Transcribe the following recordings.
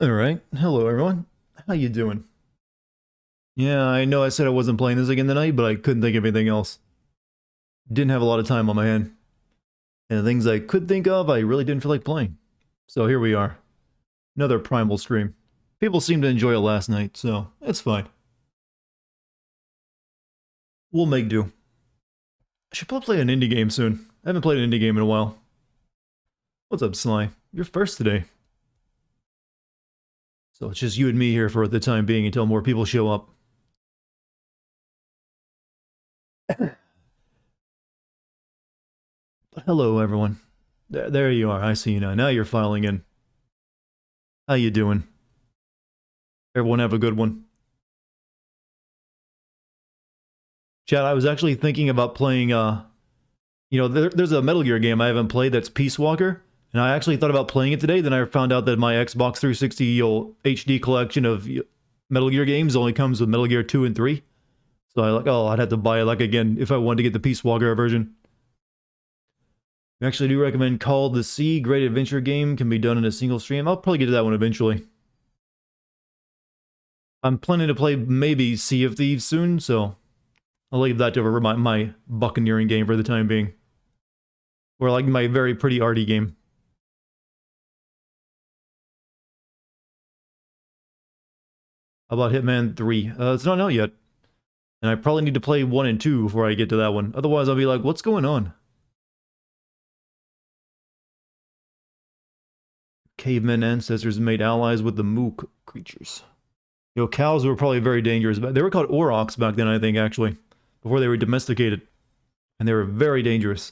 All right. Hello, everyone. How you doing? Yeah, I know I said I wasn't playing this again tonight, but I couldn't think of anything else. Didn't have a lot of time on my hand. And the things I could think of, I really didn't feel like playing. So here we are. Another Primal stream. People seemed to enjoy it last night, so it's fine. We'll make do. I should probably play an indie game soon. I haven't played an indie game in a while. What's up, Sly? You're first today. So it's just you and me here for the time being until more people show up. But hello, everyone. There you are. I see you now. Now you're filing in. How you doing? Everyone have a good one. Chad, I was actually thinking about playing, there's a Metal Gear game I haven't played that's Peace Walker, and I actually thought about playing it today, then I found out that my Xbox 360 HD collection of Metal Gear games only comes with Metal Gear 2 and 3. So I'd have to buy it again if I wanted to get the Peace Walker version. I actually do recommend Call of the Sea. Great adventure game, can be done in a single stream. I'll probably get to that one eventually. I'm planning to play maybe Sea of Thieves soon, so I'll leave that to my buccaneering game for the time being. Or like my very pretty arty game. How about Hitman 3? It's not out yet. And I probably need to play 1 and 2 before I get to that one. Otherwise I'll be like, what's going on? Cavemen ancestors made allies with the mook creatures. Cows were probably very dangerous. But they were called aurochs back then, I think, actually. Before they were domesticated. And they were very dangerous.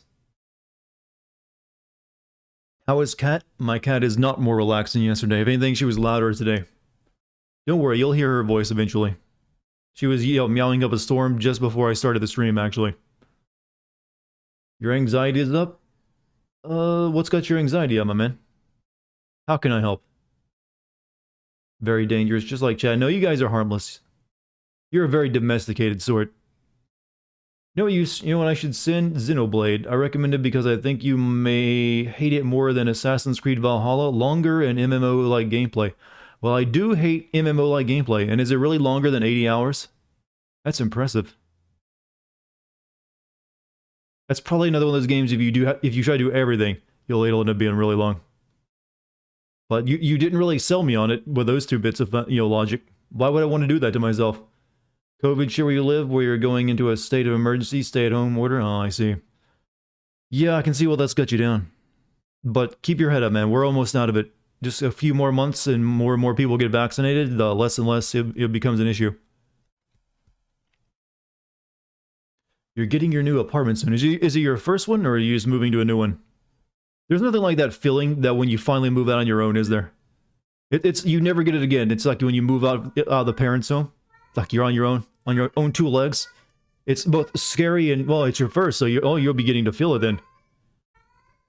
How is Cat? My cat is not more relaxed than yesterday. If anything, she was louder today. Don't worry, you'll hear her voice eventually. She was, meowing up a storm just before I started the stream, actually. Your anxiety is up? What's got your anxiety up, my man? How can I help? Very dangerous, just like Chad. No, you guys are harmless. You're a very domesticated sort. You know what I should send? Xenoblade. I recommend it because I think you may hate it more than Assassin's Creed Valhalla. Longer and MMO-like gameplay. Well, I do hate MMO-like gameplay, and is it really longer than 80 hours? That's impressive. That's probably another one of those games if you try to do everything, it'll end up being really long. But you didn't really sell me on it with those two bits of logic. Why would I want to do that to myself? COVID share where you live, where you're going into a state of emergency, stay-at-home order? Oh, I see. Yeah, I can see what that's got you down. But keep your head up, man. We're almost out of it. Just a few more months and more people get vaccinated, the less and less it becomes an issue. You're getting your new apartment soon. Is it your first one, or are you just moving to a new one? There's nothing like that feeling that when you finally move out on your own, is there? It's you never get it again. It's like when you move out of the parents' home. It's like you're on your own two legs. It's both scary and, well, it's your first, so you'll be getting to feel it then.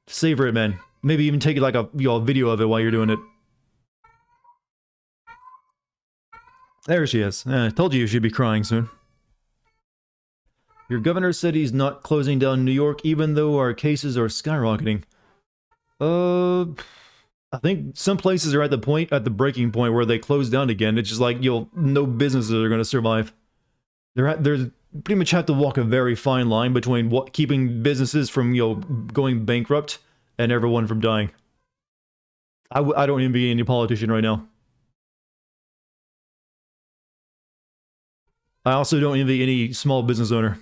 Savor it, man. Maybe even take like a video of it while you're doing it. There she is. I told you she'd be crying soon. Your governor said he's not closing down New York even though our cases are skyrocketing. I think some places are at the breaking point where they close down again. It's just like, no businesses are going to survive. There's pretty much have to walk a very fine line between keeping businesses from, going bankrupt and everyone from dying. I don't envy any politician right now. I also don't envy any small business owner.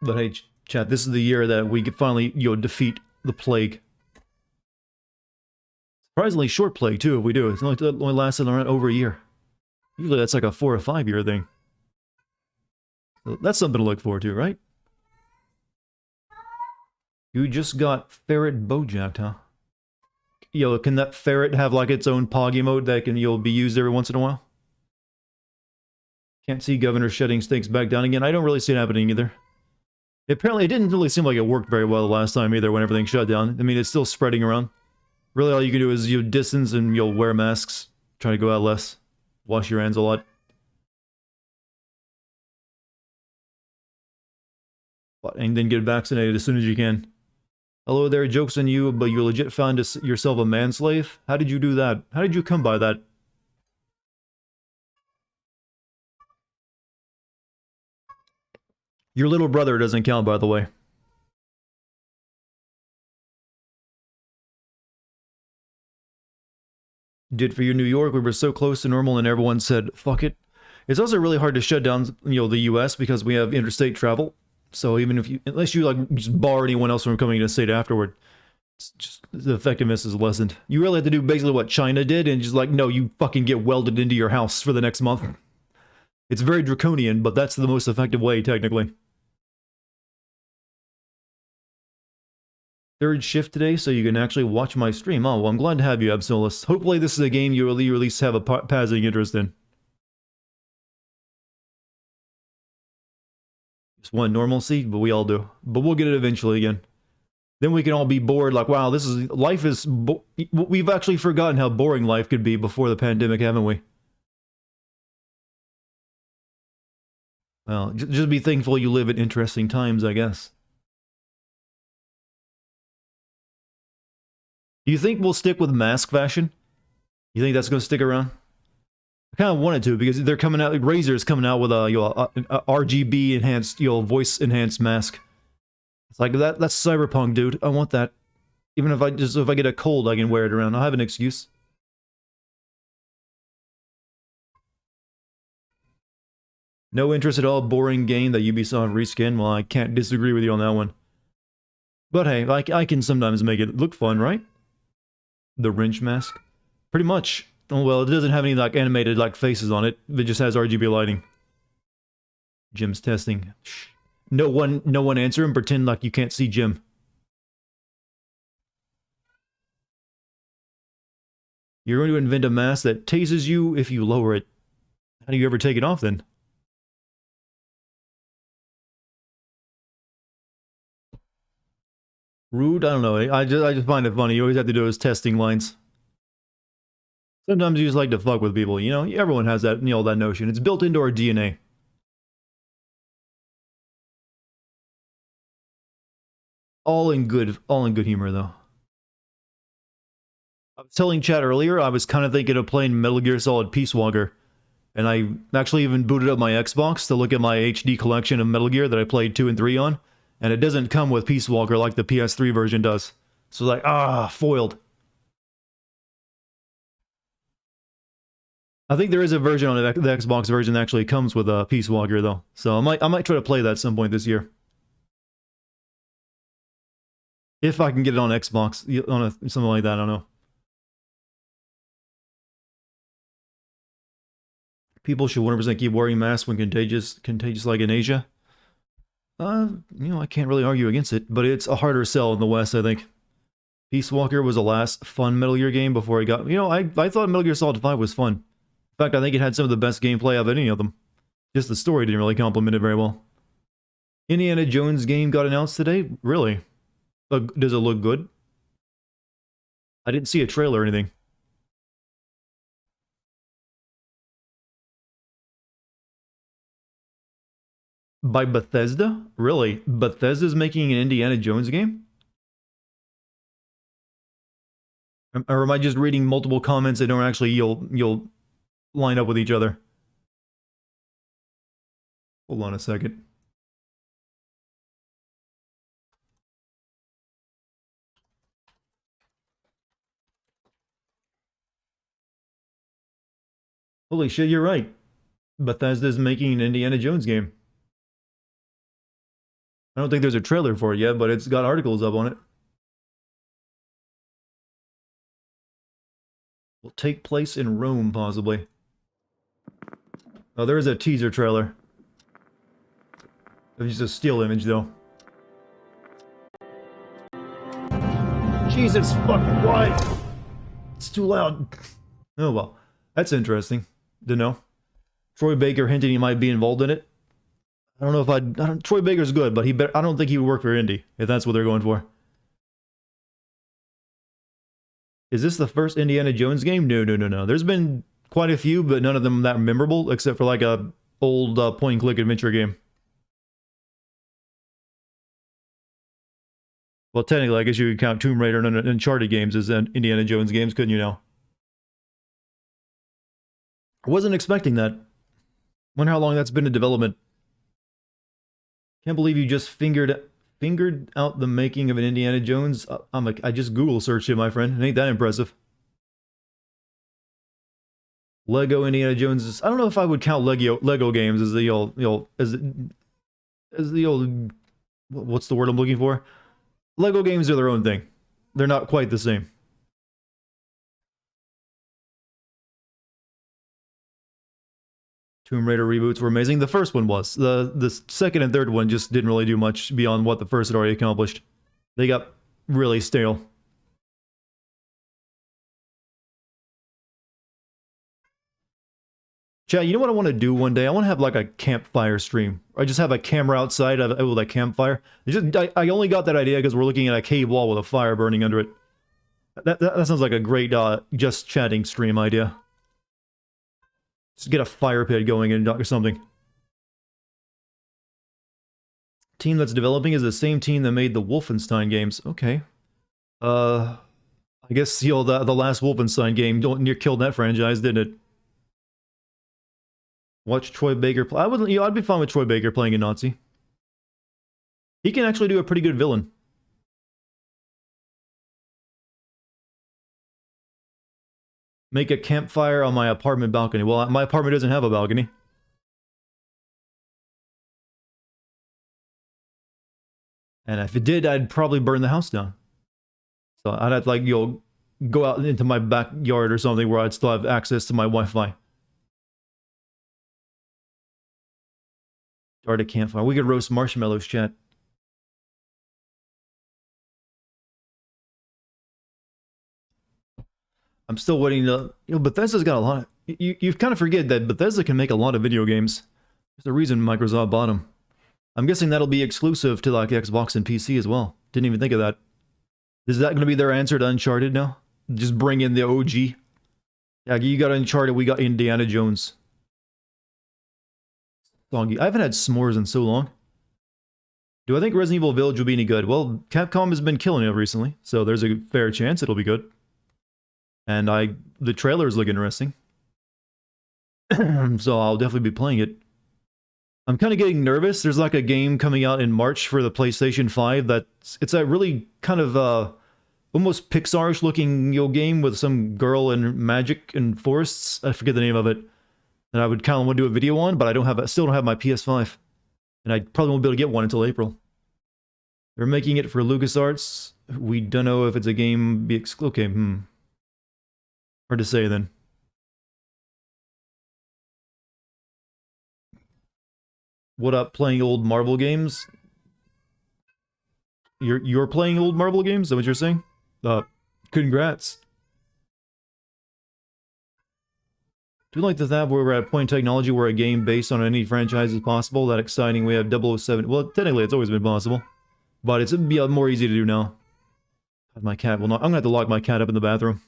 But hey, chat, this is the year that we could finally, defeat the plague. Surprisingly short plague, too, if we do. It's only lasted around over a year. Usually that's like a 4 or 5 year thing. So that's something to look forward to, right? You just got ferret bojacked, huh? Can that ferret have like its own pog emote that can be used every once in a while? Can't see governor shutting stakes back down again. I don't really see it happening either. Apparently, it didn't really seem like it worked very well the last time either when everything shut down. I mean, it's still spreading around. Really, all you can do is distance and you'll wear masks. Try to go out less. Wash your hands a lot. And then get vaccinated as soon as you can. Hello there, joke's on you, but you legit found yourself a manslave? How did you do that? How did you come by that? Your little brother doesn't count, by the way. Did for you New York, we were so close to normal and everyone said, fuck it. It's also really hard to shut down, the US because we have interstate travel. So even if you, unless you like just bar anyone else from coming to the state afterward, it's just the effectiveness is lessened. You really have to do basically what China did and just like, no, you fucking get welded into your house for the next month. It's very draconian, but that's the most effective way, technically. Third shift today, so you can actually watch my stream. Oh, well, I'm glad to have you, Absolus. Hopefully this is a game you at least have a passing interest in. Just want normalcy, but we all do. But we'll get it eventually again. Then we can all be bored, like, wow, life is... We've actually forgotten how boring life could be before the pandemic, haven't we? Well, just be thankful you live at interesting times, I guess. Do you think we'll stick with mask fashion? You think that's going to stick around? I kind of wanted to because they're coming out. Razer's coming out with a RGB enhanced, voice enhanced mask. It's like that's cyberpunk, dude. I want that. Even if I get a cold, I can wear it around. I'll have an excuse. No interest at all. Boring game that Ubisoft reskin. Well, I can't disagree with you on that one. But hey, I can sometimes make it look fun, right? The wrench mask? Pretty much. Oh, well, it doesn't have any, like, animated, like, faces on it. It just has RGB lighting. Jim's testing. Shh. No one answer and pretend like you can't see Jim. You're going to invent a mask that tases you if you lower it. How do you ever take it off, then? Rude? I don't know. I just find it funny. You always have to do those testing lines. Sometimes you just like to fuck with people, Everyone has that, that notion. It's built into our DNA. All in good humor, though. I was telling chat earlier, I was kind of thinking of playing Metal Gear Solid Peace Walker. And I actually even booted up my Xbox to look at my HD collection of Metal Gear that I played 2 and 3 on. And it doesn't come with Peace Walker like the PS3 version does. So like, foiled. I think there is a version on the Xbox version that actually comes with a Peace Walker though. So I might try to play that at some point this year. If I can get it on Xbox, on something like that, I don't know. People should 100% keep wearing masks when contagious like in Asia. I can't really argue against it, but it's a harder sell in the West, I think. Peace Walker was the last fun Metal Gear game before it got... I thought Metal Gear Solid 5 was fun. In fact, I think it had some of the best gameplay of any of them. Just the story didn't really complement it very well. Indiana Jones game got announced today? Really? Does it look good? I didn't see a trailer or anything. By Bethesda? Really? Bethesda's making an Indiana Jones game? Or am I just reading multiple comments that don't actually you'll line up with each other? Hold on a second. Holy shit, you're right. Bethesda's making an Indiana Jones game. I don't think there's a trailer for it yet, but it's got articles up on it. Will take place in Rome, possibly. Oh, there is a teaser trailer. It's just a still image, though. Jesus fucking what? It's too loud. Oh well, that's interesting to know. Troy Baker hinting he might be involved in it. I don't know if Troy Baker's good, but I don't think he would work for Indy if that's what they're going for. Is this the first Indiana Jones game? No. There's been quite a few, but none of them that memorable, except for like a old point-and-click adventure game. Well, technically, I guess you could count Tomb Raider and Uncharted games as Indiana Jones games, couldn't you now? I wasn't expecting that. Wonder how long that's been in development. Can't believe you just fingered out the making of an Indiana Jones. I just Google searched it, my friend. It ain't that impressive. Lego Indiana Jones is, I don't know if I would count Lego games as the old, as the old, what's the word I'm looking for? Lego games are their own thing. They're not quite the same. Tomb Raider reboots were amazing. The first one was. The second and third one just didn't really do much beyond what the first had already accomplished. They got really stale. Chat, you know what I want to do one day? I want to have like a campfire stream. I just have a camera outside with a campfire. I only got that idea because we're looking at a cave wall with a fire burning under it. That sounds like a great just chatting stream idea. Just get a fire pit going or something. Team that's developing is the same team that made the Wolfenstein games. Okay. I guess the last Wolfenstein game near killed that franchise, didn't it? Watch Troy Baker play. I'd be fine with Troy Baker playing a Nazi. He can actually do a pretty good villain. Make a campfire on my apartment balcony. Well, my apartment doesn't have a balcony. And if it did, I'd probably burn the house down. So I'd have to, like, go out into my backyard or something where I'd still have access to my Wi-Fi. Start a campfire. We could roast marshmallows, chat. I'm still waiting to... Bethesda's got a lot of... You kind of forget that Bethesda can make a lot of video games. There's a reason Microsoft bought them. I'm guessing that'll be exclusive to like Xbox and PC as well. Didn't even think of that. Is that going to be their answer to Uncharted now? Just bring in the OG? Yeah, you got Uncharted, we got Indiana Jones. I haven't had s'mores in so long. Do I think Resident Evil Village will be any good? Well, Capcom has been killing it recently, so there's a fair chance it'll be good. And the trailers look interesting. So I'll definitely be playing it. I'm kind of getting nervous. There's like a game coming out in March for the PlayStation 5 it's a really kind of almost Pixar-ish looking game with some girl and magic and forests. I forget the name of it. And I would kind of want to do a video on, but I still don't have my PS5. And I probably won't be able to get one until April. They're making it for LucasArts. We don't know if it's a game okay, hard to say then. What up, playing old Marvel games? You're playing old Marvel games? Is that what you're saying? Congrats. Do you like the tab where we're at a point in technology where a game based on any franchise is possible? That exciting. We have 007. Well, technically, it's always been possible. But it'd be more easy to do now. My cat will not... I'm gonna have to lock my cat up in the bathroom.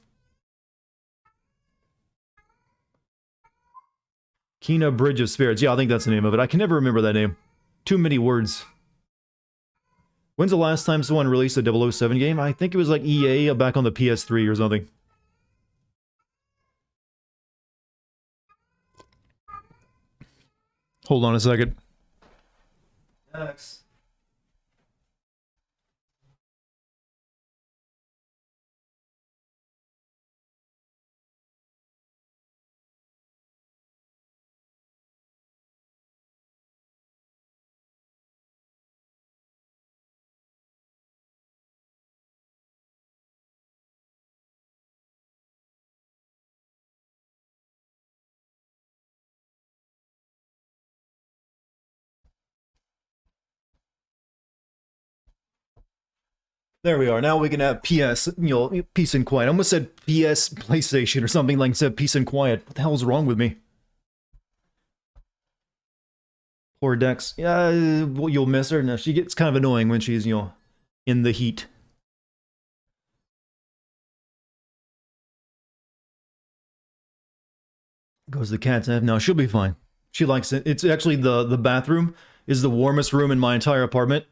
Kena Bridge of Spirits. Yeah, I think that's the name of it. I can never remember that name. Too many words. When's the last time someone released a 007 game? I think it was like EA back on the PS3 or something. Hold on a second. Next. There we are. Now we can have PS, peace and quiet. I almost said PS PlayStation or something like said peace and quiet. What the hell is wrong with me? Poor Dex. Yeah, well, you'll miss her. No, she gets kind of annoying when she's, in the heat. Goes the cat's nap. No, she'll be fine. She likes it. It's actually the bathroom is the warmest room in my entire apartment.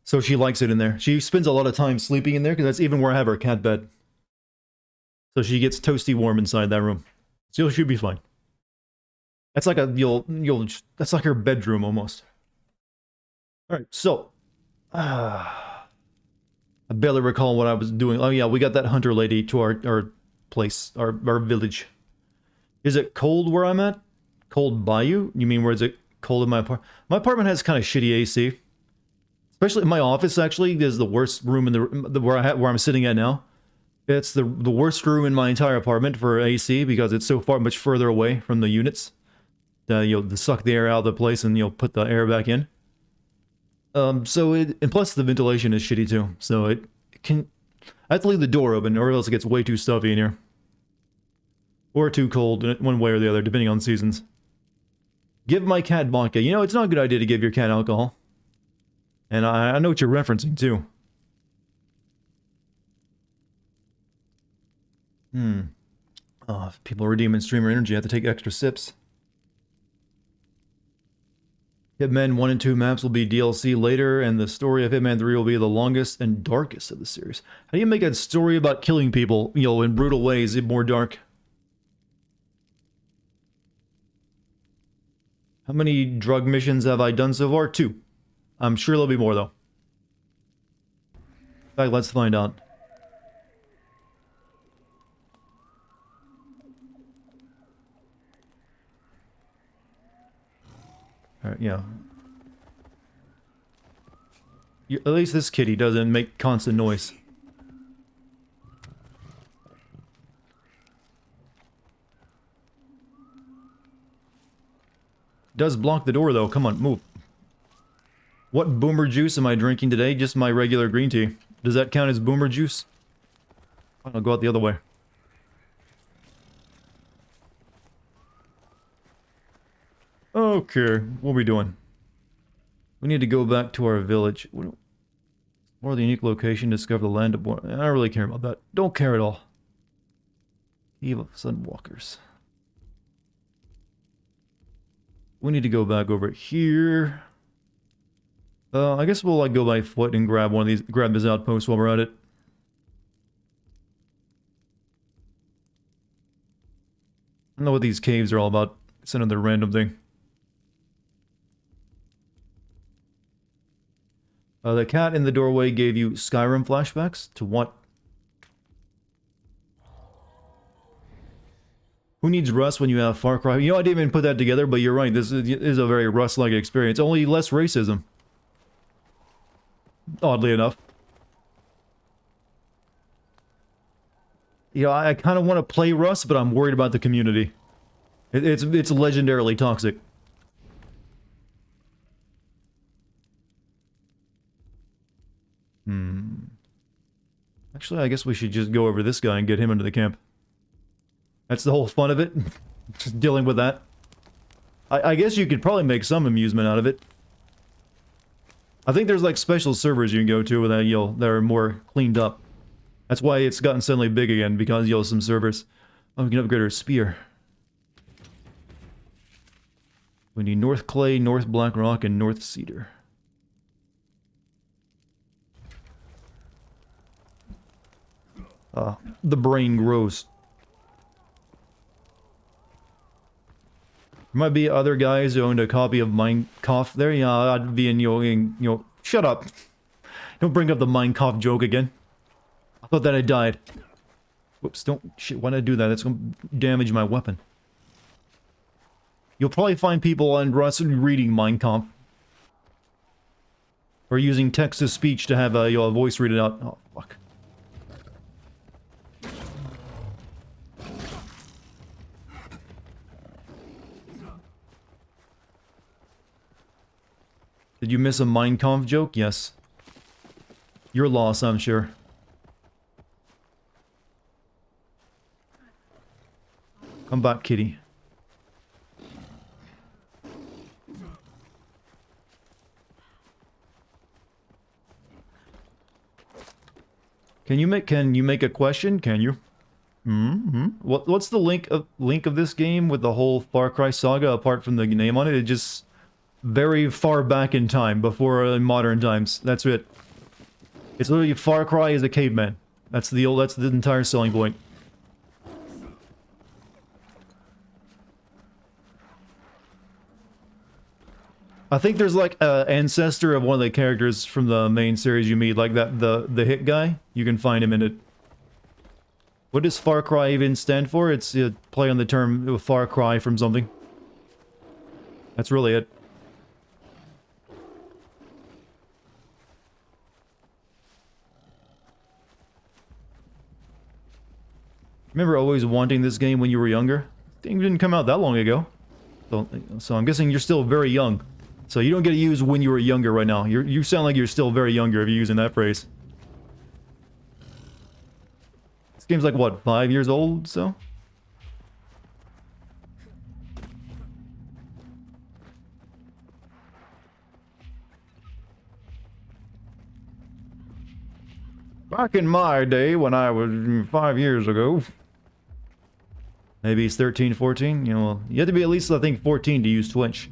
So she likes it in there. She spends a lot of time sleeping in there because that's even where I have her cat bed. So she gets toasty warm inside that room. So she'll be fine. That's like that's like her bedroom almost. Alright, so I barely recall what I was doing. Oh yeah, we got that hunter lady to our place, our village. Is it cold where I'm at? Cold by you? You mean where is it cold in my apartment? My apartment has kind of shitty AC. Especially my office actually is the worst room in the where I'm sitting at now. It's the worst room in my entire apartment for AC because it's so much further away from the units. You'll suck the air out of the place and you'll put the air back in. And plus the ventilation is shitty too. So I have to leave the door open or else it gets way too stuffy in here. Or too cold, one way or the other, depending on seasons. Give my cat vodka. You know, it's not a good idea to give your cat alcohol. And I know what you're referencing, too. Oh, if people redeeming streamer energy, I have to take extra sips. Hitman 1 and 2 maps will be DLC later, and the story of Hitman 3 will be the longest and darkest of the series. How do you make a story about killing people, you know, in brutal ways more dark? How many drug missions have I done so far? 2. I'm sure there'll be more, though. In fact, let's find out. Alright, yeah. At least this kitty doesn't make constant noise. Does block the door, though. Come on, move. What boomer juice am I drinking today? Just my regular green tea. Does that count as boomer juice? I'll go out the other way. Okay, what are we doing? We need to go back to our village. More the unique location, discover the land of... I don't really care about that. Don't care at all. Eve of Sunwalkers. We need to go back over here. I guess we'll like go by foot and grab one of these, grab this outpost while we're at it. I don't know what these caves are all about. It's another random thing. The cat in the doorway gave you Skyrim flashbacks? To what? Who needs Rust when you have Far Cry? You know, I didn't even put that together, but you're right. This is a very Rust-like experience. Only less racism. Oddly enough. You know, I kind of want to play Rust, but I'm worried about the community. It's legendarily toxic. Actually, I guess we should just go over this guy and get him into the camp. That's the whole fun of it. Just dealing with that. I guess you could probably make some amusement out of it. I think there's like special servers you can go to that that are more cleaned up. That's why it's gotten suddenly big again, because some servers. Oh, we can upgrade our spear. We need North Clay, North Black Rock, and North Cedar. The brain grows. There might be other guys who owned a copy of Minecraft there. Yeah, I'd be in shut up. Don't bring up the Minecraft joke again. I thought that I died. Whoops, shit, why did I do that? That's gonna damage my weapon. You'll probably find people on Rust reading Minecraft. Or using text-to-speech to have a voice read it out. Oh, fuck. Did you miss a Minecraft joke? Yes. Your loss, I'm sure. Come back, kitty. Can you make a question? Can you? What's the link of this game with the whole Far Cry saga apart from the name on it? It just very far back in time, before modern times. That's it. It's literally Far Cry as a caveman. That's the entire selling point. I think there's like an ancestor of one of the characters from the main series you meet, like that the hit guy. You can find him in it. What does Far Cry even stand for? It's a play on the term Far Cry from something. That's really it. Remember always wanting this game when you were younger? The game didn't come out that long ago. So I'm guessing you're still very young. So you don't get to use when you were younger right now. You sound like you're still very younger if you're using that phrase. This game's like, what, 5 years old, so? Back in my day, when I was 5 years ago. Maybe it's 13, 14, you know, you have to be at least, I think, 14 to use Twitch.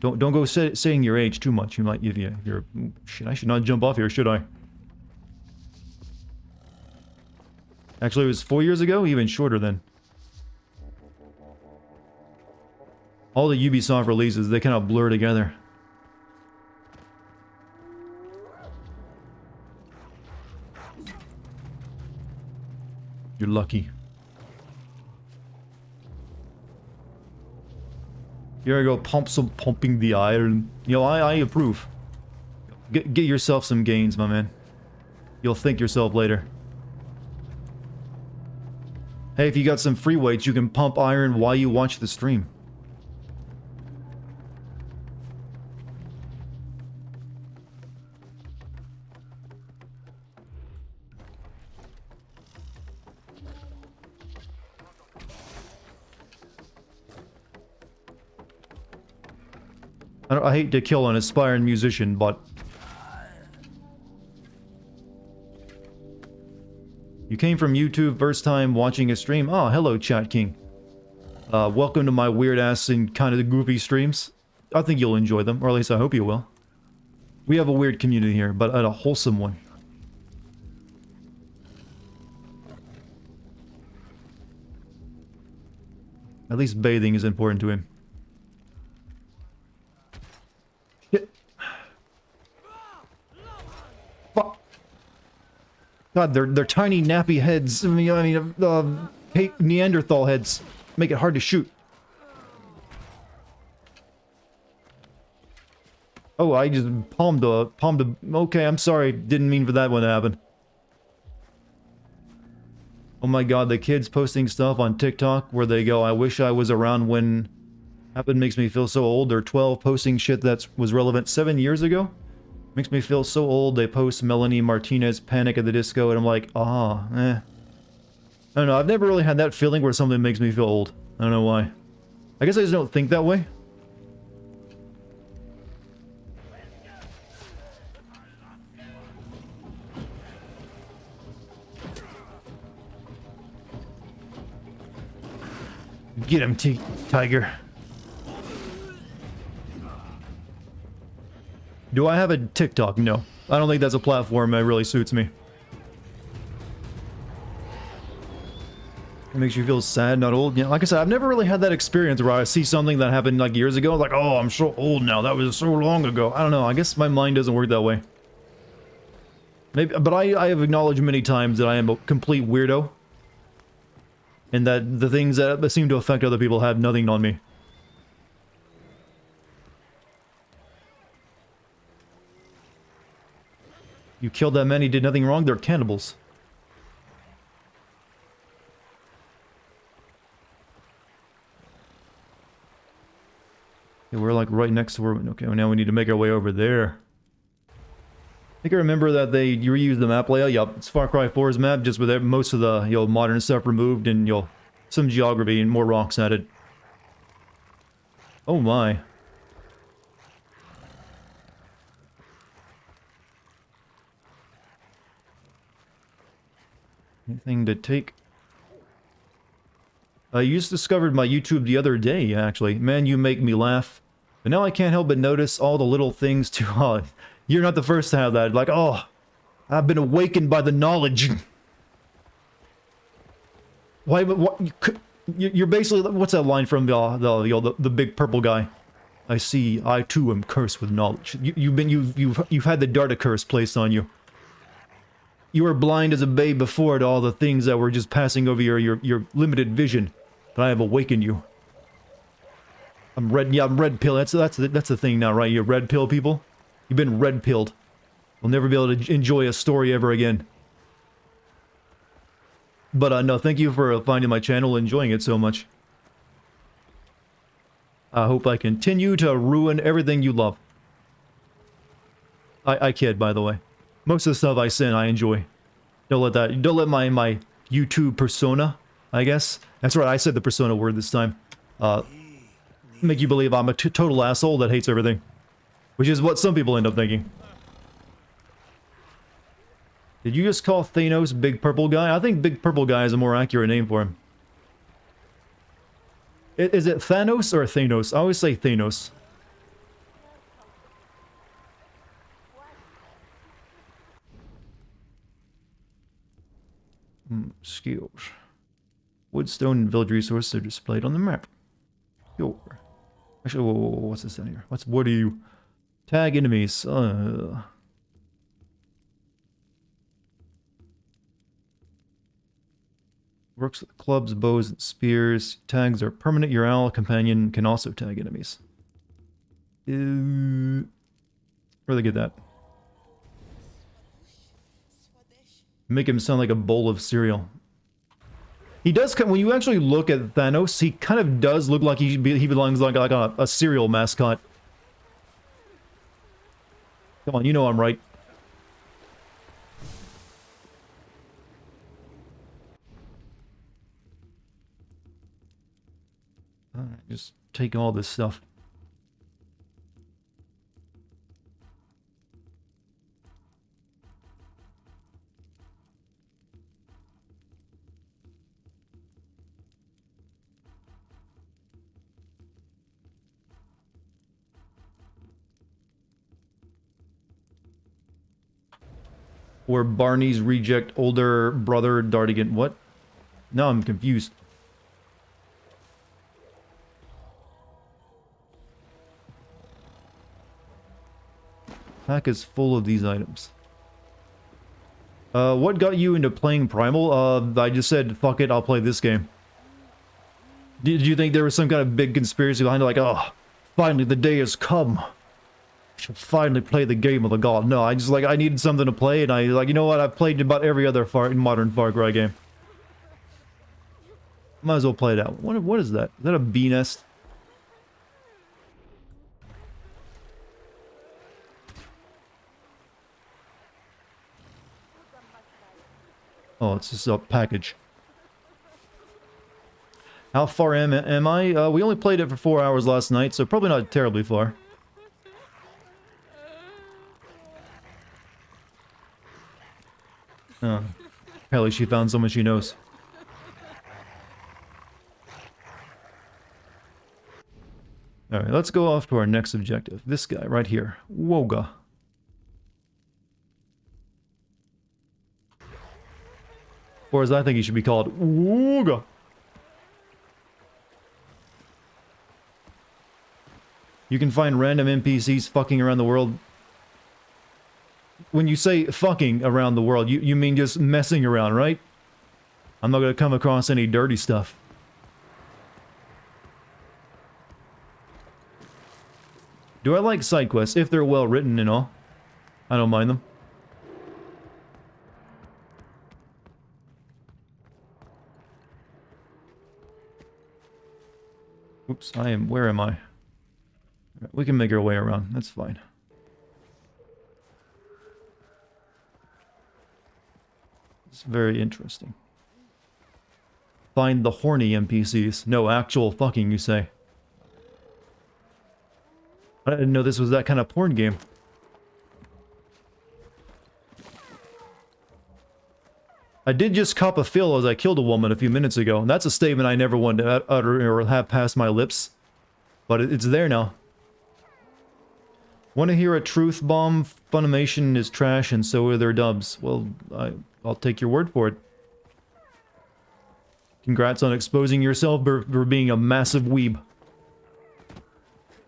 Don't go saying your age too much. You might, if you're... Shit, I should not jump off here, should I? Actually, it was 4 years ago? Even shorter then. All the Ubisoft releases, they kind of blur together. You're lucky. Here I go, pumping the iron. You know, I approve. Get yourself some gains, my man. You'll thank yourself later. Hey, if you got some free weights, you can pump iron while you watch the stream. I hate to kill an aspiring musician, but... You came from YouTube first time watching a stream? Oh, hello, Chat King. Welcome to my weird-ass and kind of goofy streams. I think you'll enjoy them, or at least I hope you will. We have a weird community here, but a wholesome one. At least bathing is important to him. God, they're tiny nappy heads. Neanderthal heads make it hard to shoot. Oh, I just palmed a... Okay, I'm sorry. Didn't mean for that one to happen. Oh my god, the kids posting stuff on TikTok where they go, I wish I was around when... Happened makes me feel so old. They're 12 posting shit that was relevant 7 years ago. Makes me feel so old. They post Melanie Martinez Panic at the Disco and I'm like, I don't know, I've never really had that feeling where something makes me feel old. I don't know why. I guess I just don't think that way. Get him, Tiger. Do I have a TikTok? No. I don't think that's a platform that really suits me. It makes you feel sad, not old. Yeah, like I said, I've never really had that experience where I see something that happened like years ago, like, oh, I'm so old now, that was so long ago. I don't know, I guess my mind doesn't work that way. Maybe, but I have acknowledged many times that I am a complete weirdo. And that the things that seem to affect other people have nothing on me. You killed that man, he did nothing wrong, they're cannibals. Yeah, we're like right next to where... Okay, well now we need to make our way over there. I think I remember that they reused the map layout. Yup, it's Far Cry 4's map, just with most of the, modern stuff removed and, some geography and more rocks added. Oh my. Anything to take? You just discovered my YouTube the other day, actually. Man, you make me laugh. But now I can't help but notice all the little things too. Oh, you're not the first to have that. Like, oh, I've been awakened by the knowledge. Why? What? You're basically, what's that line from the big purple guy? I see. I too am cursed with knowledge. You've had the Darta curse placed on you. You were blind as a babe before to all the things that were just passing over your limited vision, but I have awakened you. I'm red. Yeah, I'm red pill. That's the thing now, right? You're red pill people. You've been red pilled. We'll never be able to enjoy a story ever again. But no, thank you for finding my channel and enjoying it so much. I hope I continue to ruin everything you love. I kid, by the way. Most of the stuff I send, I enjoy. Don't let my YouTube persona, I guess. That's right, I said the persona word this time. Make you believe I'm a total asshole that hates everything. Which is what some people end up thinking. Did you just call Thanos Big Purple Guy? I think Big Purple Guy is a more accurate name for him. Is it Thanos or Thanos? I always say Thanos. Skills. Woodstone and village resources are displayed on the map. Sure. Actually, what's this down here? What do you... Tag enemies. Works with clubs, bows, and spears. Tags are permanent. Your ally companion can also tag enemies. Where'd they get that? Make him sound like a bowl of cereal. He does, when you actually look at Thanos, he kind of does look like he belongs like a cereal mascot. Come on, you know I'm right. Alright, just take all this stuff. Or Barney's reject older brother Dartigan. What? No, I'm confused. Pack is full of these items. What got you into playing Primal? I just said, fuck it, I'll play this game. Did you think there was some kind of big conspiracy behind it? Like, oh, finally the day has come. I should finally play the game of the god. No, I just, like, I needed something to play, and I, like, you know what? I've played about every other modern Far Cry game. Might as well play it out. What is that? Is that a bee nest? Oh, it's just a package. How far am I? We only played it for 4 hours last night, so probably not terribly far. Oh, apparently she found someone she knows. Alright, let's go off to our next objective. This guy right here. Woga. Or as I think he should be called, Woga. You can find random NPCs fucking around the world. When you say fucking around the world, you mean just messing around, right? I'm not gonna come across any dirty stuff. Do I like side quests? If they're well written and all. I don't mind them. Oops, where am I? We can make our way around, that's fine. It's very interesting. Find the horny NPCs. No, actual fucking, you say. I didn't know this was that kind of porn game. I did just cop a feel as I killed a woman a few minutes ago, and that's a statement I never wanted to utter or have past my lips. But it's there now. Want to hear a truth bomb? Funimation is trash and so are their dubs. Well, I'll take your word for it. Congrats on exposing yourself for being a massive weeb.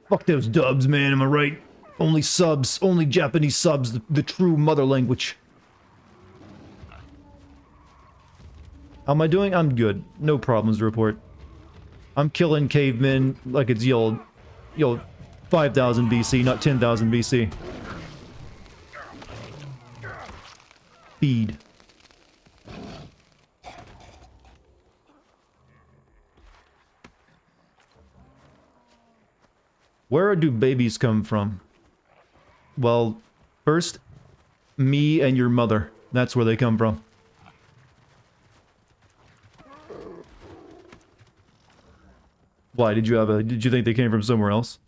Fuck those dubs, man, am I right? Only subs, only Japanese subs, the true mother language. How am I doing? I'm good. No problems to report. I'm killing cavemen like it's yo 5,000 BC, not 10,000 BC. Feed. Where do babies come from? Well, first, me and your mother. That's where they come from. Why, did you think they came from somewhere else?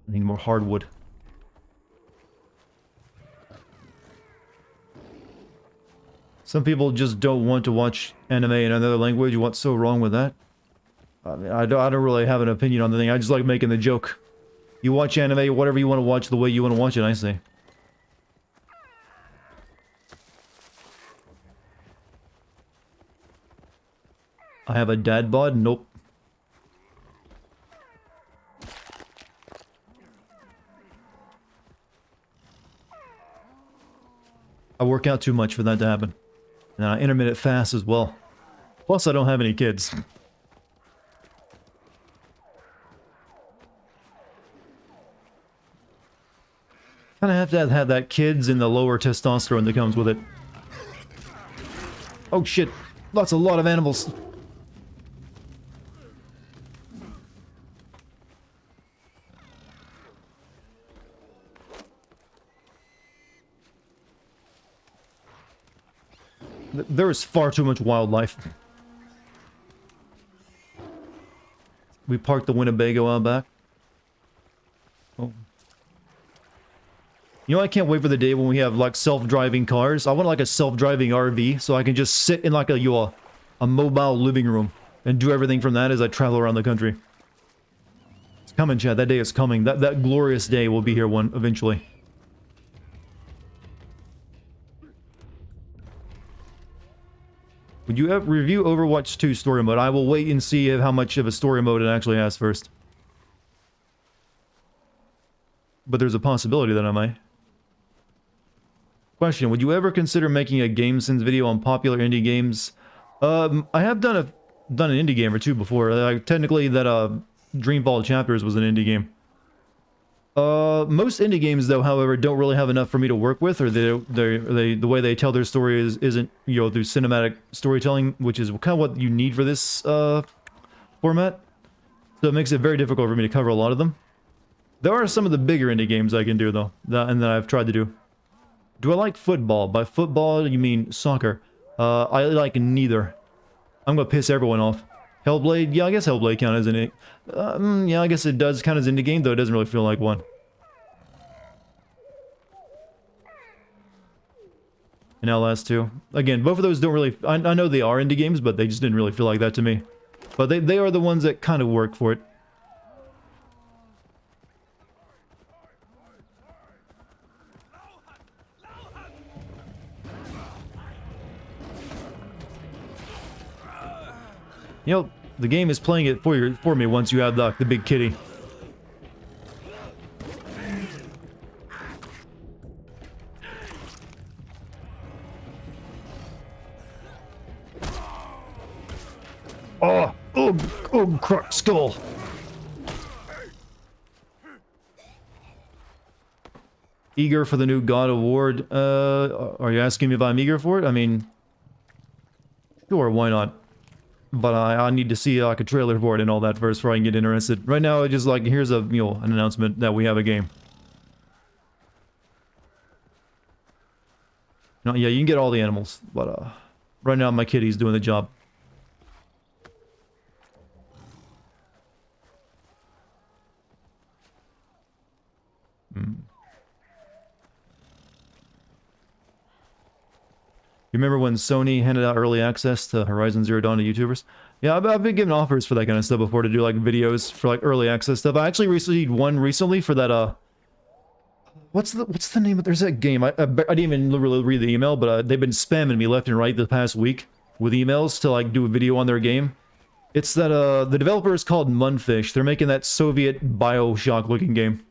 I need more hardwood. Some people just don't want to watch anime in another language. What's so wrong with that? I mean, I don't really have an opinion on the thing. I just like making the joke. You watch anime, whatever you want to watch, the way you want to watch it, I say. I have a dad bod? Nope. I work out too much for that to happen. And I intermittent fast as well. Plus, I don't have any kids. Kinda have to have that kids and the lower testosterone that comes with it. Oh shit, a lot of animals. There is far too much wildlife. We parked the Winnebago out back. Oh. You know, I can't wait for the day when we have, like, self-driving cars. I want, like, a self-driving RV, so I can just sit in, like, a mobile living room and do everything from that as I travel around the country. It's coming, Chad. That day is coming. That glorious day will be here eventually. Would you ever review Overwatch 2 story mode? I will wait and see how much of a story mode it actually has first. But there's a possibility that I might. Question, would you ever consider making a GameSins video on popular indie games? I have done an indie game or two before. Technically, that Dreamfall Chapters was an indie game. Most indie games, though, however, don't really have enough for me to work with, or the way they tell their story isn't, you know, through cinematic storytelling, which is kind of what you need for this format. So it makes it very difficult for me to cover a lot of them. There are some of the bigger indie games I can do, though, and that I've tried to do. Do I like football? By football, you mean soccer. I like neither. I'm gonna piss everyone off. Hellblade? Yeah, I guess Hellblade counts as an indie. Yeah, I guess it does count as indie game, though it doesn't really feel like one. And LS2. Again, both of those don't really... I know they are indie games, but they just didn't really feel like that to me. But they are the ones that kind of work for it. You know, the game is playing it for me once you have the big kitty. Oh, cracked skull. Eager for the new God Award. Are you asking me if I'm eager for it? I mean, sure, why not? But I need to see like a trailer for it and all that first before I can get interested. Right now, I just like, here's a, you know, an announcement that we have a game. No, yeah, you can get all the animals, but right now my kitty's doing the job. You remember when Sony handed out early access to Horizon Zero Dawn to YouTubers? Yeah, I've been given offers for that kind of stuff before to do like videos for like early access stuff. I actually received one recently for that, what's the name of, there's that game, I didn't even really read the email, but they've been spamming me left and right the past week with emails to like do a video on their game. It's that, the developer is called Munfish. They're making that Soviet Bioshock looking game.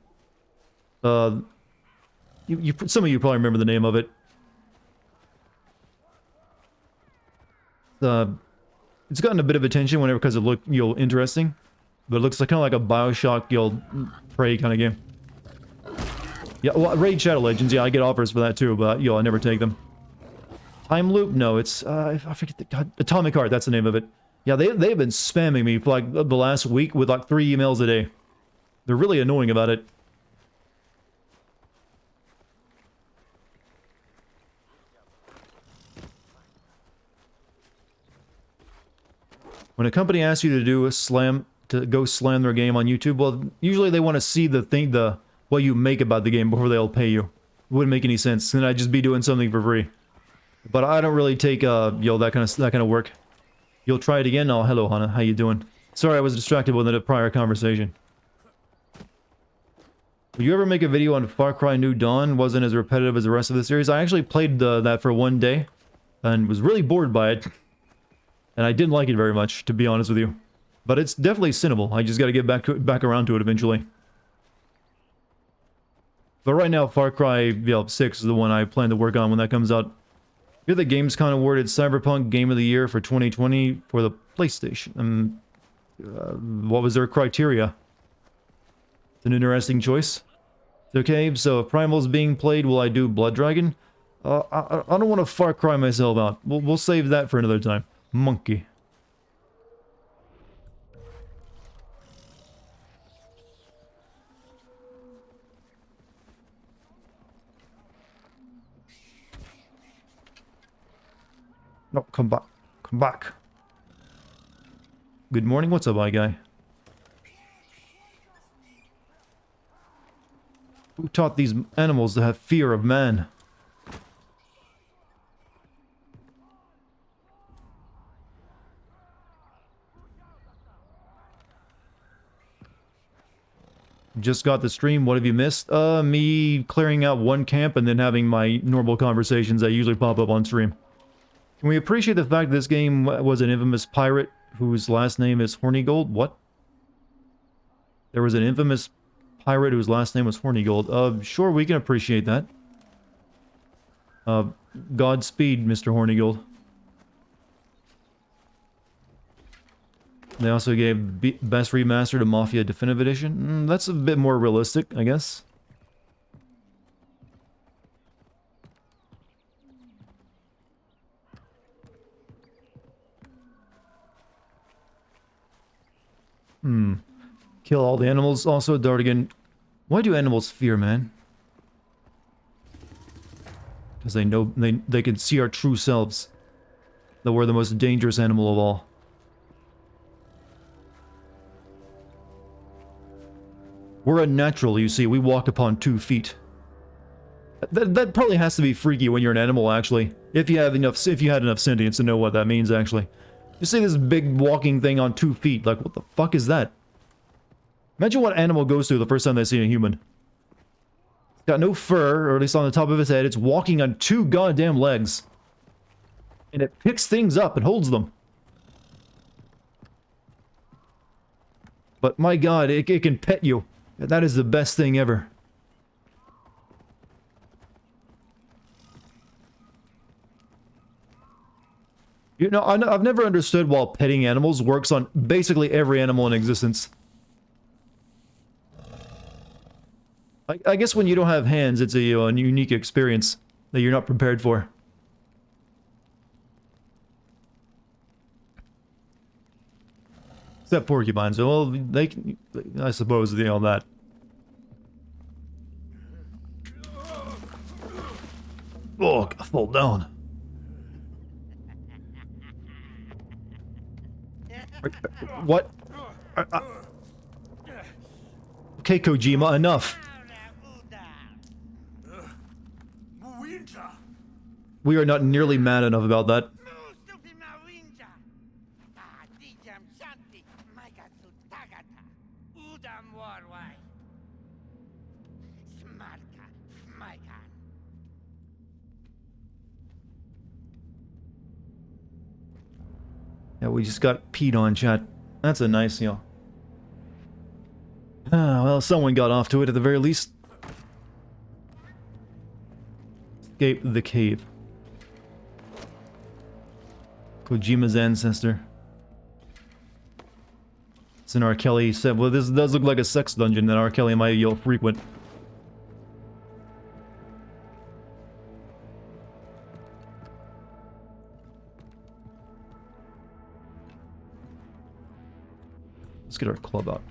Some of you probably remember the name of it. It's gotten a bit of attention whenever because it looked, interesting. But it looks like kind of like a Bioshock, Prey kind of game. Yeah, well, Raid Shadow Legends, yeah, I get offers for that too, but, I never take them. Time Loop? No, it's, I forget the, God, Atomic Heart, that's the name of it. Yeah, they've been spamming me for, like, the last week with, like, 3 emails a day. They're really annoying about it. When a company asks you to do to go slam their game on YouTube, well, usually they want to see what you make about the game before they'll pay you. It wouldn't make any sense. Then I'd just be doing something for free. But I don't really take, that kind of work. You'll try it again? Oh, hello, Hannah. How you doing? Sorry, I was distracted with a prior conversation. Will you ever make a video on Far Cry New Dawn? Wasn't as repetitive as the rest of the series. I actually played that for one day and was really bored by it. And I didn't like it very much, to be honest with you. But it's definitely cinnable. I just gotta get back around to it eventually. But right now, Far Cry 6 is the one I plan to work on when that comes out. Here the Gamescom awarded Cyberpunk Game of the Year for 2020 for the PlayStation. What was their criteria? It's an interesting choice. Okay, so if Primal's being played, will I do Blood Dragon? I don't want to Far Cry myself out. We'll save that for another time. Monkey. No, come back. Come back. Good morning. What's up, my guy? Who taught these animals to have fear of man? Just got the stream. What have you missed? Me clearing out one camp and then having my normal conversations that usually pop up on stream. Can we appreciate the fact this game was an infamous pirate whose last name is Hornigold? What? There was an infamous pirate whose last name was Hornigold. Sure, we can appreciate that. Godspeed, Mr. Hornigold. They also gave Best Remaster to Mafia Definitive Edition. That's a bit more realistic, I guess. Kill all the animals. Also, Dartigan. Why do animals fear, man? Because they know they can see our true selves. That we're the most dangerous animal of all. We're unnatural, you see. We walk upon 2 feet. That probably has to be freaky when you're an animal, actually. If you had enough sentience to know what that means, actually. You see this big walking thing on 2 feet. Like, what the fuck is that? Imagine what animal goes through the first time they see a human. It's got no fur, or at least on the top of its head. It's walking on 2 goddamn legs. And it picks things up and holds them. But my god, it can pet you. That is the best thing ever. You know, I've never understood why petting animals works on basically every animal in existence. I guess when you don't have hands, it's a unique experience that you're not prepared for. Except porcupines. Well, they can, I suppose, that. Oh, I fall down. What? Okay, Kojima, enough. We are not nearly mad enough about that. Yeah, we just got peed on, chat. That's a nice, you know. Ah, well, someone got off to it at the very least. Escape the cave. Kojima's ancestor. It's an R. Kelly said, well, this does look like a sex dungeon that R. Kelly might, you know, frequent. Let's get our club out.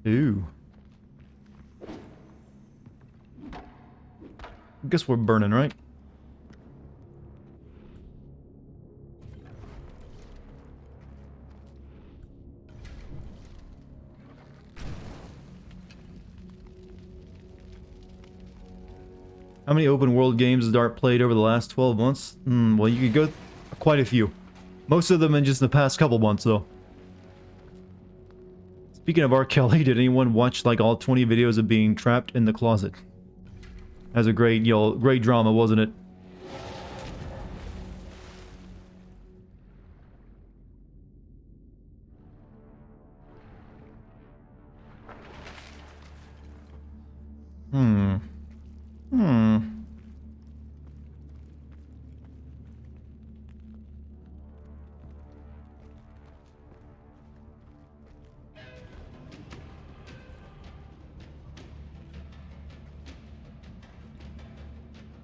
Ooh. Guess we're burning, right? How many open world games has Dart played over the last 12 months? Well, you could go quite a few. Most of them in just the past couple months, though. Speaking of R. Kelly, did anyone watch like all 20 videos of being trapped in the closet? That's a great, you know, great drama, wasn't it?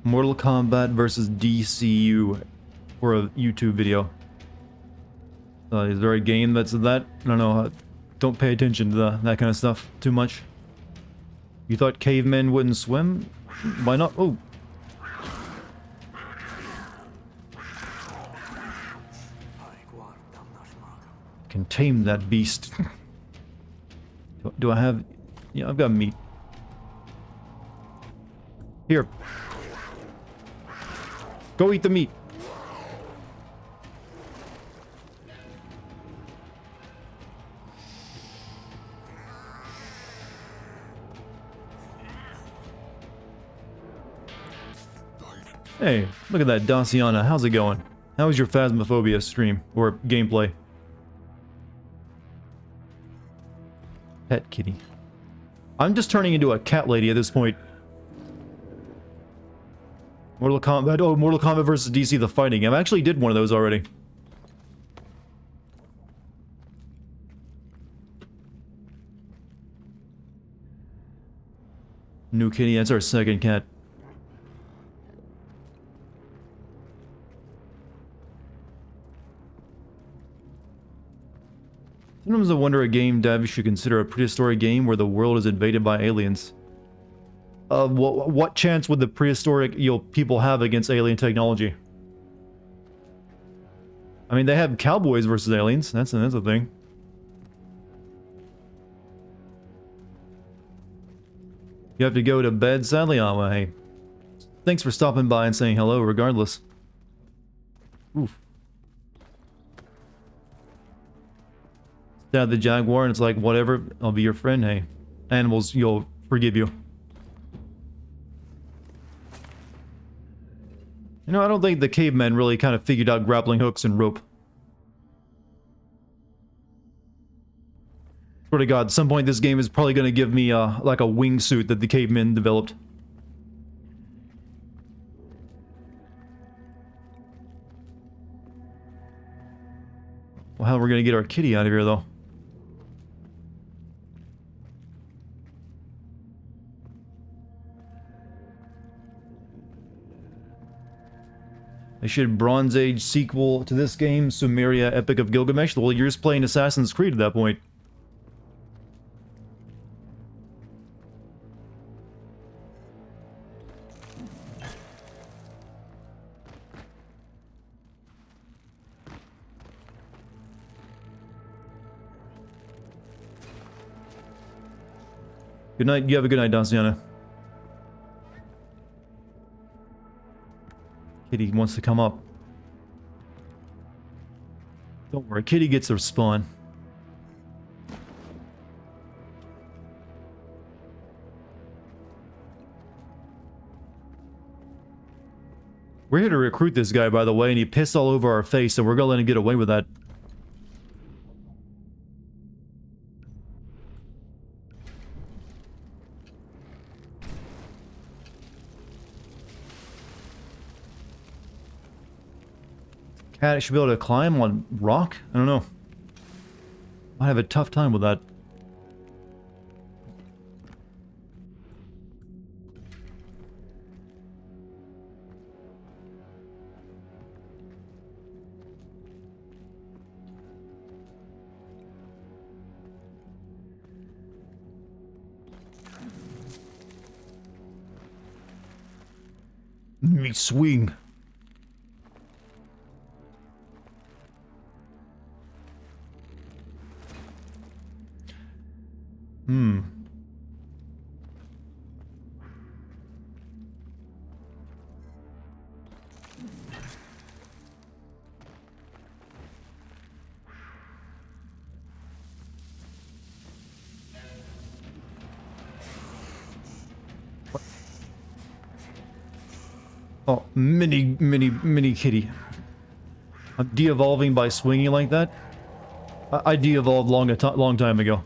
Mortal Kombat versus DCU for a YouTube video. Is there a game that's that? I don't know. Don't pay attention to that kind of stuff too much. You thought cavemen wouldn't swim? Why not? Oh. Can tame that beast. Do I have... Yeah, I've got meat. Here. Go eat the meat. Hey, look at that, Daciana. How's it going? How was your Phasmophobia stream or gameplay? Pet kitty. I'm just turning into a cat lady at this point. Mortal Kombat. Oh, Mortal Kombat versus DC, the fighting game. I actually did one of those already. New kitty. That's our second cat. Sometimes I wonder a game dev should consider a prehistoric game where the world is invaded by aliens. What chance would the prehistoric, you know, people have against alien technology? I mean, they have cowboys versus aliens. That's a thing. You have to go to bed, sadly. Oh, well, hey. Thanks for stopping by and saying hello, regardless. Oof. Stab the jaguar, and it's like, whatever, I'll be your friend, hey. Animals, you'll forgive you. You know, I don't think the cavemen really kind of figured out grappling hooks and rope. Swear to God, at some point this game is probably going to give me, like a wingsuit that the cavemen developed. Well, how are we going to get our kitty out of here, though? They should Bronze Age sequel to this game, Sumeria Epic of Gilgamesh. Well, you're just playing Assassin's Creed at that point. Good night. You have a good night, Daciana. Kitty wants to come up. Don't worry, Kitty gets her spawn. We're here to recruit this guy, by the way, and he pissed all over our face, so we're gonna let him get away with that. Cat should be able to climb on rock? I don't know. Might have a tough time with that. Me swing. Oh, mini kitty. I'm de-evolving by swinging like that? I de-evolved long time ago.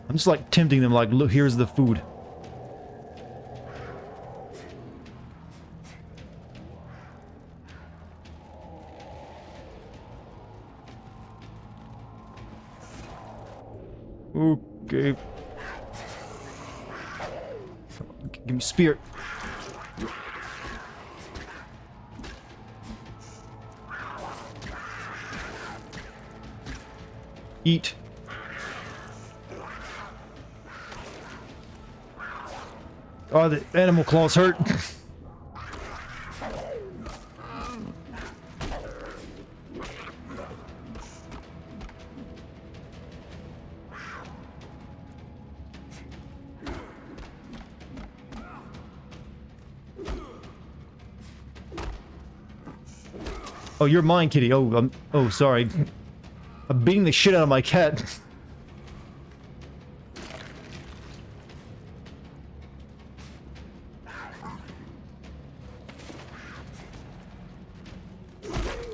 I'm just like tempting them like, look, here's the food. Okay. Give me spear. Eat. Oh, the animal claws hurt. Oh, you're mine, kitty. Oh, oh, sorry. I'm beating the shit out of my cat.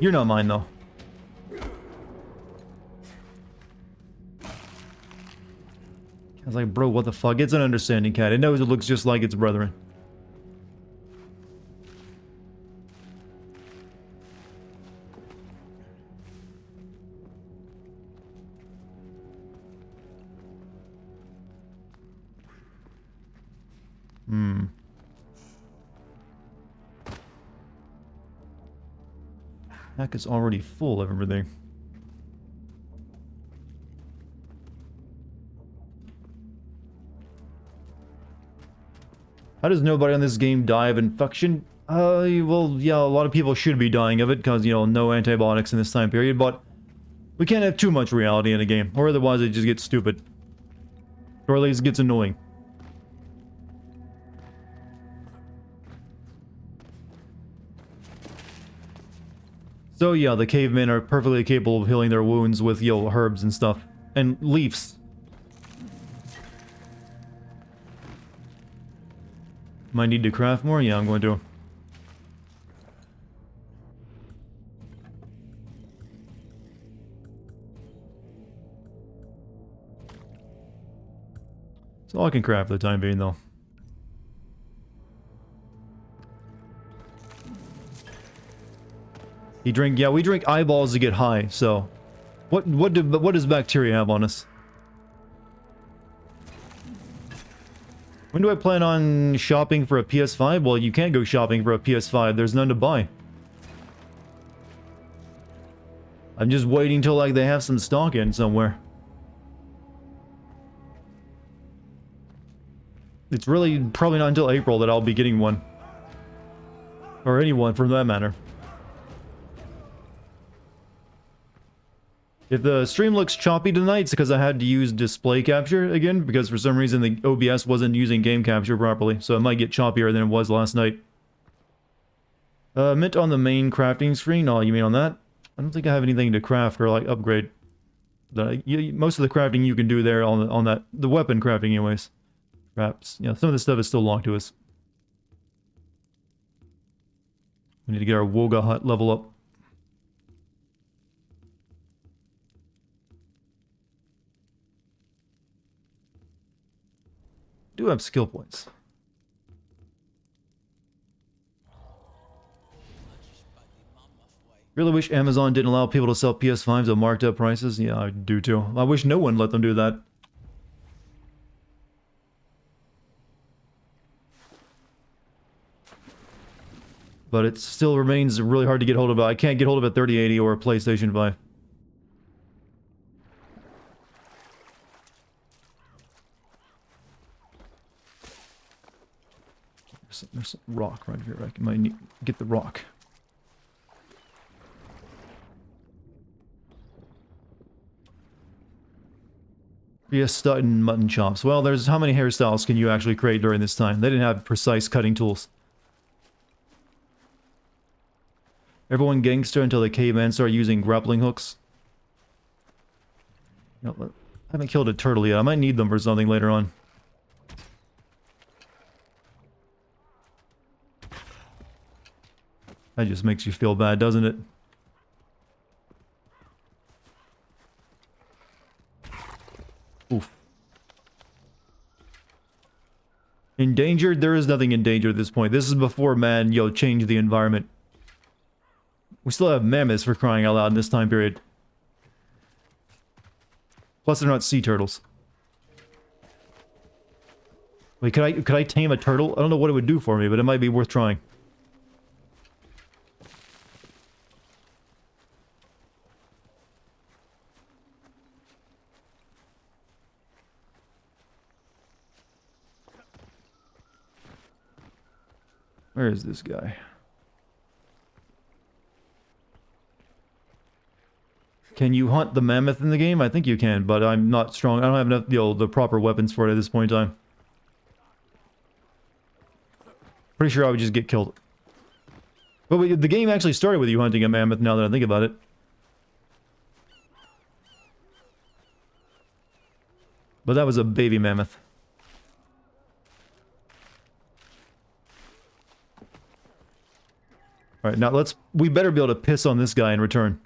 You're not mine, though. I was like, bro, what the fuck? It's an understanding cat. It knows it looks just like its brethren. Pack is already full of everything. How does nobody on this game die of infection? Well, yeah, a lot of people should be dying of it because, you know, no antibiotics in this time period, but we can't have too much reality in a game, or otherwise it just gets stupid. Or at least it gets annoying. So yeah, the cavemen are perfectly capable of healing their wounds with, you know, herbs and stuff. And leaves. Might need to craft more? Yeah, I'm going to. So I can craft for the time being, though. Yeah, we drink eyeballs to get high, so... What does bacteria have on us? When do I plan on shopping for a PS5? Well, you can't go shopping for a PS5. There's none to buy. I'm just waiting till, like, they have some stock in somewhere. It's really probably not until April that I'll be getting one. Or anyone, for that matter. If the stream looks choppy tonight, it's because I had to use display capture again, because for some reason the OBS wasn't using game capture properly, so it might get choppier than it was last night. Mint on the main crafting screen. Oh, you mean on that? I don't think I have anything to craft or, like, upgrade. Most of the crafting you can do there on that... The weapon crafting, anyways. Perhaps. Yeah, some of this stuff is still locked to us. We need to get our Woga hut level up. Do have skill points. Really wish Amazon didn't allow people to sell PS5s at marked up prices. Yeah, I do too. I wish no one let them do that. But it still remains really hard to get hold of. I can't get hold of a 3080 or a PlayStation 5. There's some rock right here. I might need get the rock. Fiesta and mutton chops. Well, there's how many hairstyles can you actually create during this time? They didn't have precise cutting tools. Everyone gangster until the cavemen start using grappling hooks. You know, I haven't killed a turtle yet. I might need them for something later on. That just makes you feel bad, doesn't it? Oof. Endangered? There is nothing endangered at this point. This is before man, changed the environment. We still have mammoths for crying out loud in this time period. Plus they're not sea turtles. Wait, could I tame a turtle? I don't know what it would do for me, but it might be worth trying. Where is this guy? Can you hunt the mammoth in the game? I think you can, but I'm not strong. I don't have enough, the proper weapons for it at this point in time. Pretty sure I would just get killed. But wait, the game actually started with you hunting a mammoth now that I think about it. But that was a baby mammoth. Alright, now we better be able to piss on this guy in return.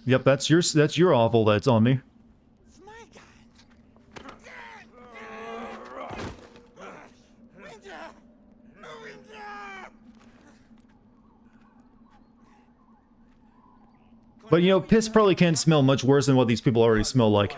Yep, that's your awful that's on me. But piss probably can't smell much worse than what these people already smell like.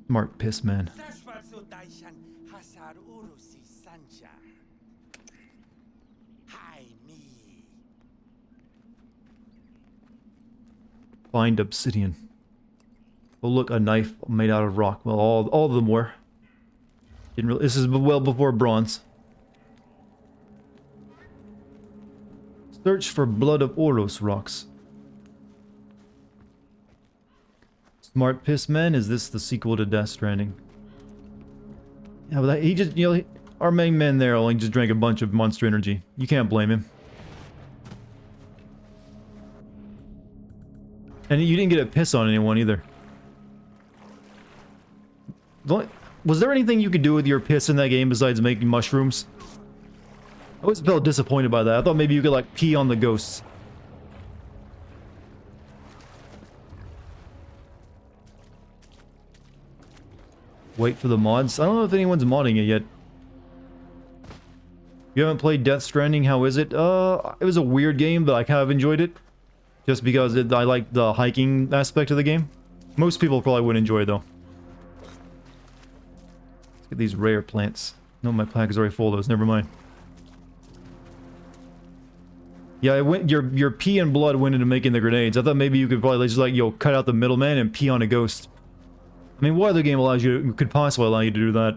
Smart piss man. Find obsidian. Oh look, a knife made out of rock. Well, all of them were. This is well before bronze. Search for blood of Oros rocks. Smart piss man. Is this the sequel to Death Stranding? Yeah, but he just our main man there only just drank a bunch of Monster Energy. You can't blame him. And you didn't get a piss on anyone either. Was there anything you could do with your piss in that game besides making mushrooms? I always felt disappointed by that. I thought maybe you could, like, pee on the ghosts. Wait for the mods. I don't know if anyone's modding it yet. You haven't played Death Stranding, how is it? It was a weird game, but I kind of enjoyed it. Just because I like the hiking aspect of the game. Most people probably wouldn't enjoy it, though. Let's get these rare plants. No, my pack is already full of those, never mind. Yeah, your pee and blood went into making the grenades. I thought maybe you could probably just, like, cut out the middleman and pee on a ghost. I mean, what other game allows you could possibly allow you to do that?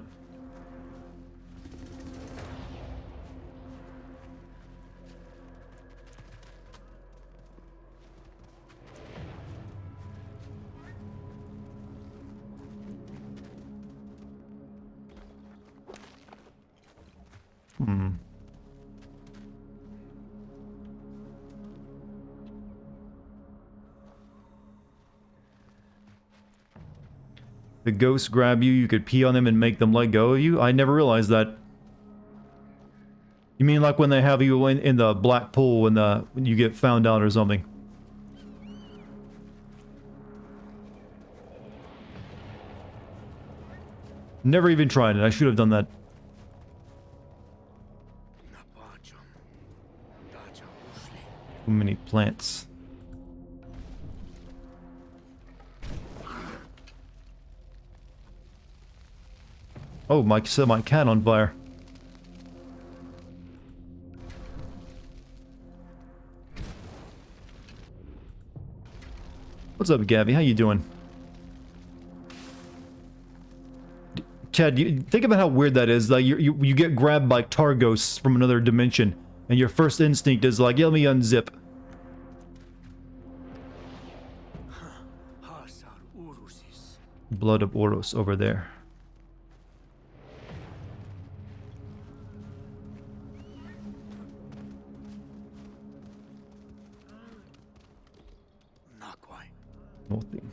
The ghosts grab you, you could pee on them and make them let go of you? I never realized that. You mean like when they have you in the black pool when you get found out or something? Never even tried it. I should have done that. Too many plants. Oh, Mike set my cat on fire. What's up, Gabby? How you doing? Chad, think about how weird that is. Like you get grabbed by tar ghosts from another dimension, and your first instinct is like, yeah, let me unzip. Blood of Oros over there. Nothing.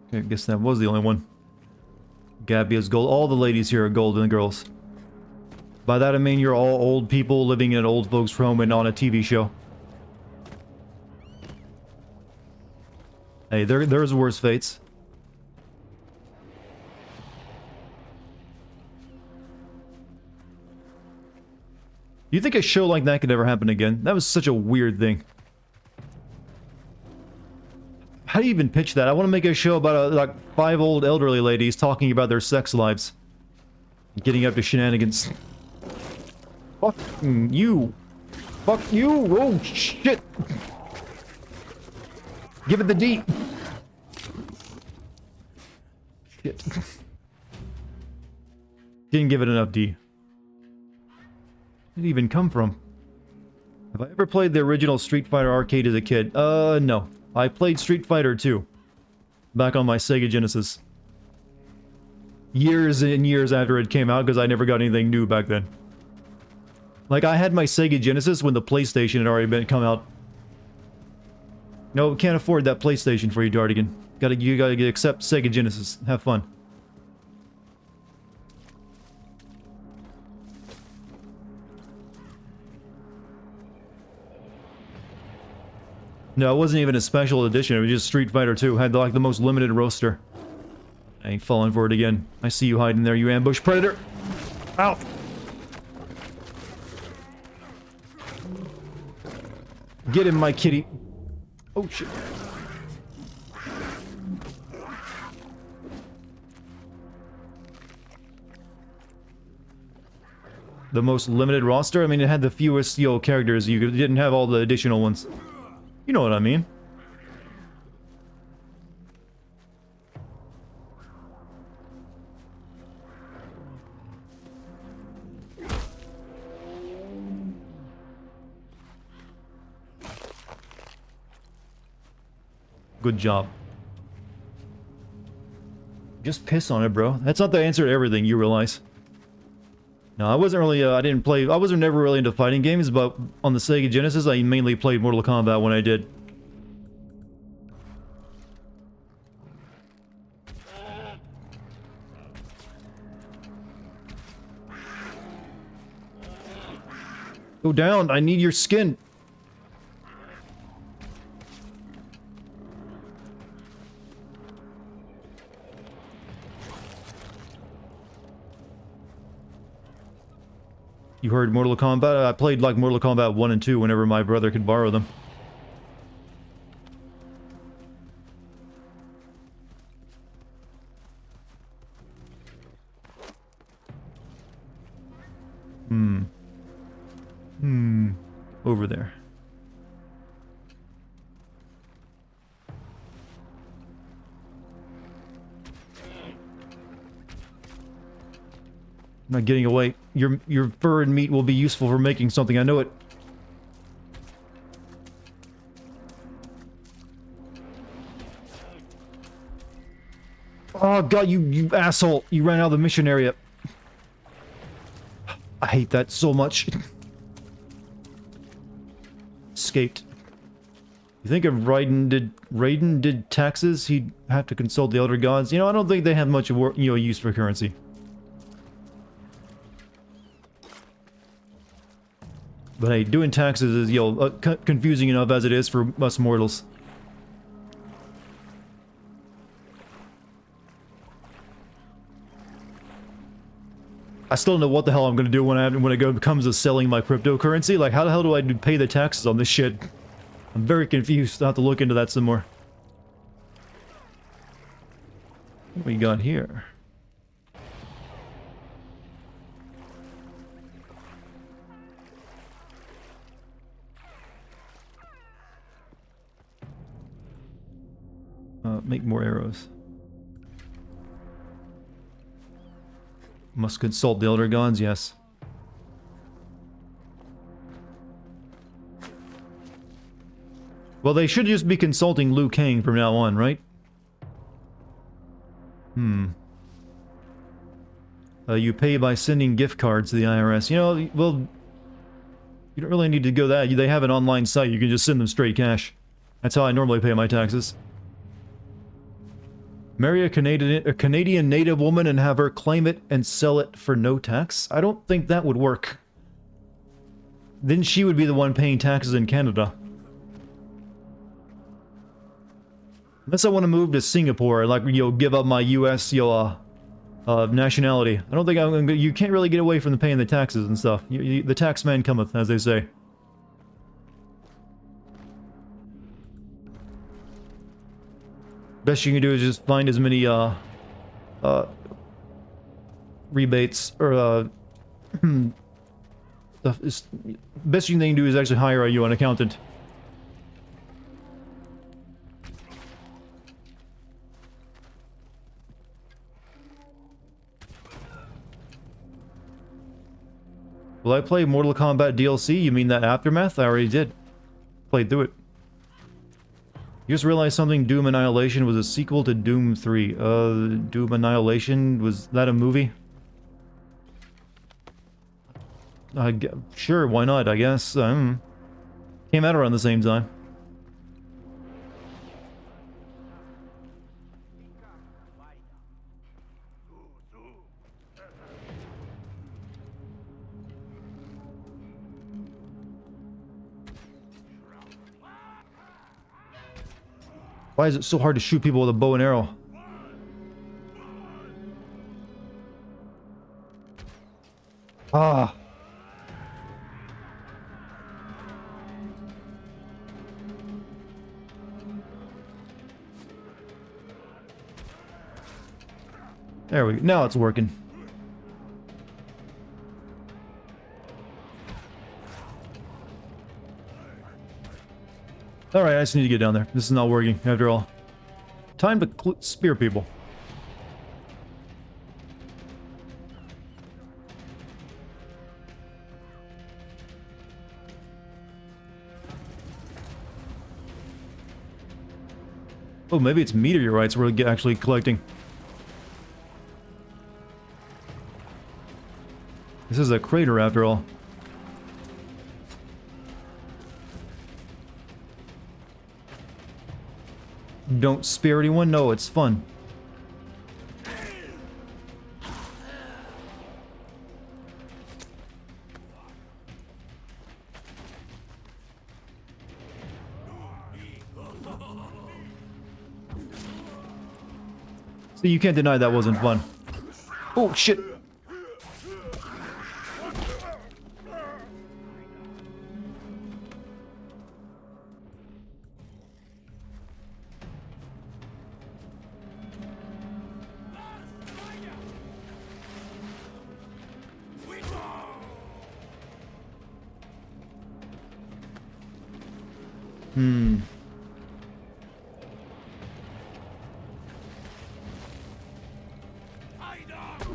Okay, I guess that was the only one. Gabby is gold. All the ladies here are golden girls. By that I mean you're all old people living in an old folks' home and on a TV show. Hey, there's worse fates. You think a show like that could ever happen again? That was such a weird thing. How do you even pitch that? I want to make a show about like 5 old elderly ladies talking about their sex lives. Getting up to shenanigans. Fuck you. Fuck you. Oh, shit. Give it the D. Shit. Didn't give it enough D. Where did it even come from? Have I ever played the original Street Fighter arcade as a kid? No. I played Street Fighter 2. Back on my Sega Genesis. Years and years after it came out, because I never got anything new back then. Like, I had my Sega Genesis when the PlayStation had already come out. No, can't afford that PlayStation for you, Dartigan. You gotta accept Sega Genesis. Have fun. No, it wasn't even a special edition. It was just Street Fighter 2. Had like the most limited roster. I ain't falling for it again. I see you hiding there, you ambush predator. Ow! Get him, my kitty. Oh shit. The most limited roster? I mean, it had the fewest, characters. You didn't have all the additional ones. You know what I mean. Good job. Just piss on it, bro. That's not the answer to everything, you realize. No, I wasn't really, I wasn't never really into fighting games, but on the Sega Genesis, I mainly played Mortal Kombat when I did. Go down, I need your skin. You heard Mortal Kombat? I played like Mortal Kombat 1 and 2 whenever my brother could borrow them. Over there. I'm not getting away. Your fur and meat will be useful for making something, I know it. Oh god, you asshole. You ran out of the mission area. I hate that so much. Escaped. You think if Raiden did taxes, he'd have to consult the Elder Gods? You know, I don't think they have much use for currency. But hey, doing taxes is, confusing enough as it is for us mortals. I still don't know what the hell I'm gonna do when it comes to selling my cryptocurrency. Like, how the hell do I pay the taxes on this shit? I'm very confused. I'll have to look into that some more. What we got here? Make more arrows. Must consult the Elder Gods, yes. Well, they should just be consulting Liu Kang from now on, right? You pay by sending gift cards to the IRS. You know, well, you don't really need to go that. They have an online site. You can just send them straight cash. That's how I normally pay my taxes. Marry a Canadian native woman and have her claim it and sell it for no tax? I don't think that would work. Then she would be the one paying taxes in Canada. Unless I want to move to Singapore, like, give up my US, nationality. I don't think you can't really get away from the paying the taxes and stuff. The tax man cometh, as they say. Best you can do is just find as many, rebates, or, best you can do is actually hire an accountant. Will I play Mortal Kombat DLC? You mean that Aftermath? I already did. Played through it. You just realized something, Doom Annihilation was a sequel to Doom 3. Doom Annihilation, was that a movie? Sure, why not, I guess. Came out around the same time. Why is it so hard to shoot people with a bow and arrow? Ah. There we go. Now it's working. Alright, I just need to get down there. This is not working, after all. Time to spear people. Oh, maybe it's meteorites we're actually collecting. This is a crater after all. Don't spare anyone? No, it's fun. So you can't deny that wasn't fun. Oh, shit.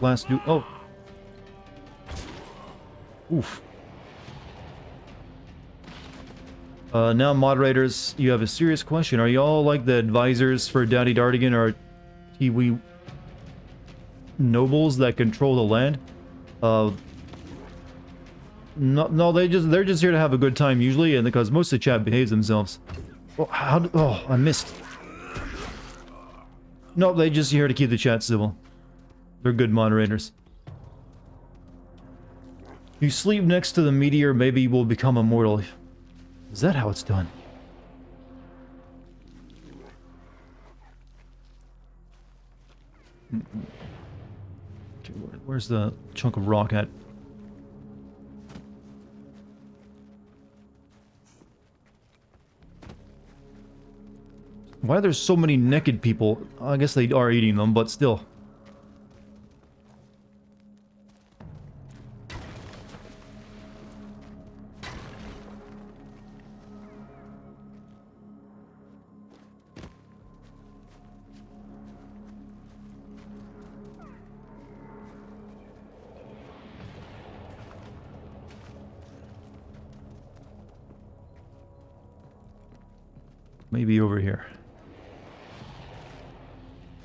Last do. Oh. Oof. Now, moderators, you have a serious question. Are y'all like the advisors for Daddy Dartigan, or Tiwi nobles that control the land? No, they're just here to have a good time usually, and because most of the chat behaves themselves. Oh, oh, I missed. No, they're just here to keep the chat civil. They're good moderators. You sleep next to the meteor, maybe you will become immortal. Is that how it's done? Okay, where's the chunk of rock at? Why are there so many naked people? I guess they are eating them, but still. Maybe over here.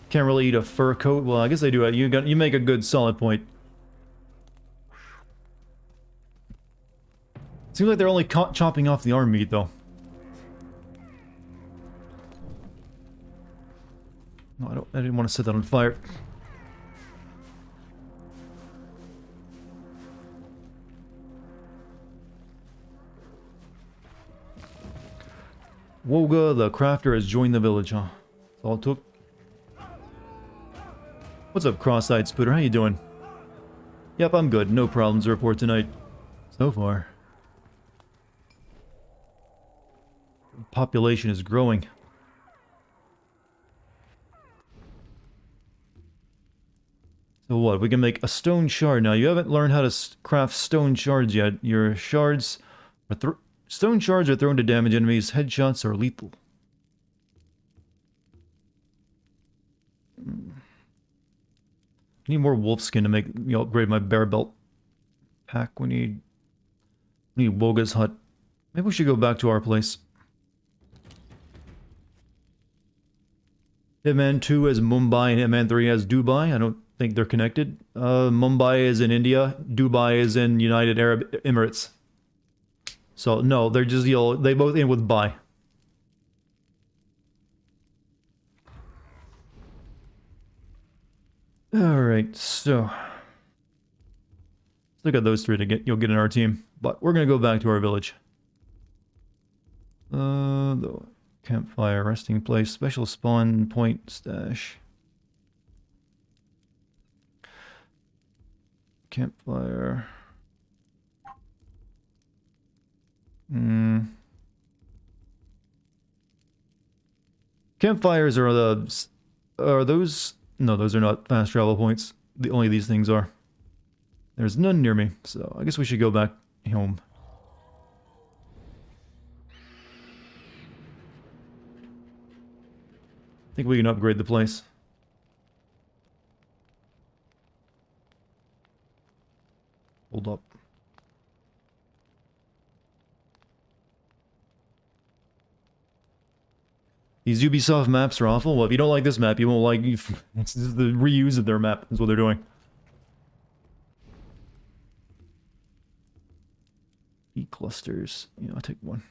Can't really eat a fur coat. Well, I guess they do. You make a good solid point. Seems like they're only chopping off the arm meat, though. No, I didn't want to set that on fire. Woga, the crafter, has joined the village, huh? That's all it took. What's up, cross-eyed Spooter? How you doing? Yep, I'm good. No problems to report tonight. So far. The population is growing. So what? We can make a stone shard. Now, you haven't learned how to craft stone shards yet. Your shards are stone shards are thrown to damage enemies. Headshots are lethal. I need more wolf skin to make, upgrade my bear belt pack. We need Woga's hut. Maybe we should go back to our place. Hitman 2 has Mumbai and Hitman 3 has Dubai. I don't think they're connected. Mumbai is in India. Dubai is in United Arab Emirates. So, no, they're just, they both end with Bai. Alright, so... let's look at those three to you'll get in our team. But we're gonna go back to our village. The campfire, resting place, special spawn point, stash. Campfire... Campfires are those... no, those are not fast travel points. Only these things are. There's none near me, so I guess we should go back home. I think we can upgrade the place. Hold up. These Ubisoft maps are awful. Well, if you don't like this map, you won't like... it's the reuse of their map is what they're doing. Heat clusters. Yeah, I'll take one.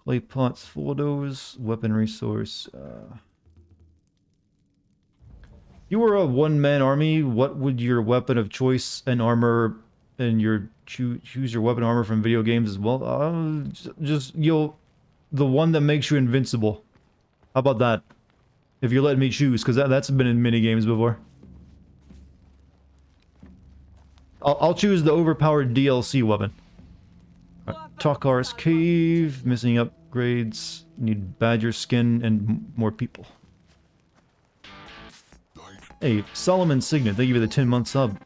Clay pots, photos, weapon resource. You were a one-man army. What would your weapon of choice and armor and your choose your weapon armor from video games as well? Just the one that makes you invincible. How about that? If you let me choose, because that's been in mini games before. I'll choose the overpowered DLC weapon. Right. Takar's Cave, missing upgrades, need badger skin and more people. Hey, Solomon Signet, thank you for the 10-month sub.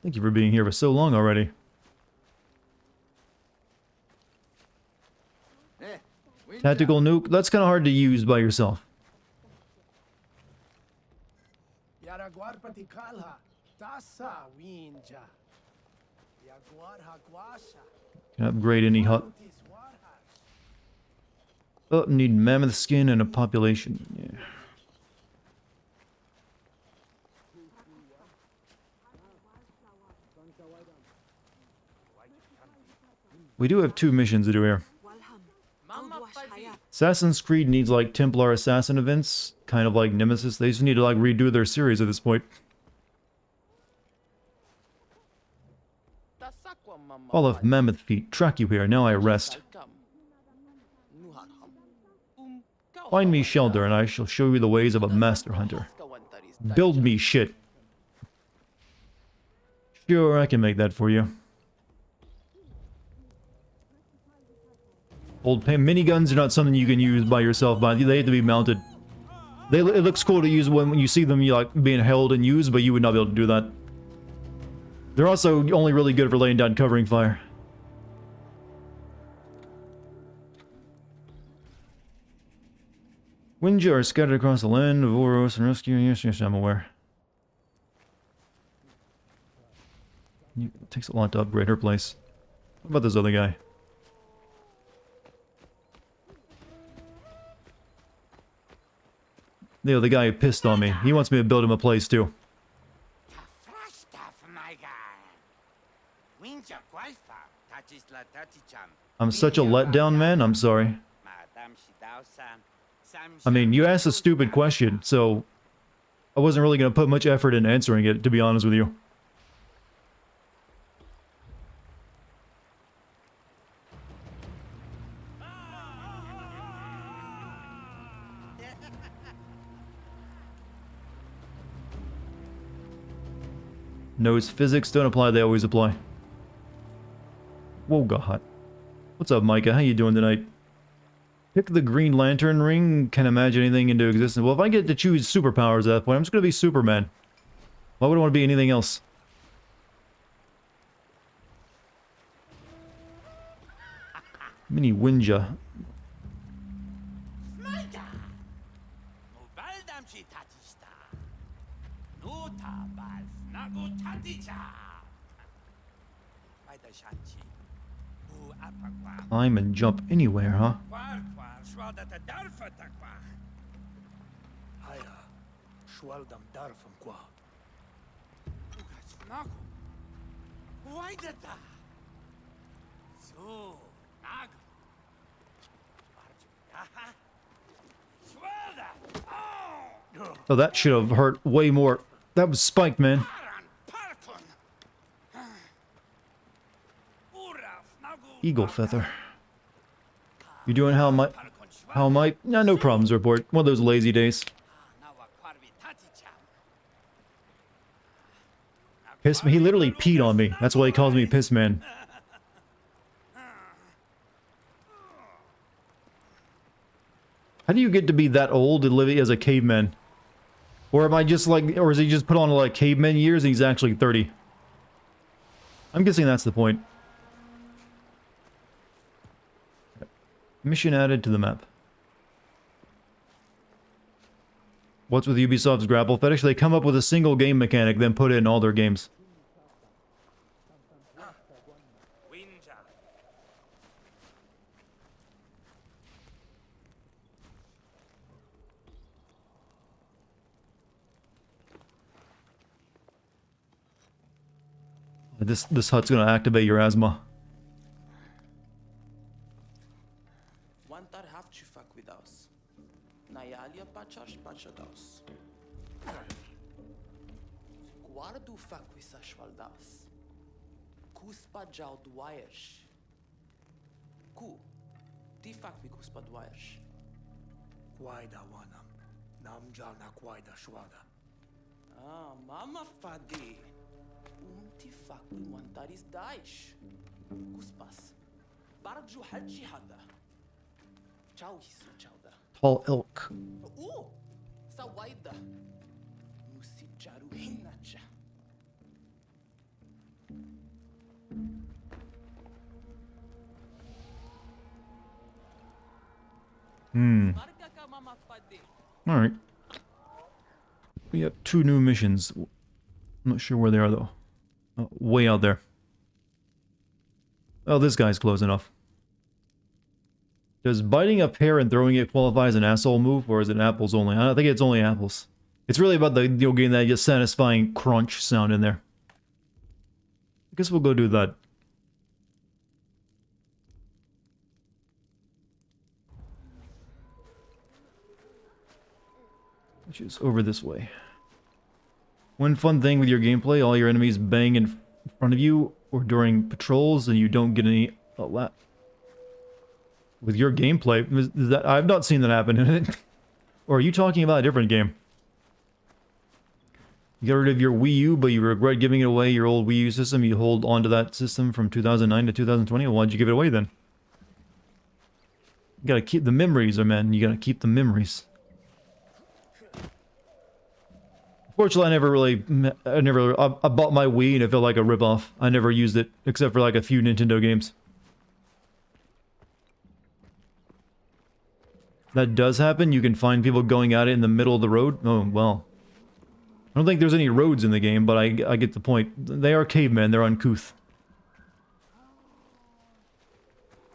Thank you for being here for so long already. Tactical nuke, that's kind of hard to use by yourself. Can upgrade any hut. Oh, need mammoth skin and a population. Yeah. We do have 2 missions to do here. Assassin's Creed needs like Templar Assassin events, kind of like Nemesis. They just need to like redo their series at this point. Fall of Mammoth Feet, track you here, now I rest. Find me shelter and I shall show you the ways of a master hunter. Build me shit. Sure, I can make that for you. Old miniguns are not something you can use by yourself, but they have to be mounted. It looks cool to use when you see them like being held and used, but you would not be able to do that. They're also only really good for laying down covering fire. Winja are scattered across the land of Oros and rescue. Yes, I'm aware. It takes a lot to upgrade her place. What about this other guy? You know, the guy who pissed on me. He wants me to build him a place too. I'm such a letdown, man. I'm sorry. I mean, you asked a stupid question, so I wasn't really going to put much effort in answering it, to be honest with you. Knows physics don't apply, they always apply. Whoa, God. What's up, Micah? How you doing tonight? Pick the Green Lantern ring. Can't imagine anything into existence. Well, if I get to choose superpowers at that point, I'm just gonna be Superman. Why would I want to be anything else? Mini Winja. Climb and jump anywhere, huh? Oh, that should have hurt way more. That was spiked, man. Eagle feather. You doing how am I? Nah, no problems report. One of those lazy days. Piss me. He literally peed on me. That's why he calls me Piss Man. How do you get to be that old to live as a caveman? Or am I just like, or is he just put on like caveman years and he's actually 30? I'm guessing that's the point. Mission added to the map. What's with Ubisoft's grapple fetish? They come up with a single game mechanic, then put it in all their games. This hut's gonna activate your asthma. Guardu facuisa shvaldas. Cuspa jau duaiesh. Cu. Ti facui cuspa duaiesh. Quaida wanam. Nam jalna quaida shwada. Ah, mama fadi. Ti facui wantaris daish. Cuspas. Barju halji hada. Chau hisu chauda. Tall elk. Sawaida. Musi charu hinacha. Alright. We have 2 new missions. I'm not sure where they are though. Oh, way out there. Oh, this guy's close enough. Does biting a pear and throwing it qualify as an asshole move, or is it apples only? I think it's only apples. It's really about the getting that just satisfying crunch sound in there. I guess we'll go do that. Which is over this way. One fun thing with your gameplay, all your enemies bang in front of you or during patrols and you don't get any... With your gameplay, I've not seen that happen in it. Or are you talking about a different game? You got rid of your Wii U, but you regret giving it away, your old Wii U system. You hold on to that system from 2009 to 2020. Well, why'd you give it away then? You gotta keep the memories, man. You gotta keep the memories. Fortunately, I bought my Wii and it felt like a ripoff. I never used it, except for like a few Nintendo games. That does happen. You can find people going at it in the middle of the road. Oh, well. I don't think there's any roads in the game, but I get the point. They are cavemen. They're uncouth.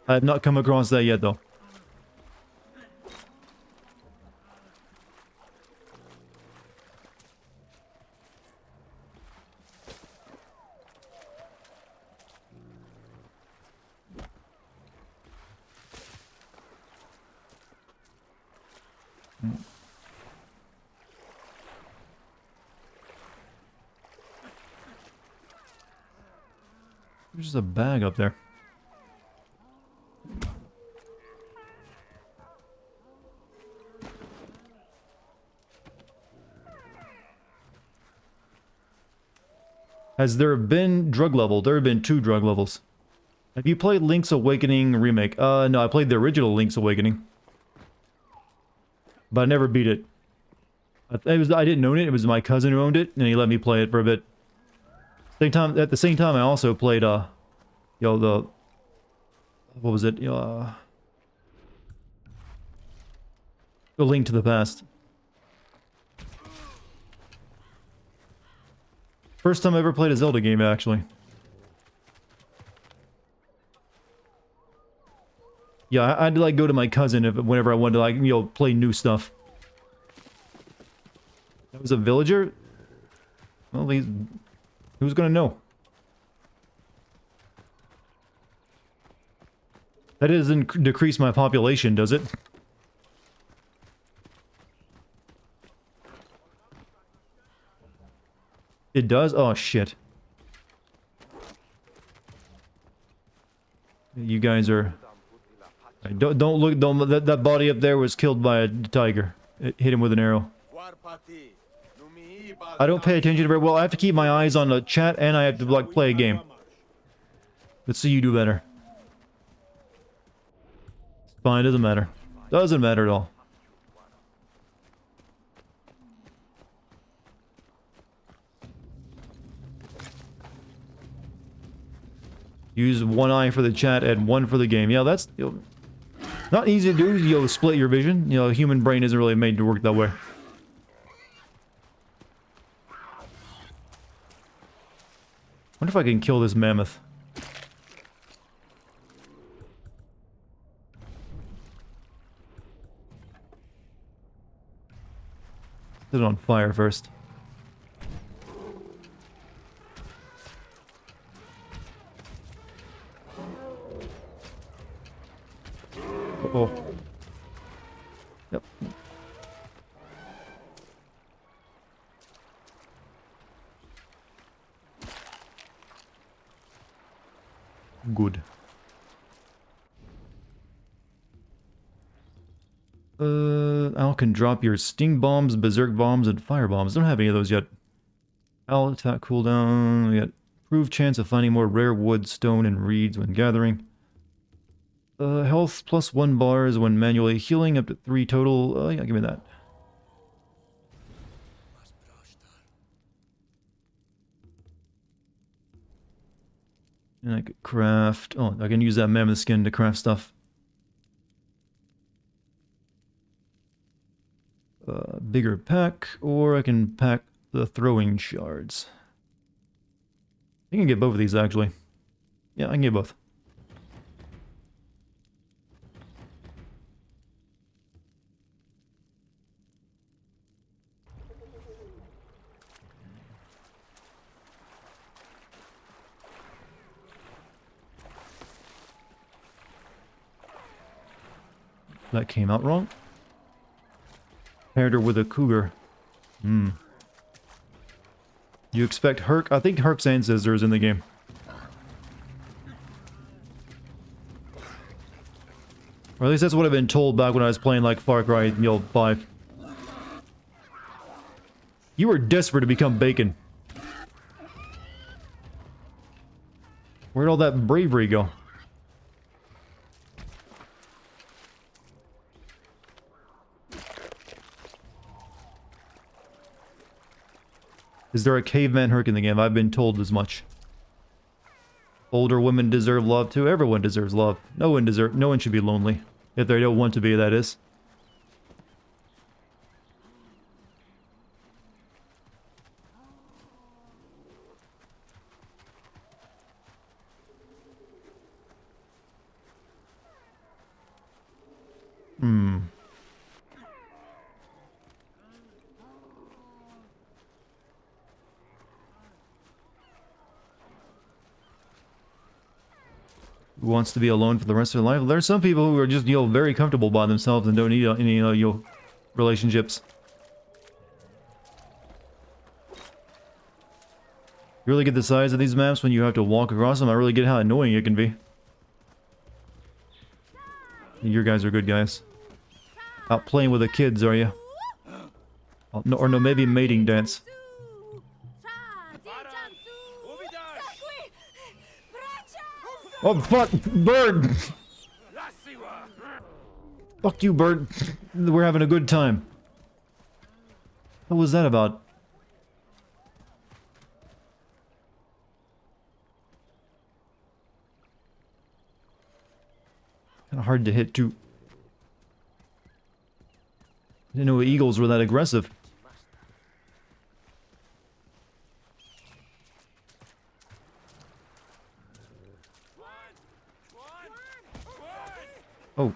I have not come across that yet, though. There's just a bag up there. Has there been drug level? There have been 2 drug levels. Have you played Link's Awakening Remake? No, I played the original Link's Awakening. But I never beat it. I didn't own it, it was my cousin who owned it, and he let me play it for a bit. At the same time, I also played, what was it? The Link to the Past. First time I ever played a Zelda game, actually. Yeah, I'd like go to my cousin whenever I wanted to like, play new stuff. That was a villager? Well, who's gonna know? That doesn't decrease my population, does it? It does? Oh, shit. You guys are... Don't look... That body up there was killed by a tiger. It hit him with an arrow. I don't pay attention very well. I have to keep my eyes on the chat and I have to, like, play a game. Let's see you do better. Fine, doesn't matter. Doesn't matter at all. Use one eye for the chat and one for the game. Yeah, that's not easy to do. Split your vision. Human brain isn't really made to work that way. Wonder if I can kill this mammoth. Set it on fire first. Uh-oh. Yep. Good. Al can drop your sting bombs, berserk bombs, and fire bombs. Don't have any of those yet. Al attack cooldown. We got improved chance of finding more rare wood, stone, and reeds when gathering. Health plus 1 bars when manually healing, up to 3 total. Yeah, give me that. And I could craft... Oh, I can use that mammoth skin to craft stuff. Bigger pack, or I can pack the throwing shards. I can get both of these, actually. Yeah, I can get both. That came out wrong. Paired her with a cougar. Hmm. You expect Herc? I think Herc's ancestor is in the game. Or at least that's what I've been told back when I was playing like Far Cry 5. You were desperate to become bacon. Where'd all that bravery go? Is there a caveman Herc in the game? I've been told as much. Older women deserve love too. Everyone deserves love. No one should be lonely. If they don't want to be, that is. Hmm. Who wants to be alone for the rest of their life? There's some people who are just, very comfortable by themselves and don't need any, relationships. You really get the size of these maps when you have to walk across them. I really get how annoying it can be. You guys are good guys. Out playing with the kids, are you? Oh, no, or no, maybe mating dance. Oh, fuck! Bird! Fuck you, bird. We're having a good time. What was that about? Kinda hard to hit, too. Didn't know eagles were that aggressive. Oh.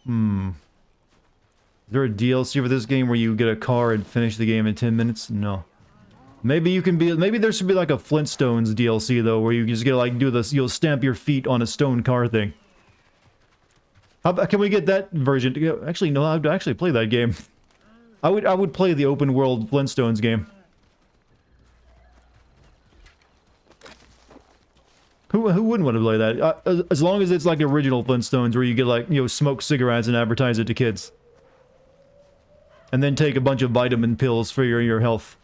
Hmm. Is there a DLC for this game where you get a car and finish the game in 10 minutes? No. Maybe you can be. Maybe there should be like a Flintstones DLC though, where you just get like do this. You'll stamp your feet on a stone car thing. How about, can we get that version? Actually, no. I'd actually play that game. I would play the open world Flintstones game. Who wouldn't want to play that? As long as it's like original Flintstones, where you get like smoke cigarettes and advertise it to kids, and then take a bunch of vitamin pills for your health.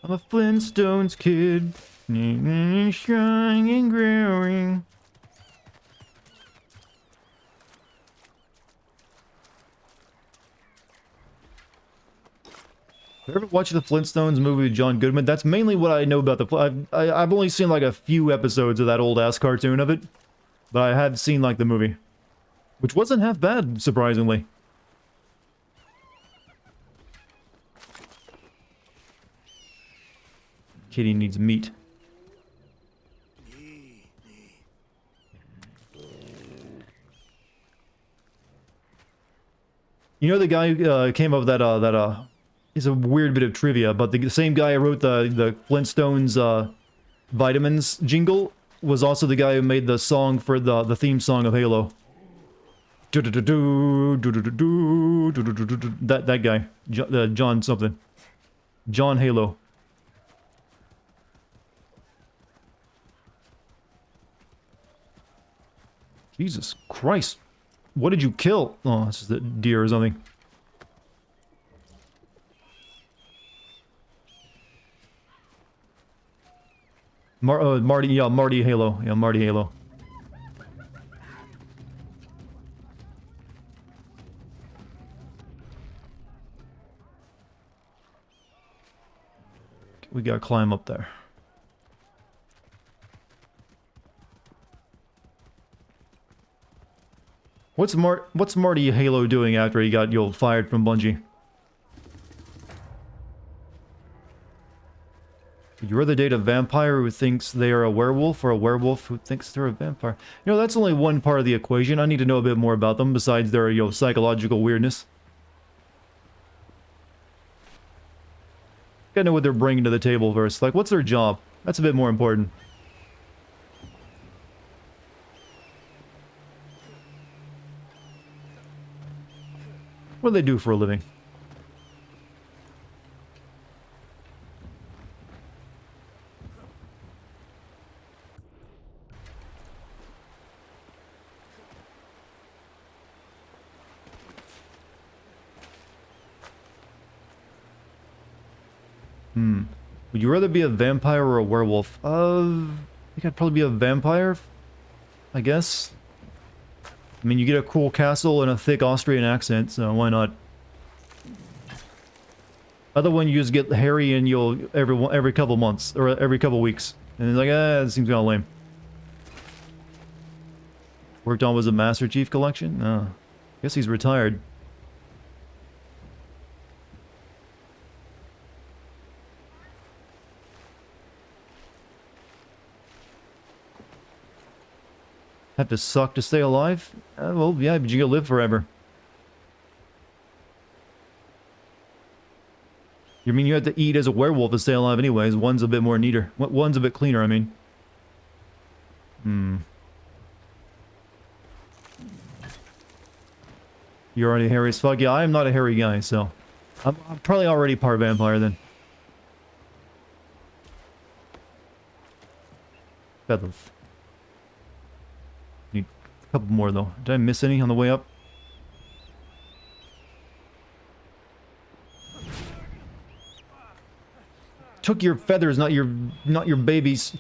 I'm a Flintstones kid, strong and growing. Have you ever watched the Flintstones movie with John Goodman? That's mainly what I know about the... I've only seen like a few episodes of that old-ass cartoon of it. But I have seen like the movie. Which wasn't half bad, surprisingly. Kitty needs meat. You know the guy who came up with that it's a weird bit of trivia, but the same guy who wrote the Flintstones vitamins jingle was also the guy who made the song for the theme song of Halo. That guy. John something. John Halo. Jesus Christ. What did you kill? Oh, it's just a deer or something. Marty, yeah, Marty Halo. Yeah, Marty Halo. We gotta climb up there. What's Marty Halo doing after he got fired from Bungie? Would you rather date a vampire who thinks they are a werewolf or a werewolf who thinks they're a vampire? You know, that's only one part of the equation. I need to know a bit more about them besides their, psychological weirdness. Gotta know what they're bringing to the table first. Like, what's their job? That's a bit more important. What do they do for a living? Would you rather be a vampire or a werewolf? I think I'd probably be a vampire, I guess. I mean, you get a cool castle and a thick Austrian accent, so why not? Other one, you just get hairy and every couple months, or every couple weeks. And it's like, that seems kind of lame. Worked on was a Master Chief collection? Oh, guess he's retired. Have to suck to stay alive? Well, yeah, but you gotta live forever. You mean you have to eat as a werewolf to stay alive anyways? One's a bit more neater. One's a bit cleaner, I mean. You're already hairy as fuck? Yeah, I am not a hairy guy, so... I'm probably already part vampire, then. Feathers. Need a couple more, though. Did I miss any on the way up? Took your feathers, not your babies.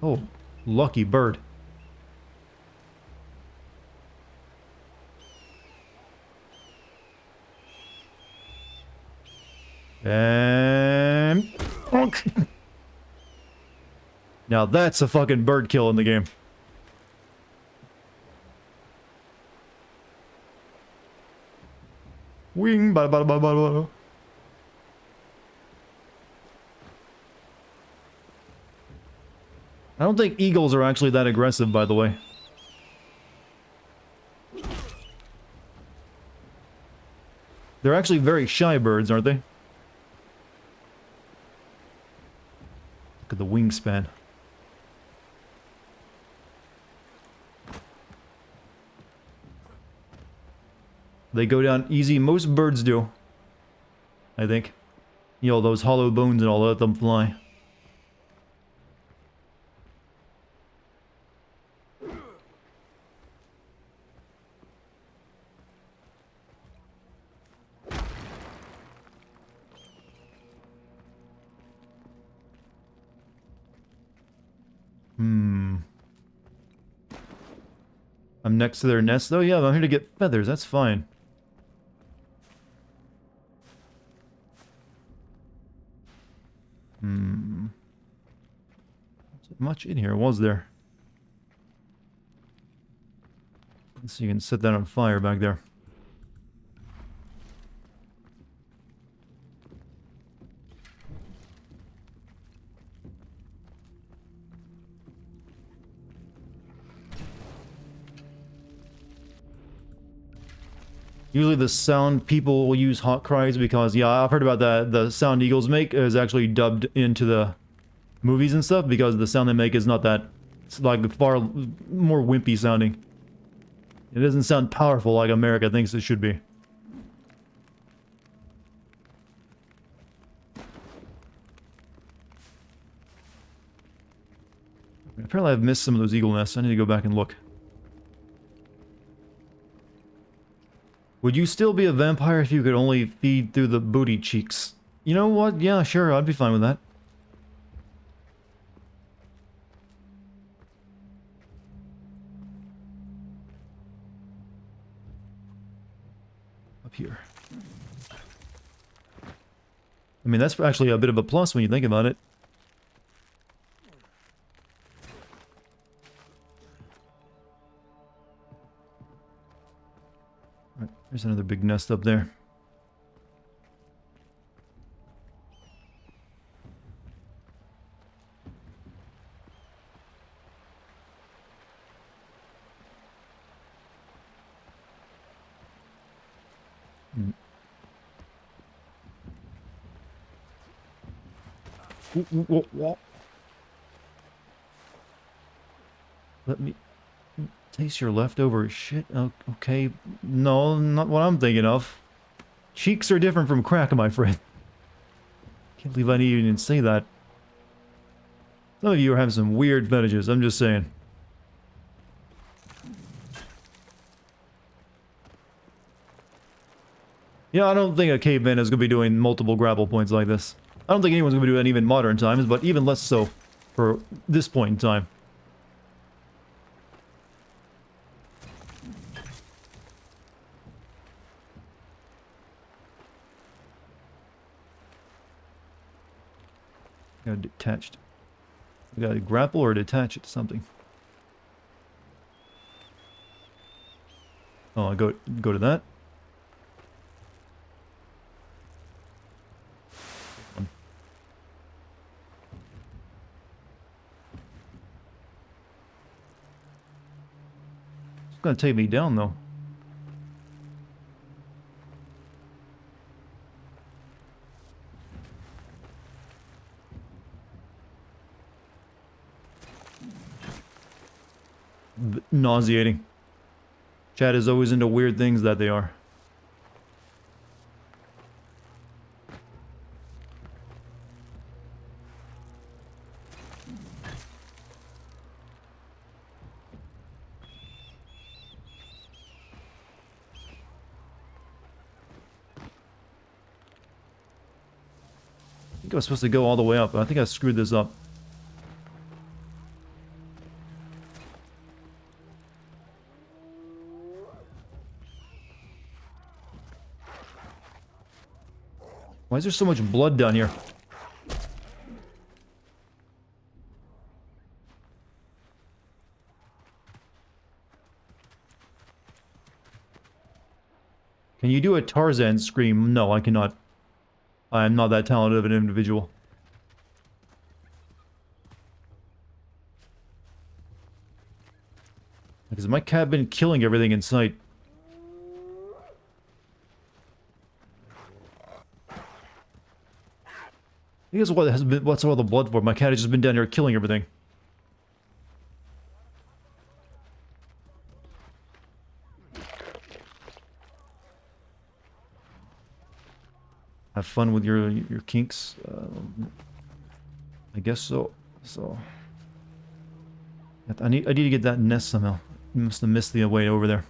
Oh, lucky bird. And... Now that's a fucking bird kill in the game. Wing, ba ba ba ba ba. I don't think eagles are actually that aggressive, by the way. They're actually very shy birds, aren't they? Look at the wingspan. They go down easy. Most birds do. I think. You know, those hollow bones and all, let them fly. I'm next to their nest, though? Yeah, I'm here to get feathers. That's fine. Not much in here, was there? Let's see, you can set that on fire back there. Usually the sound people will use hawk cries because, yeah, I've heard about that. The sound eagles make is actually dubbed into the movies and stuff because the sound they make is not that It's like far more wimpy sounding. It doesn't sound powerful like America thinks it should be. Apparently I've missed some of those eagle nests. I need to go back and look. Would you still be a vampire if you could only feed through the booty cheeks? You know what? Yeah, sure, I'd be fine with that. Up here. I mean, that's actually a bit of a plus when you think about it. Right, there's another big nest up there. Let me taste your leftover shit. Oh, okay. No, not what I'm thinking of. Cheeks are different from crack, my friend. Can't believe I didn't even say that. Some of you are having some weird fetishes, I'm just saying. Yeah, I don't think a caveman is going to be doing multiple grapple points like this. I don't think anyone's going to do it in even modern times, but even less so for this point in time. Got it detached. We got to grapple or detach it to something. Oh, I go to that. It's gonna take me down though. Nauseating. Chad is always into weird things that they are. I think I was supposed to go all the way up, but I think I screwed this up. Why is there so much blood down here? Can you do a Tarzan scream? No, I cannot. I am not that talented of an individual. Because my cat been killing everything in sight. I guess what has been, what's all the blood for? My cat has just been down here killing everything. Have fun with your kinks. I guess so. So I need to get that nest somehow. Must have missed the way over there.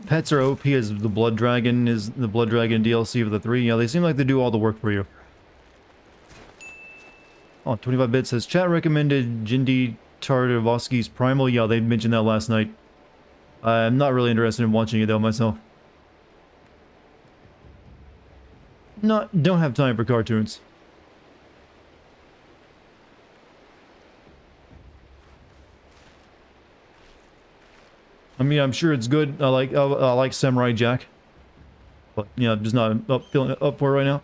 Pets are OP as the Blood Dragon is the Blood Dragon DLC for the 3. Yeah, they seem like they do all the work for you. Oh, 25 bits says, chat recommended Jindy Tartarovsky's Primal. Yeah, they mentioned that last night. I'm not really interested in watching it though myself. Don't have time for cartoons. I mean, I'm sure it's good. I like Samurai Jack, but yeah, I'm just not feeling it up for it right now.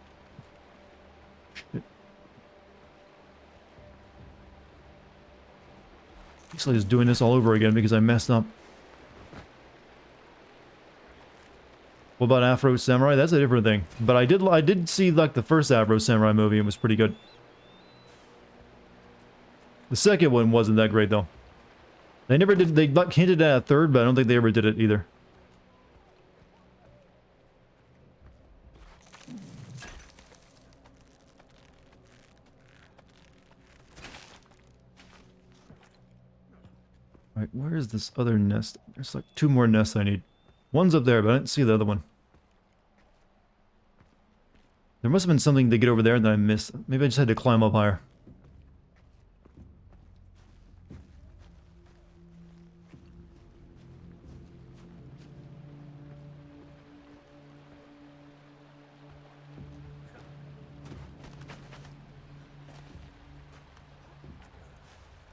Shit. Basically just doing this all over again because I messed up. What about Afro Samurai? That's a different thing. But I did see like the first Afro Samurai movie. It was pretty good. The second one wasn't that great though. They never did. They like hinted at a third, but I don't think they ever did it either. Alright, where is this other nest? There's like 2 more nests I need. One's up there, but I didn't see the other one. There must have been something to get over there that I missed. Maybe I just had to climb up higher.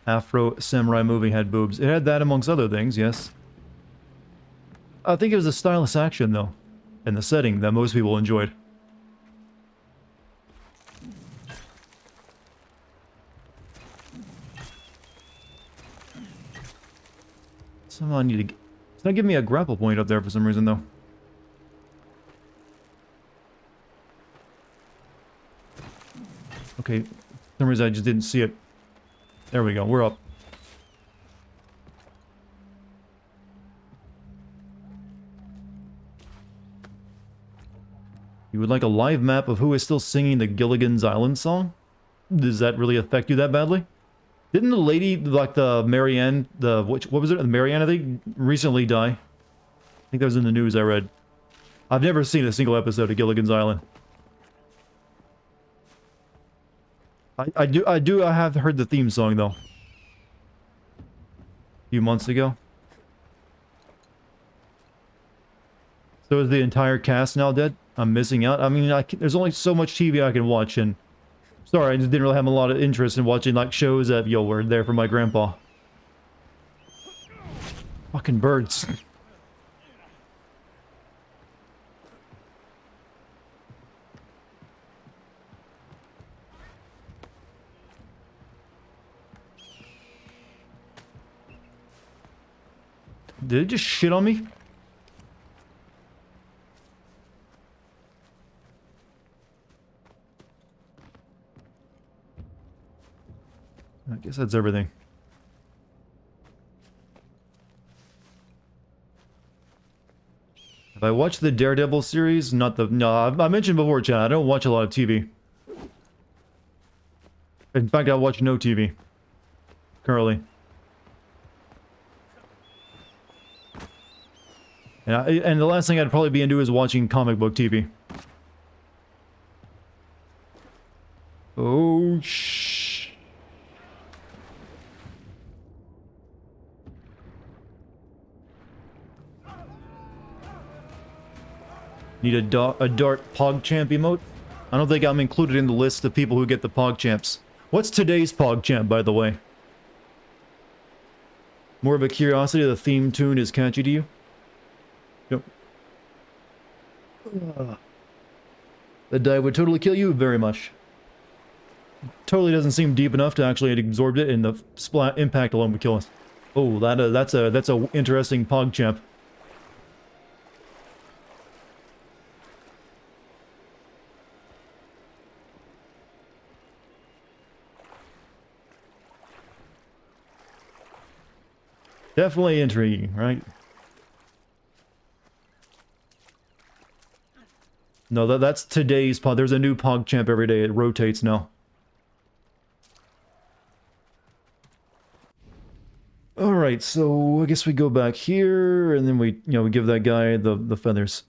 Afro Samurai movie had boobs. It had that amongst other things, yes. I think it was a stylish action, though, and the setting that most people enjoyed. Somehow I need to... It's not giving me a grapple point up there for some reason, though. Okay, for some reason I just didn't see it. There we go, we're up. You would like a live map of who is still singing the Gilligan's Island song? Does that really affect you that badly? Didn't the lady, like the Marianne, what was it? The Marianne, I think, recently die? I think that was in the news I read. I've never seen a single episode of Gilligan's Island. I have heard the theme song, though. A few months ago. So is the entire cast now dead? I'm missing out. I mean, there's only so much TV I can watch, and... Sorry, I just didn't really have a lot of interest in watching, like, shows that, were there for my grandpa. Fucking birds. Did it just shit on me? I guess that's everything. Have I watched the Daredevil series? No, I mentioned before, Chad, I don't watch a lot of TV. In fact, I watch no TV. Currently. And the last thing I'd probably be into is watching comic book TV. Oh, shh. Need a Dart PogChamp emote? I don't think I'm included in the list of people who get the PogChamps. What's today's PogChamp, by the way? More of a curiosity, the theme tune is catchy to you? Yep. The die would totally kill you very much. Totally doesn't seem deep enough to actually absorb it, and the splat impact alone would kill us. Oh, that's a interesting PogChamp. Definitely intriguing, right? No, that's today's Pog. There's a new PogChamp every day. It rotates now. Alright, so I guess we go back here, and then we give that guy the feathers.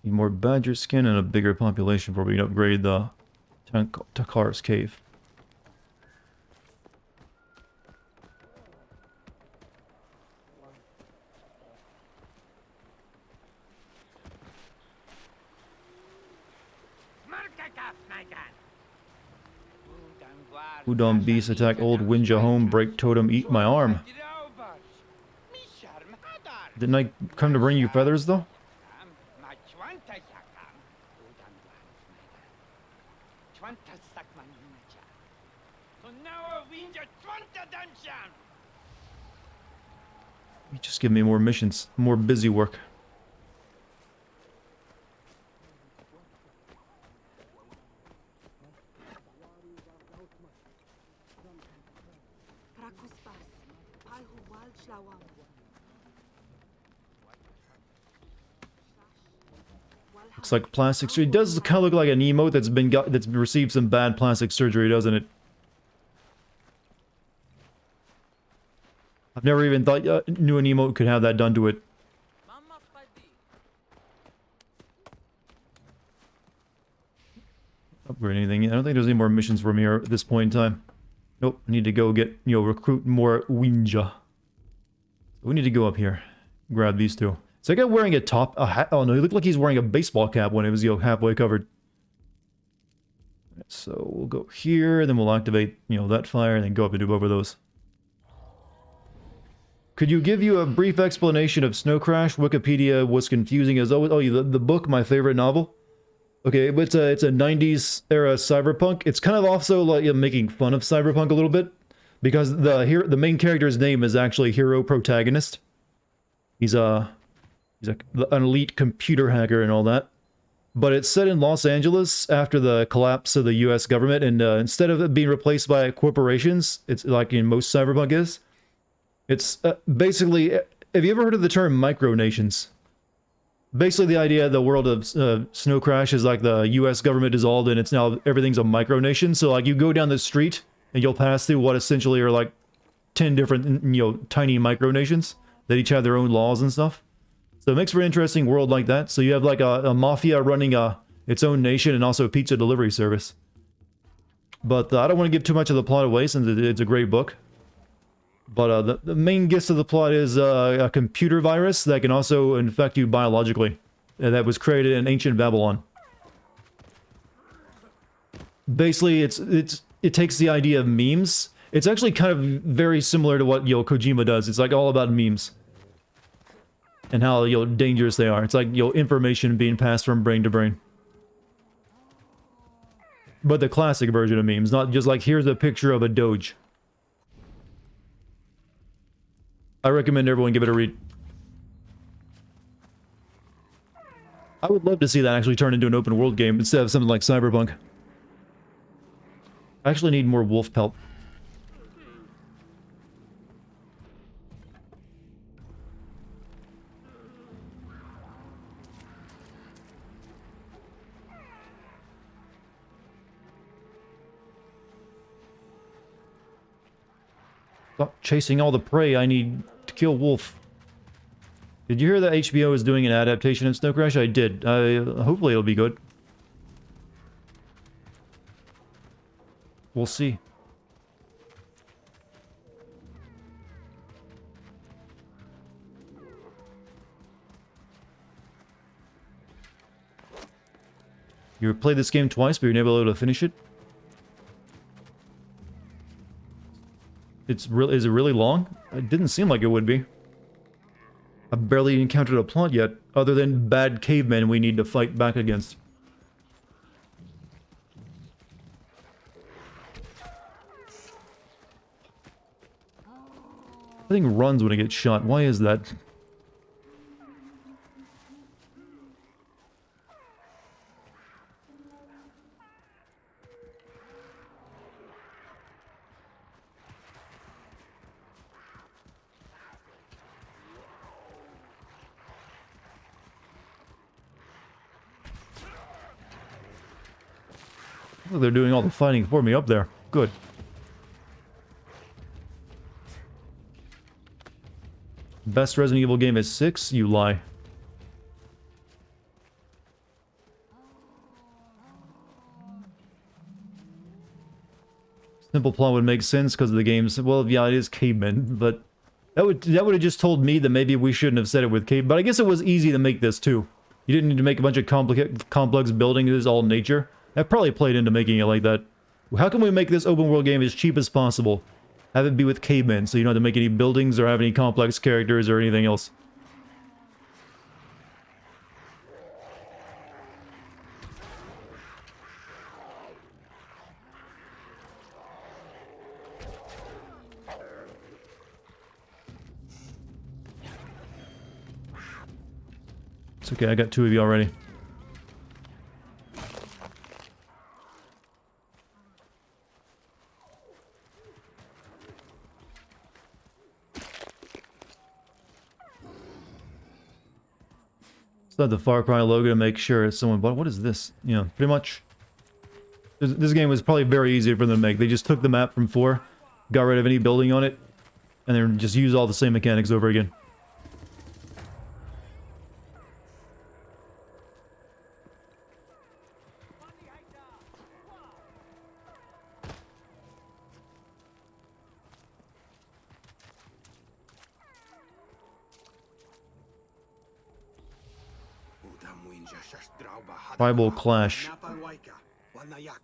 Need more badger skin and a bigger population before we can upgrade the Takar's cave. Udon beast attack old Winja home, break totem, eat my arm. Didn't I come to bring you feathers, though? You just give me more missions, more busy work. Looks like plastic surgery. It does kind of look like an emote that's received some bad plastic surgery, doesn't it? I've never even thought knew an emote could have that done to it. Mama Fadi. Upgrade anything. I don't think there's any more missions for me here at this point in time. Nope. I need to go get, recruit more Winja. We need to go up here. Grab these two. Is that guy wearing a hat? Oh no, he looked like he's wearing a baseball cap when it was, halfway covered. So we'll go here, then we'll activate, that fire, and then go up and do both of those. Could you give you a brief explanation of Snow Crash? Wikipedia was confusing as always. Oh, the book, my favorite novel. Okay, but it's a 90s era cyberpunk. It's kind of also like making fun of cyberpunk a little bit, because the main character's name is actually Hero Protagonist. He's an elite computer hacker and all that. But it's set in Los Angeles after the collapse of the U.S. government, and instead of it being replaced by corporations, it's like in most cyberpunk is. It's basically, have you ever heard of the term micronations? Basically the idea the world of Snow Crash is like the U.S. government dissolved and it's now everything's a micronation. So like you go down the street and you'll pass through what essentially are like 10 different, tiny micronations that each have their own laws and stuff. So it makes for an interesting world like that. So you have like a mafia running its own nation and also a pizza delivery service. But I don't want to give too much of the plot away since it's a great book. But the main gist of the plot is a computer virus that can also infect you biologically. That was created in ancient Babylon. Basically, it takes the idea of memes. It's actually kind of very similar to what Kojima does. It's like all about memes. And how dangerous they are. It's like information being passed from brain to brain. But the classic version of memes, not just like here's a picture of a doge. I recommend everyone give it a read. I would love to see that actually turn into an open world game instead of something like Cyberpunk. I actually need more wolf pelt. Stop chasing all the prey. I need to kill wolf. Did you hear that HBO is doing an adaptation of Snow Crash? I did. Hopefully it'll be good. We'll see. You played this game twice, but you're never able to finish it? Is it really long? It didn't seem like it would be. I've barely encountered a plot yet, other than bad cavemen we need to fight back against. I think runs when it gets shot. Why is that? Oh, they're doing all the fighting for me up there. Good. Best Resident Evil game is 6? You lie. Simple plot would make sense because of the game's... Well, yeah, it is cavemen, but... That would have just told me that maybe we shouldn't have said it with cave... But I guess it was easy to make this, too. You didn't need to make a bunch of complex buildings. It is all nature. That probably played into making it like that. How can we make this open world game as cheap as possible? Have it be with cavemen, so you don't have to make any buildings or have any complex characters or anything else. It's okay, I got 2 of you already. Still have the Far Cry logo to make sure it's someone bought. What is this? You know, pretty much. This game was probably very easy for them to make. They just took the map from 4, got rid of any building on it, and then just used all the same mechanics over again. Tribal clash.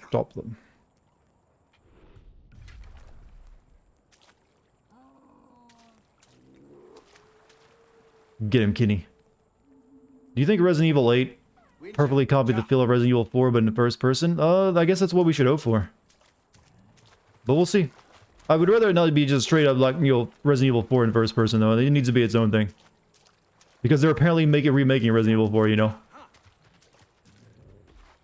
Stop them. Get him, Kenny. Do you think Resident Evil 8 perfectly copied the feel of Resident Evil 4 but in first person? I guess that's what we should hope for. But we'll see. I would rather it not be just straight up like, you know, Resident Evil 4 in first person though. It needs to be its own thing. Because they're apparently remaking Resident Evil 4, you know.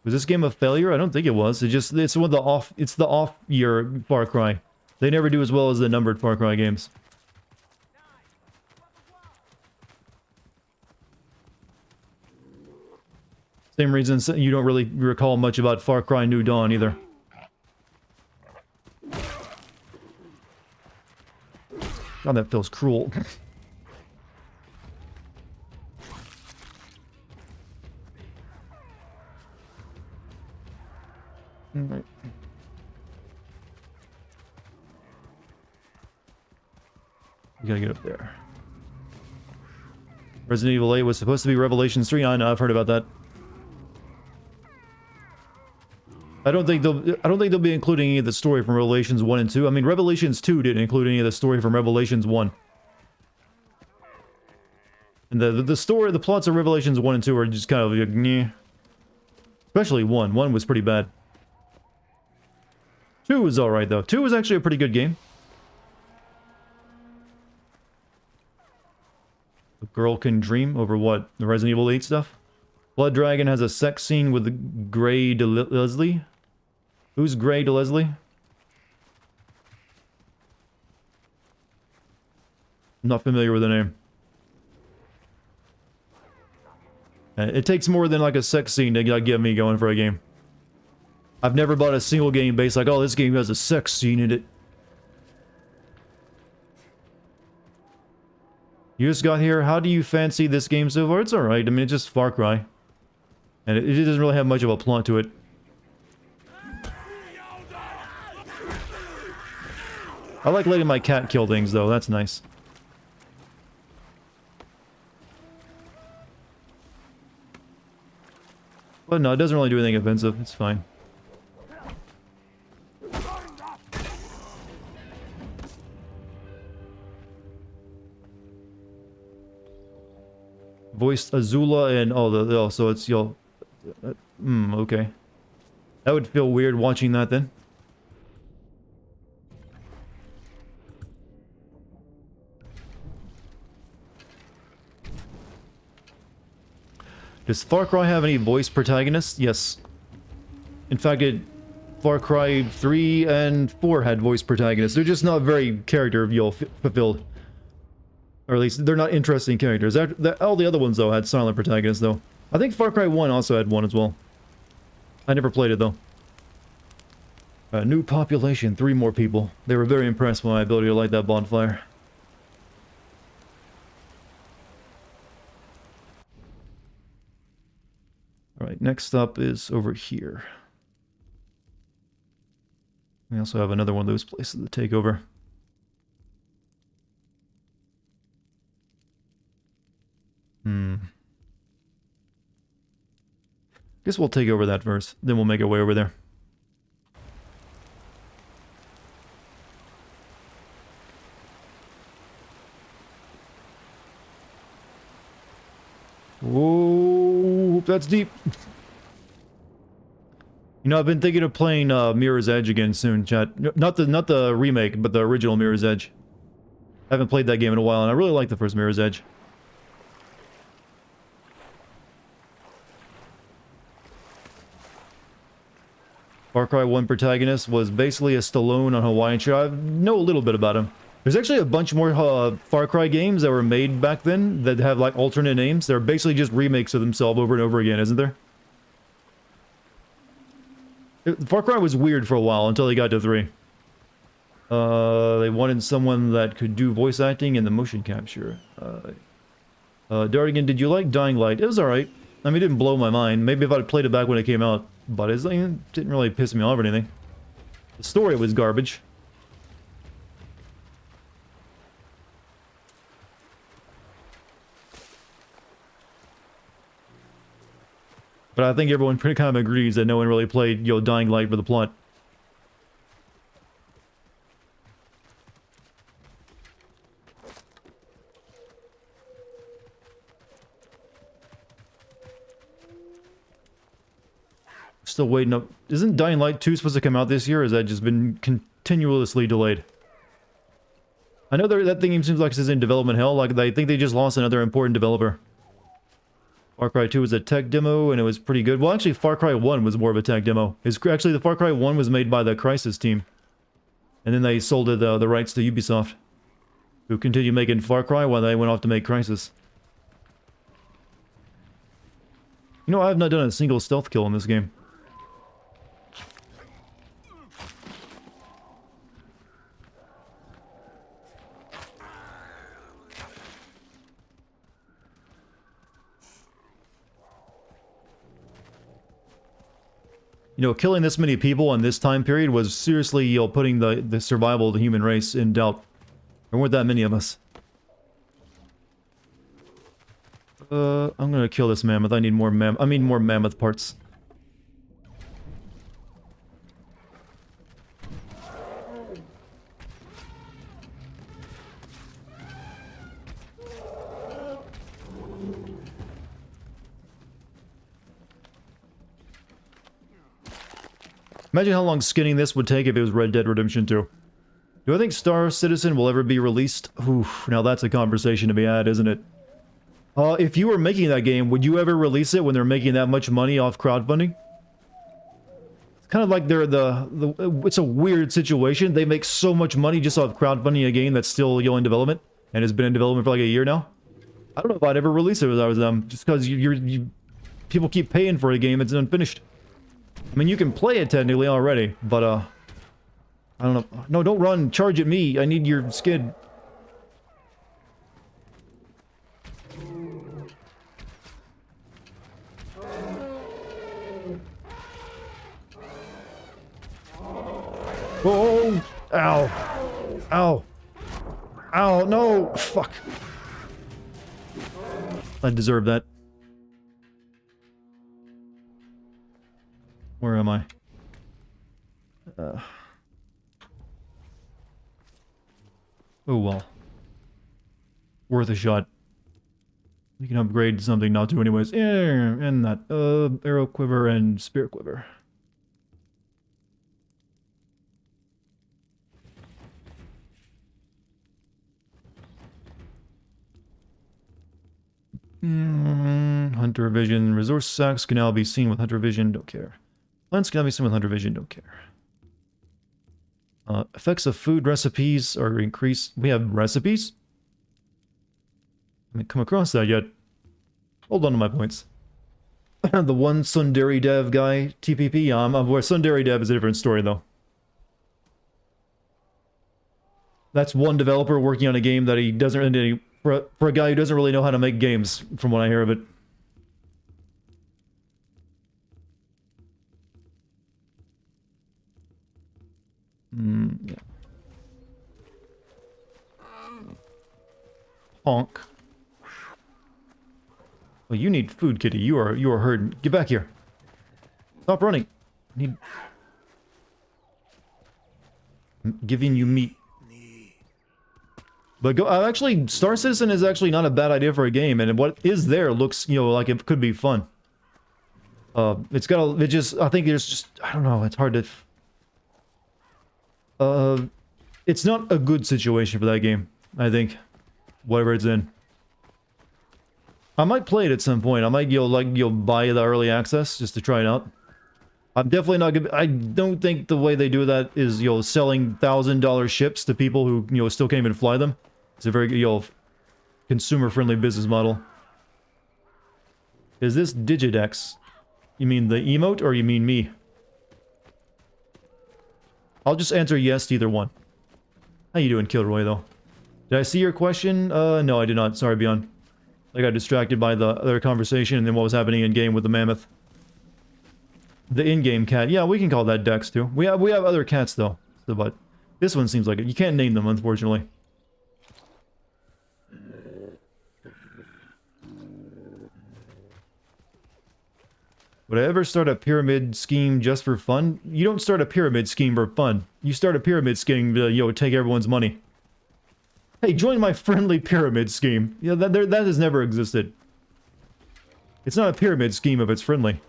Was this game a failure? I don't think it was. It's one of the off year Far Cry. They never do as well as the numbered Far Cry games. Same reason you don't really recall much about Far Cry New Dawn either. God, that feels cruel. Alright. You gotta get up there. Resident Evil 8 was supposed to be Revelations 3. I know, I've heard about that. I don't think they'll be including any of the story from Revelations 1 and 2. I mean, Revelations 2 didn't include any of the story from Revelations 1. And the plots of Revelations 1 and 2 are just kind of like, nyeh. Especially 1. 1 was pretty bad. 2 was alright though. 2 was actually a pretty good game. A girl can dream over what? The Resident Evil 8 stuff? Blood Dragon has a sex scene with Gray Leslie. Who's Gray Leslie? I'm not familiar with the name. It takes more than like a sex scene to get me going for a game. I've never bought a single game based like, oh, this game has a sex scene in it. You just got here. How do you fancy this game so far? It's alright. I mean, it's just Far Cry. And it doesn't really have much of a plot to it. I like letting my cat kill things, though. That's nice. But no, it doesn't really do anything offensive. It's fine. Voiced Azula and so it's okay. That would feel weird watching that then. Does Far Cry have any voice protagonists? Yes. In fact, Far Cry 3 and 4 had voice protagonists. They're just not very character fulfilled. Or at least, they're not interesting characters. All the other ones, though, had silent protagonists, though. I think Far Cry 1 also had one as well. I never played it, though. New population, 3 more people. They were very impressed with my ability to light that bonfire. Alright, next up is over here. We also have another one of those places to take over. Guess we'll take over that first, then we'll make our way over there. Oh, that's deep. You know, I've been thinking of playing Mirror's Edge again soon, chat. Not the remake, but the original Mirror's Edge. I haven't played that game in a while, and I really like the first Mirror's Edge. Far Cry 1 protagonist was basically a Stallone on Hawaiian Shirt. I know a little bit about him. There's actually a bunch more Far Cry games that were made back then that have like alternate names. They're basically just remakes of themselves over and over again, isn't there? Far Cry was weird for a while until they got to 3. They wanted someone that could do voice acting and the motion capture. Dartigan, did you like Dying Light? It was alright. I mean, it didn't blow my mind. Maybe if I'd played it back when it came out, but it didn't really piss me off or anything. The story was garbage. But I think everyone pretty kind of agrees that no one really played, you know, Dying Light for the plot. Still waiting up. Isn't Dying Light 2 supposed to come out this year, or has that just been continuously delayed? I know that thing seems like it's in development hell. Like, I think they just lost another important developer. Far Cry 2 was a tech demo, and it was pretty good. Well, actually, Far Cry 1 was more of a tech demo. Actually, the Far Cry 1 was made by the Crysis team. And then they sold the rights to Ubisoft, who continued making Far Cry while they went off to make Crysis. You know, I have not done a single stealth kill in this game. You know, killing this many people in this time period was seriously, you know, putting the survival of the human race in doubt. There weren't that many of us. I'm gonna kill this mammoth. I need more more mammoth parts. Imagine how long skinning this would take if it was Red Dead Redemption 2. Do I think Star Citizen will ever be released? Oof, now that's a conversation to be had, isn't it? If you were making that game, would you ever release it when they're making that much money off crowdfunding? It's kind of like it's a weird situation. They make so much money just off crowdfunding a game that's still, you know, in development, and has been in development for like a year now. I don't know if I'd ever release it if I was them, just because people keep paying for a game that's unfinished. I mean, you can play it technically already, but, I don't know. No, don't run. Charge at me. I need your skid. Oh! Ow! Ow! Ow! No! Fuck! I deserve that. Where am I? Oh well. Worth a shot. We can upgrade something not to anyways. Yeah, and that. Arrow quiver and spear quiver. Hunter vision. Resource sacks can now be seen with hunter vision. Don't care. Plants can now be seen with hunter vision. Don't care. Effects of food recipes are increased. We have recipes? I haven't come across that yet. Hold on to my points. The one Sundari Dev guy, TPP, where Sundari Dev is a different story though. That's one developer working on a game that he doesn't for a guy who doesn't really know how to make games, from what I hear of it. Yeah. Honk. Well, you need food, kitty. You are hurting. Get back here. Stop running. I'm giving you meat. But actually, Star Citizen is actually not a bad idea for a game, and what is there looks, you know, like it could be fun. It's got a, it just, I think there's just, I don't know, it's hard to... it's not a good situation for that game, I think. Whatever it's in. I might play it at some point. I might, you know, like, you'll buy the early access just to try it out. I'm definitely not gonna, I don't think the way they do that is, you know, selling $1,000 ships to people who, you know, still can't even fly them. It's a very, you know, consumer-friendly business model. Is this Digidex? You mean the emote, or you mean me? I'll just answer yes to either one. How you doing, Kilroy, though? Did I see your question? No, I did not. Sorry, Beyond. I got distracted by the other conversation and then what was happening in-game with the mammoth. The in-game cat. Yeah, we can call that Dex, too. We have other cats, though. So, but this one seems like it. You can't name them, unfortunately. Would I ever start a pyramid scheme just for fun? You don't start a pyramid scheme for fun. You start a pyramid scheme to, you know, take everyone's money. Hey, join my friendly pyramid scheme. Yeah, that has never existed. It's not a pyramid scheme if it's friendly.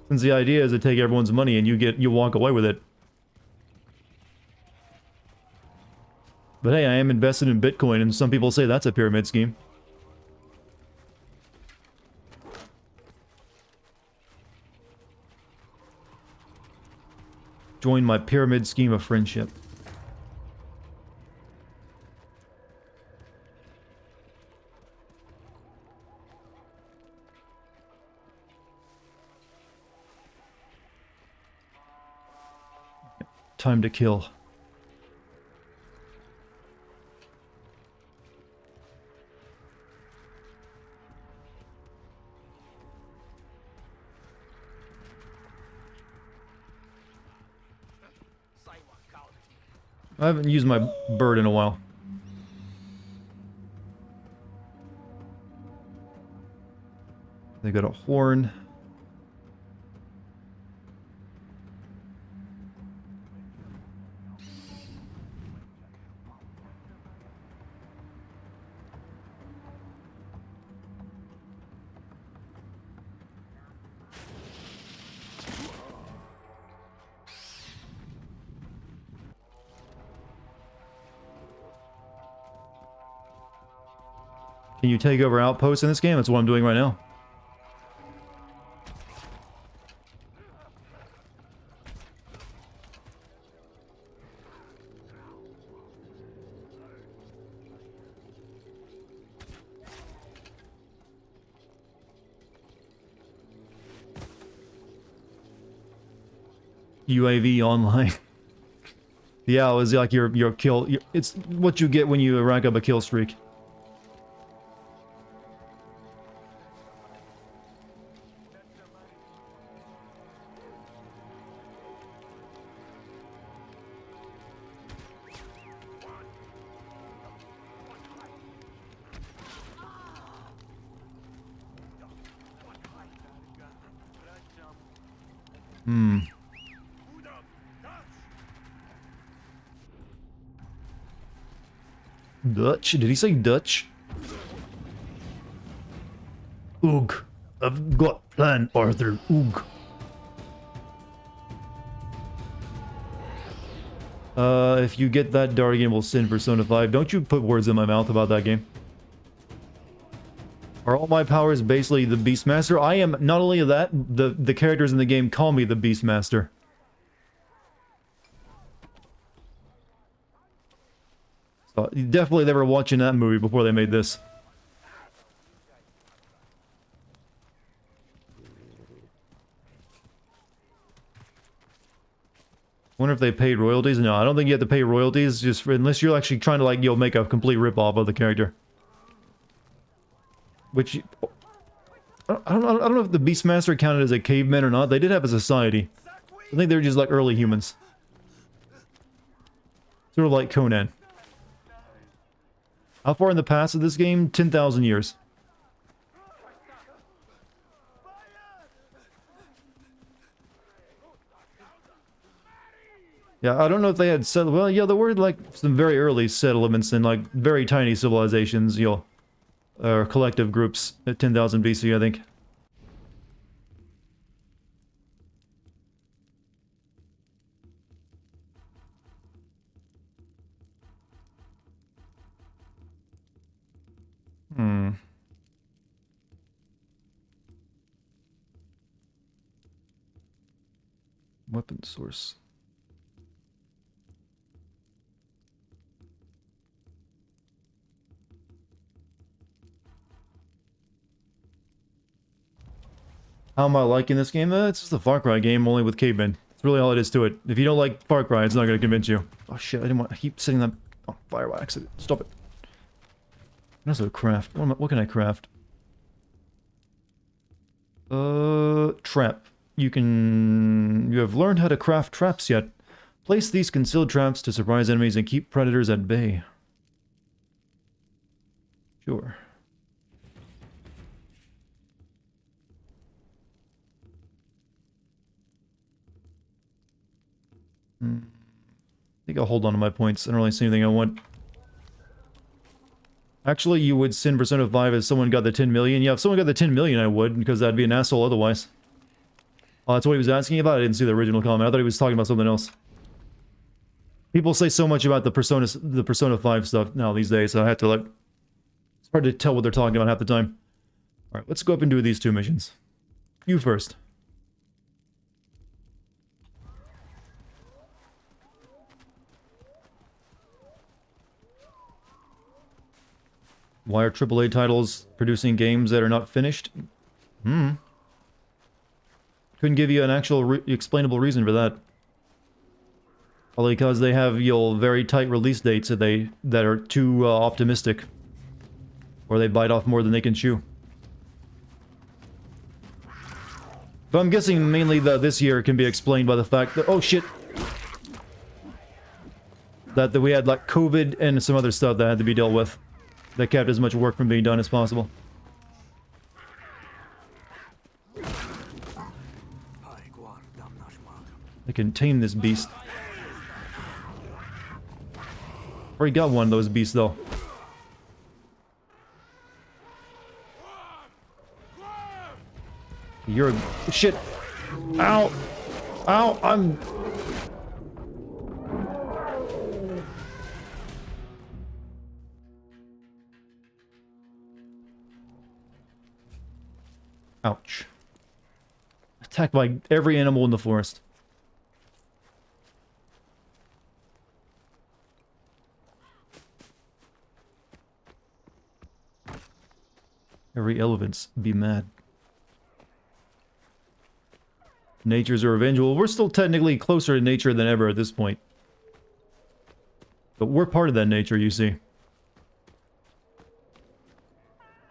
Since the idea is to take everyone's money and you walk away with it. But hey, I am invested in Bitcoin, and some people say that's a pyramid scheme. Join my pyramid scheme of friendship. Time to kill. I haven't used my bird in a while. They got a horn. Can you take over outposts in this game? That's what I'm doing right now. UAV online. Yeah, it was like your kill. It's what you get when you rank up a kill streak. Dutch? Did he say Dutch? Oog. I've got plan, Arthur. Oog. If you get that, Dartigan will send Persona 5. Don't you put words in my mouth about that game. Are all my powers basically the Beastmaster? I am, not only that, the characters in the game call me the Beastmaster. So, definitely they were watching that movie before they made this. Wonder if they paid royalties? No, I don't think you have to pay royalties, just for, unless you're actually trying to, like, you know, make a complete rip-off of the character. Which... I don't know if the Beastmaster counted as a caveman or not. They did have a society. I think they were just like early humans. Sort of like Conan. How far in the past of this game? 10,000 years. Yeah, I don't know if they had settled. Well, yeah, there were like some very early settlements and like very tiny civilizations, you know, or collective groups at 10,000 BC, I think. Hmm. Weapon source. How am I liking this game? It's just a Far Cry game, only with cavemen. That's really all it is to it. If you don't like Far Cry, it's not going to convince you. Oh shit, I didn't want to keep setting that on fire by accident. Stop it. And also craft. What can I craft? Trap. You have learned how to craft traps yet. Place these concealed traps to surprise enemies and keep predators at bay. Sure. I think I'll hold on to my points. I don't really see anything I want. Actually, you would sin Persona 5 if someone got the 10 million. Yeah, if someone got the 10 million, I would, because that'd be an asshole otherwise. Oh, that's what he was asking about? I didn't see the original comment. I thought he was talking about something else. People say so much about the Persona 5 stuff now these days, so I have to, like... It's hard to tell what they're talking about half the time. Alright, let's go up and do these two missions. You first. Why are AAA titles producing games that are not finished? Couldn't give you an actual explainable reason for that. Probably because they have, you know, very tight release dates that are too optimistic. Or they bite off more than they can chew. But I'm guessing mainly that this year can be explained by the fact that... Oh shit! That we had like COVID and some other stuff that had to be dealt with. That kept as much work from being done as possible. I can tame this beast. Already got one of those beasts though. You're a... Shit! Ow! Ow! I'm... Ouch. Attacked by every animal in the forest. Every elephant's be mad. Nature's a revenge. Well, we're still technically closer to nature than ever at this point. But we're part of that nature, you see.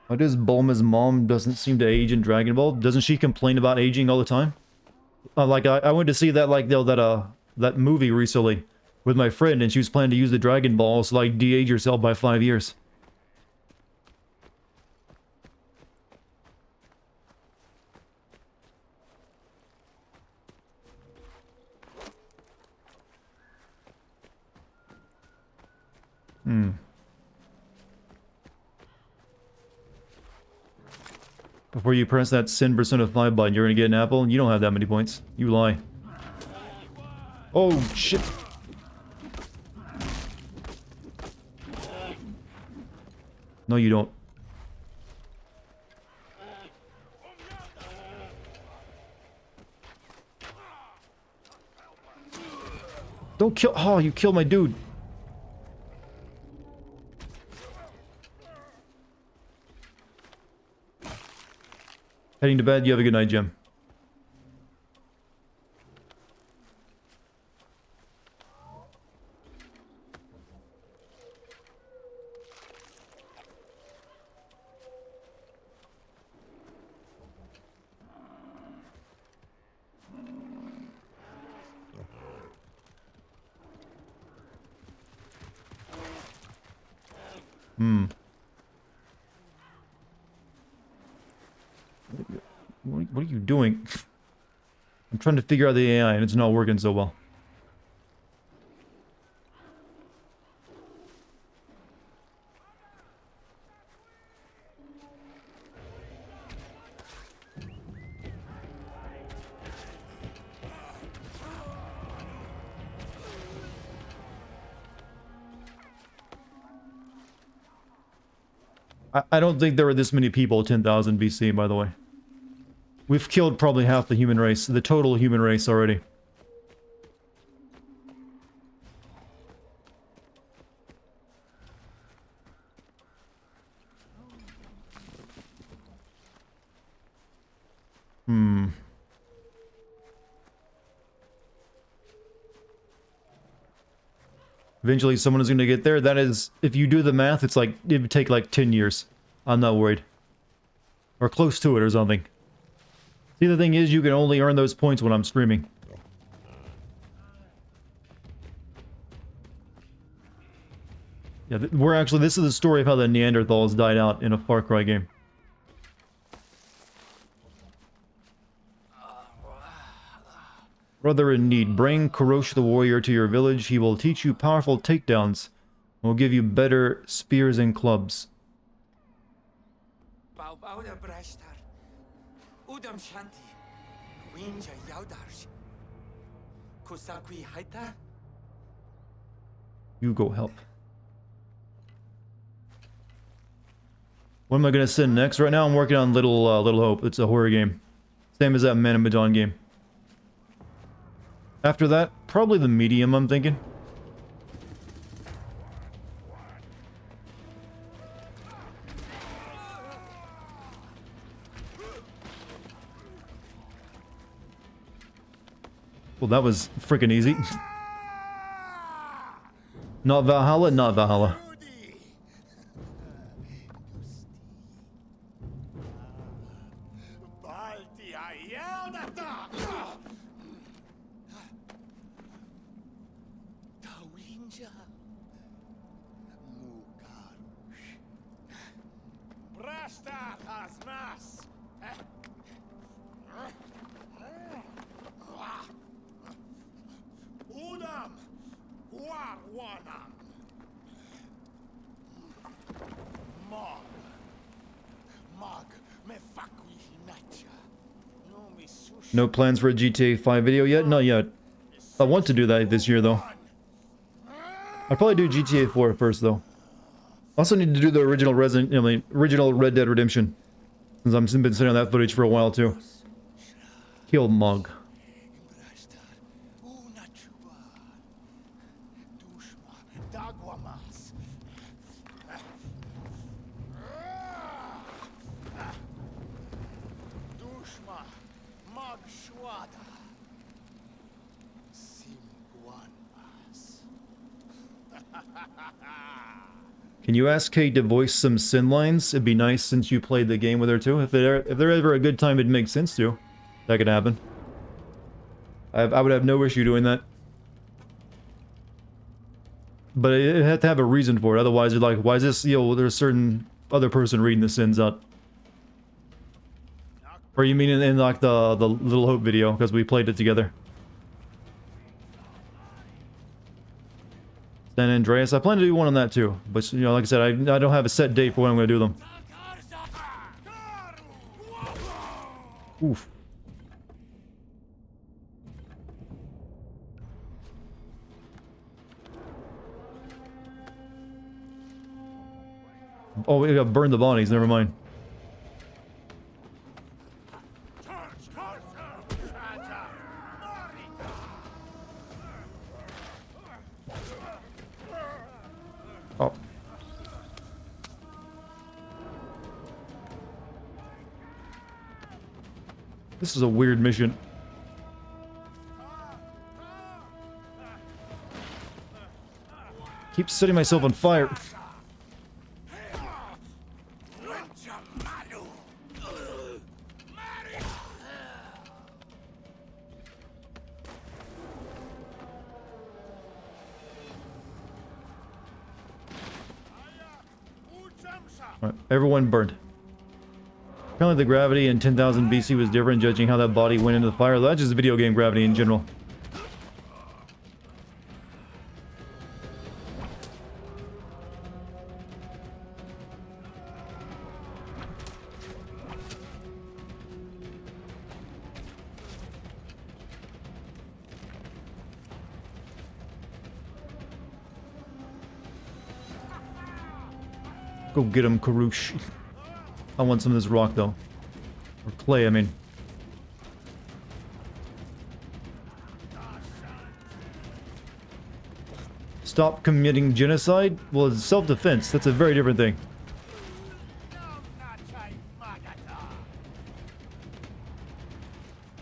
Why does Bulma's mom doesn't seem to age in Dragon Ball? Doesn't she complain about aging all the time? Like, I went to see that, like, that movie recently with my friend, and she was planning to use the Dragon Balls to, like, de-age herself by 5 years. Before you press that Sin Persona 5 button, you're gonna get an apple? You don't have that many points. You lie. Oh, shit. No, you don't. Don't kill... Oh, you killed my dude. Heading to bed. You have a good night, Jim. What are you doing? I'm trying to figure out the AI and it's not working so well. I don't think there were this many people at 10,000 BC, by the way. We've killed probably half the human race, the total human race already. Eventually someone is going to get there. That is, if you do the math, it's like, it would take like 10 years. I'm not worried. Or close to it or something. See, the thing is, you can only earn those points when I'm streaming. Yeah, this is the story of how the Neanderthals died out in a Far Cry game. Brother in need, bring Kurosh the warrior to your village. He will teach you powerful takedowns. And will give you better spears and clubs. You go help. What am I gonna send next? Right now I'm working on Little Hope. It's a horror game. Same as that Man of Medan game. After that, probably the medium, I'm thinking. Well, that was freaking easy. Not Valhalla, not Valhalla. No plans for a GTA 5 video yet? Not yet. I want to do that this year, though. I'd probably do GTA 4 first, though. Also need to do the original original Red Dead Redemption. Since I've been sitting on that footage for a while, too. Kill Mog. Can you ask Kate to voice some Sin lines? It'd be nice since you played the game with her too. If they're ever a good time, it'd make sense to. That could happen. I would have no issue doing that. But it had to have a reason for it. Otherwise, you're like, why is this? You know, there's a certain other person reading the Sins out. Or you mean in like the Little Hope video because we played it together. San Andreas, I plan to do one on that too, but you know, like I said, I don't have a set date for when I'm going to do them. Oof. Oh, we got burned the bodies, never mind. Oh. This is a weird mission. Keep setting myself on fire. Right, everyone burned. Apparently the gravity in 10,000 BC was different, judging how that body went into the fire. That's just video game gravity in general. Go get him, Karush. I want some of this rock, though. Or clay, I mean. Stop committing genocide? Well, it's self-defense. That's a very different thing.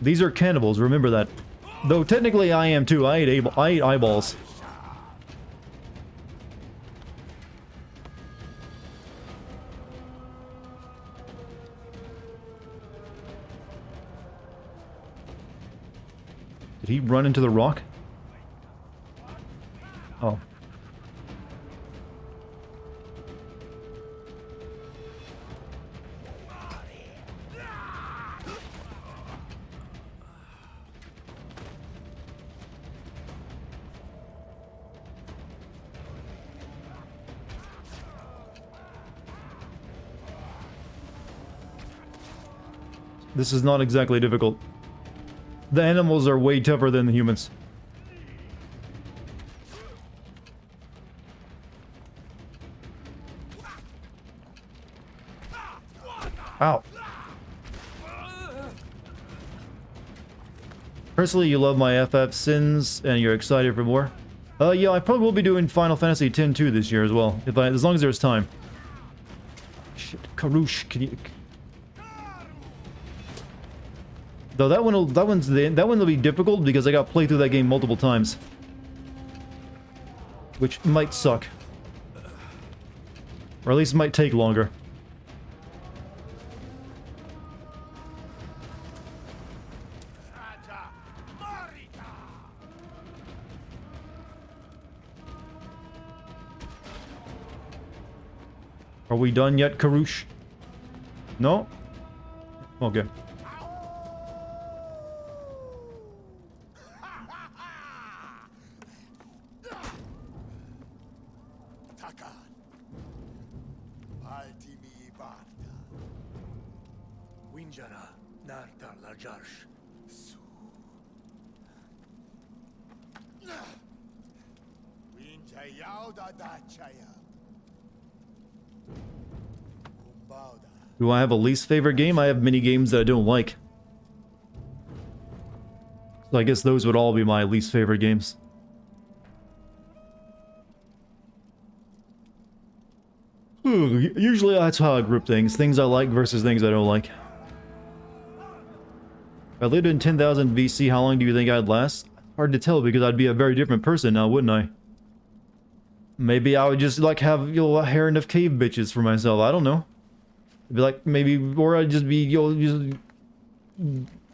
These are cannibals, remember that. Though technically I am too. I eat eyeballs. Did he run into the rock? Oh. This is not exactly difficult. The animals are way tougher than the humans. Ow. Personally, you love my FF sins and you're excited for more. Yeah, I probably will be doing Final Fantasy X-2 this year as well, as long as there's time. Shit, Karush, can you... Though that one will be difficult because I got played through that game multiple times, which might suck, or at least might take longer. Are we done yet, Karush? No? Okay. Winjara, Narta Lajarsh. Do I have a least favorite game? I have many games that I don't like. So I guess those would all be my least favorite games. Usually that's how I group things. Things I like versus things I don't like. If I lived in 10,000 BC, how long do you think I'd last? Hard to tell because I'd be a very different person now, wouldn't I? Maybe I would just like have, you know, a harem of cave bitches for myself. I don't know. It'd be like maybe, or I'd just be, you know, just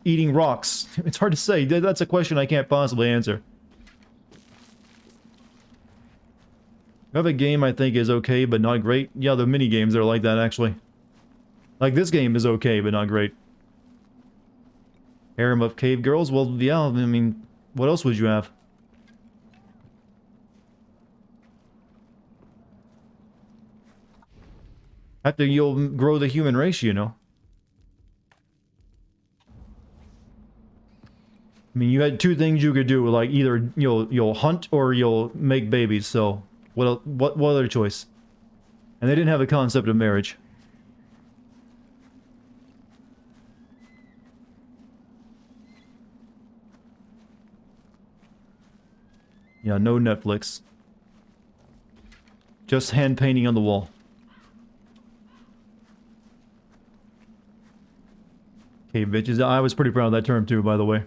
eating rocks. It's hard to say. That's a question I can't possibly answer. I have a game I think is okay, but not great. Yeah, the mini games are like that, actually. Like, this game is okay, but not great. Harem of Cave Girls? Well, yeah, I mean, what else would you have? After you'll grow the human race, you know. I mean, you had two things you could do, like either you'll hunt or you'll make babies, so... What other choice? And they didn't have a concept of marriage. Yeah, no Netflix. Just hand painting on the wall. Okay, bitches. I was pretty proud of that term too, by the way.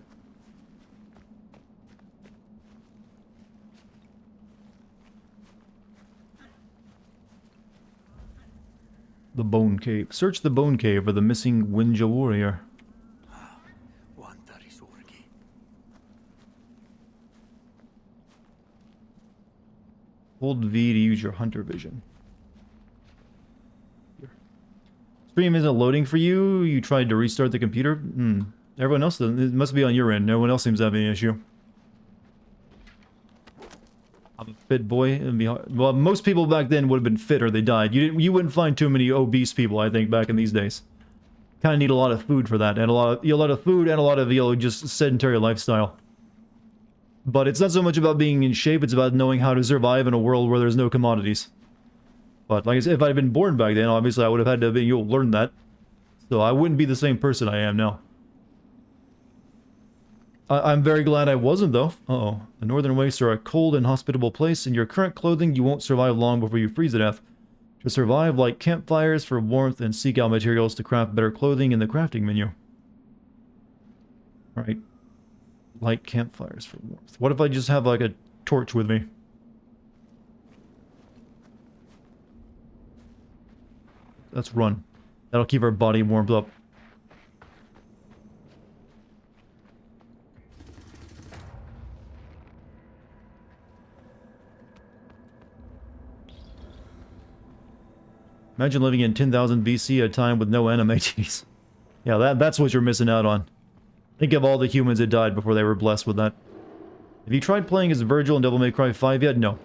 The Bone Cave. Search the Bone Cave for the missing Winja warrior. Hold V to use your hunter vision. Stream isn't loading for you? You tried to restart the computer? Everyone else doesn't. It must be on your end. No one else seems to have any issue. I'm a fit boy. It'd be hard. Well, most people back then would have been fit or they died. You wouldn't find too many obese people, I think, back in these days. Kind of need a lot of food for that, and a lot of food and a lot of just sedentary lifestyle. But it's not so much about being in shape; it's about knowing how to survive in a world where there's no commodities. But like I said, if I'd been born back then, obviously I would have had to have been, learn that. So I wouldn't be the same person I am now. I'm very glad I wasn't, though. Uh-oh. The Northern Wastes are a cold and hospitable place. In your current clothing, you won't survive long before you freeze to death. To survive, light campfires for warmth and seek out materials to craft better clothing in the crafting menu. Alright. Light campfires for warmth. What if I just have, like, a torch with me? Let's run. That'll keep our body warmed up. Imagine living in 10,000 BC at a time with no anime. Jeez. Yeah, that's what you're missing out on. Think of all the humans that died before they were blessed with that. Have you tried playing as Virgil in Devil May Cry 5 yet? No.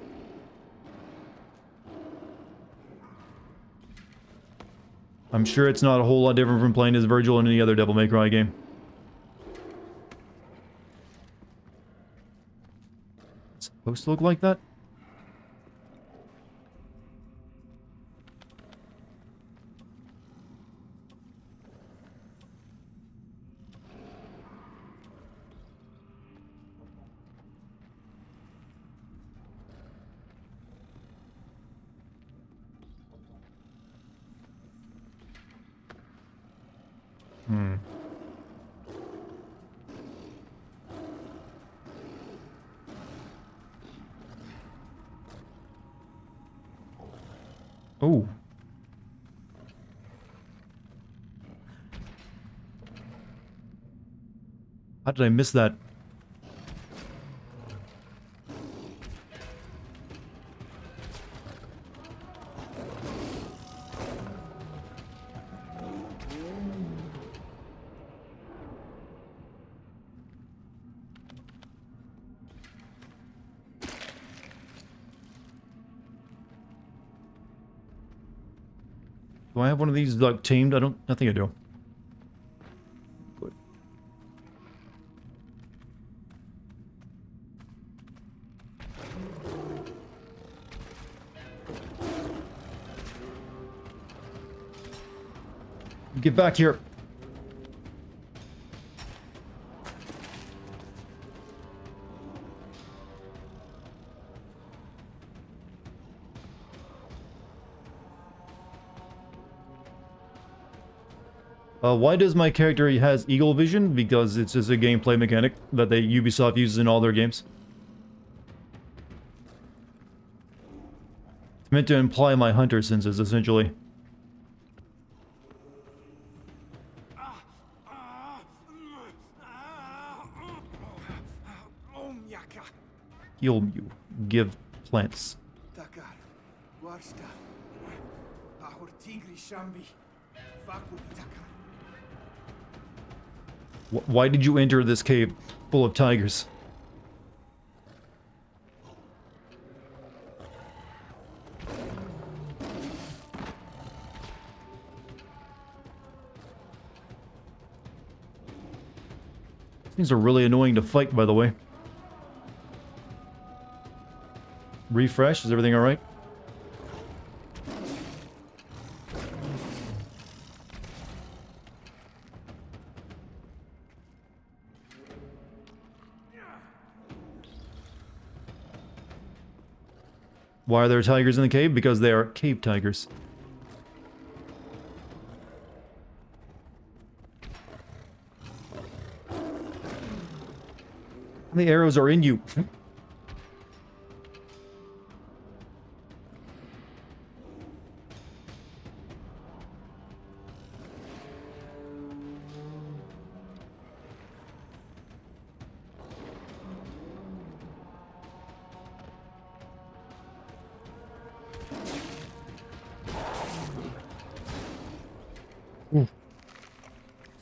I'm sure it's not a whole lot different from playing as Virgil in any other Devil May Cry game. It's supposed to look like that? Oh. How did I miss that? Do I have one of these, like, tamed? I think I do. Good. Get back here. Why does my character has eagle vision? Because it's just a gameplay mechanic that Ubisoft uses in all their games. It's meant to imply my hunter senses, essentially. Heal you. Give plants. Why did you enter this cave full of tigers? These are really annoying to fight, by the way. Refresh, is everything alright? Why are there tigers in the cave? Because they are cave tigers. The arrows are in you.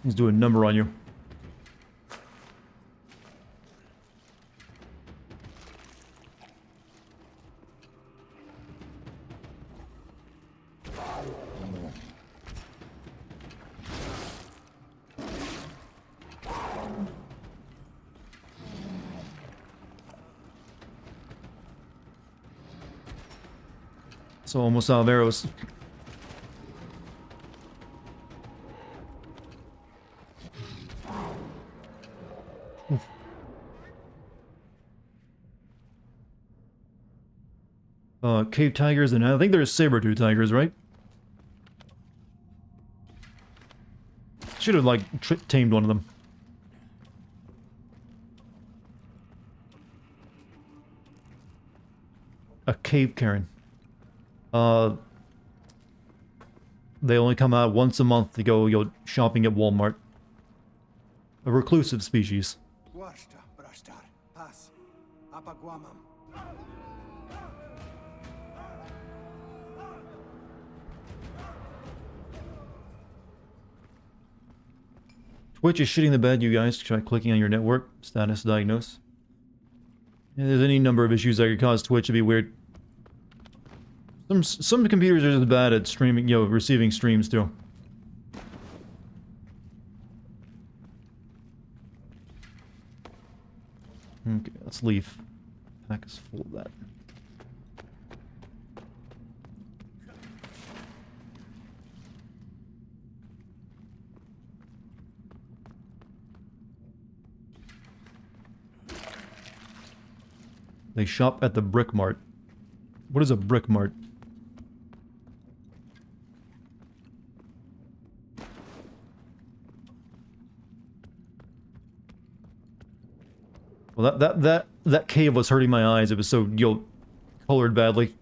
He's doing a number on you. So almost out of arrows. Cave tigers, and I think there's saber-tooth tigers, right? Should have, like, tamed one of them. A cave Karen. They only come out once a month to go, shopping at Walmart. A reclusive species. Guashta, Brashtar, Pas, Apaguamam. Twitch is shitting the bed, you guys. Try clicking on your network. Status diagnose. Yeah, there's any number of issues that could cause Twitch to be weird. Some computers are just bad at streaming, receiving streams too. Okay, let's leave. Pack is full of that. They shop at the Brick Mart. What is a Brick Mart? Well, that cave was hurting my eyes. It was so, colored badly.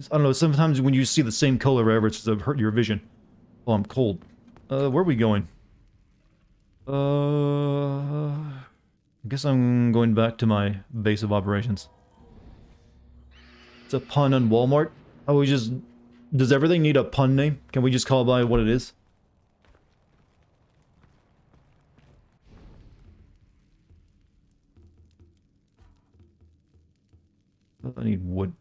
I don't know, sometimes when you see the same color wherever, it's to hurt your vision. Oh, I'm cold. Where are we going? I guess I'm going back to my base of operations. It's a pun on Walmart? Oh, does everything need a pun name? Can we just call it by what it is? I need wood.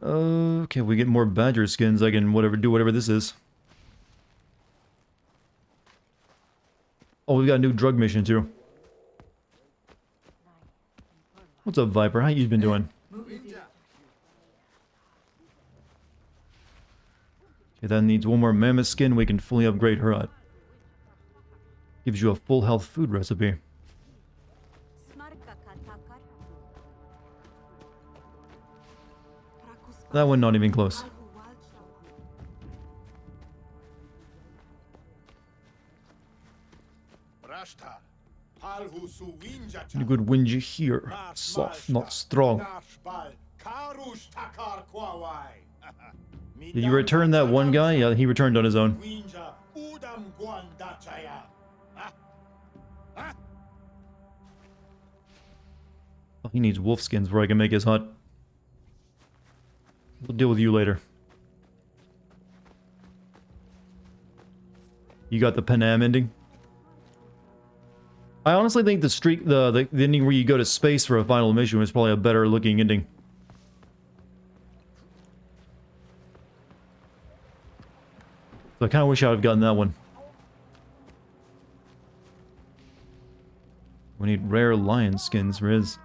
Okay, we get more badger skins. I can do whatever this is. Oh, we got a new drug mission too. What's up, Viper? How you been doing? Okay, that needs one more mammoth skin. We can fully upgrade her hut. Gives you a full health food recipe. That one not even close. You could win you here. Soft, not strong. Did you return that one guy? Yeah, he returned on his own. Oh, he needs wolf skins where I can make his hut. We'll deal with you later. You got the Panam ending? I honestly think the ending where you go to space for a final mission was probably a better looking ending. So I kind of wish I would have gotten that one. We need rare lion skins, Riz.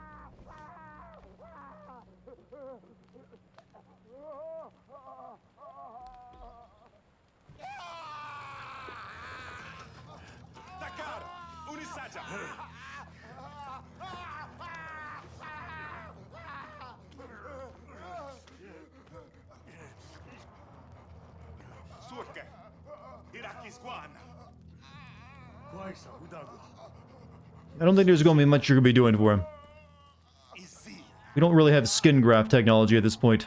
I don't think there's going to be much you're going to be doing for him. We don't really have skin graft technology at this point.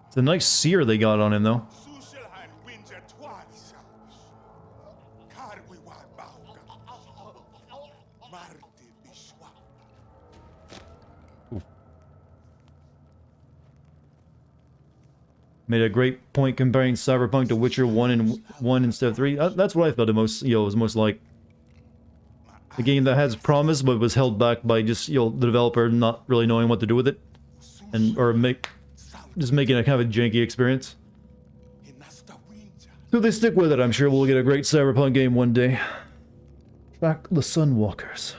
It's a nice sear they got on him, though. Made a great point comparing Cyberpunk to Witcher 1 and 1 instead of 3. That's what I felt it most, was most like. A game that has promise but was held back by just, the developer not really knowing what to do with it. Or just making a kind of a janky experience. So they stick with it. I'm sure we'll get a great Cyberpunk game one day. Track the Sunwalkers.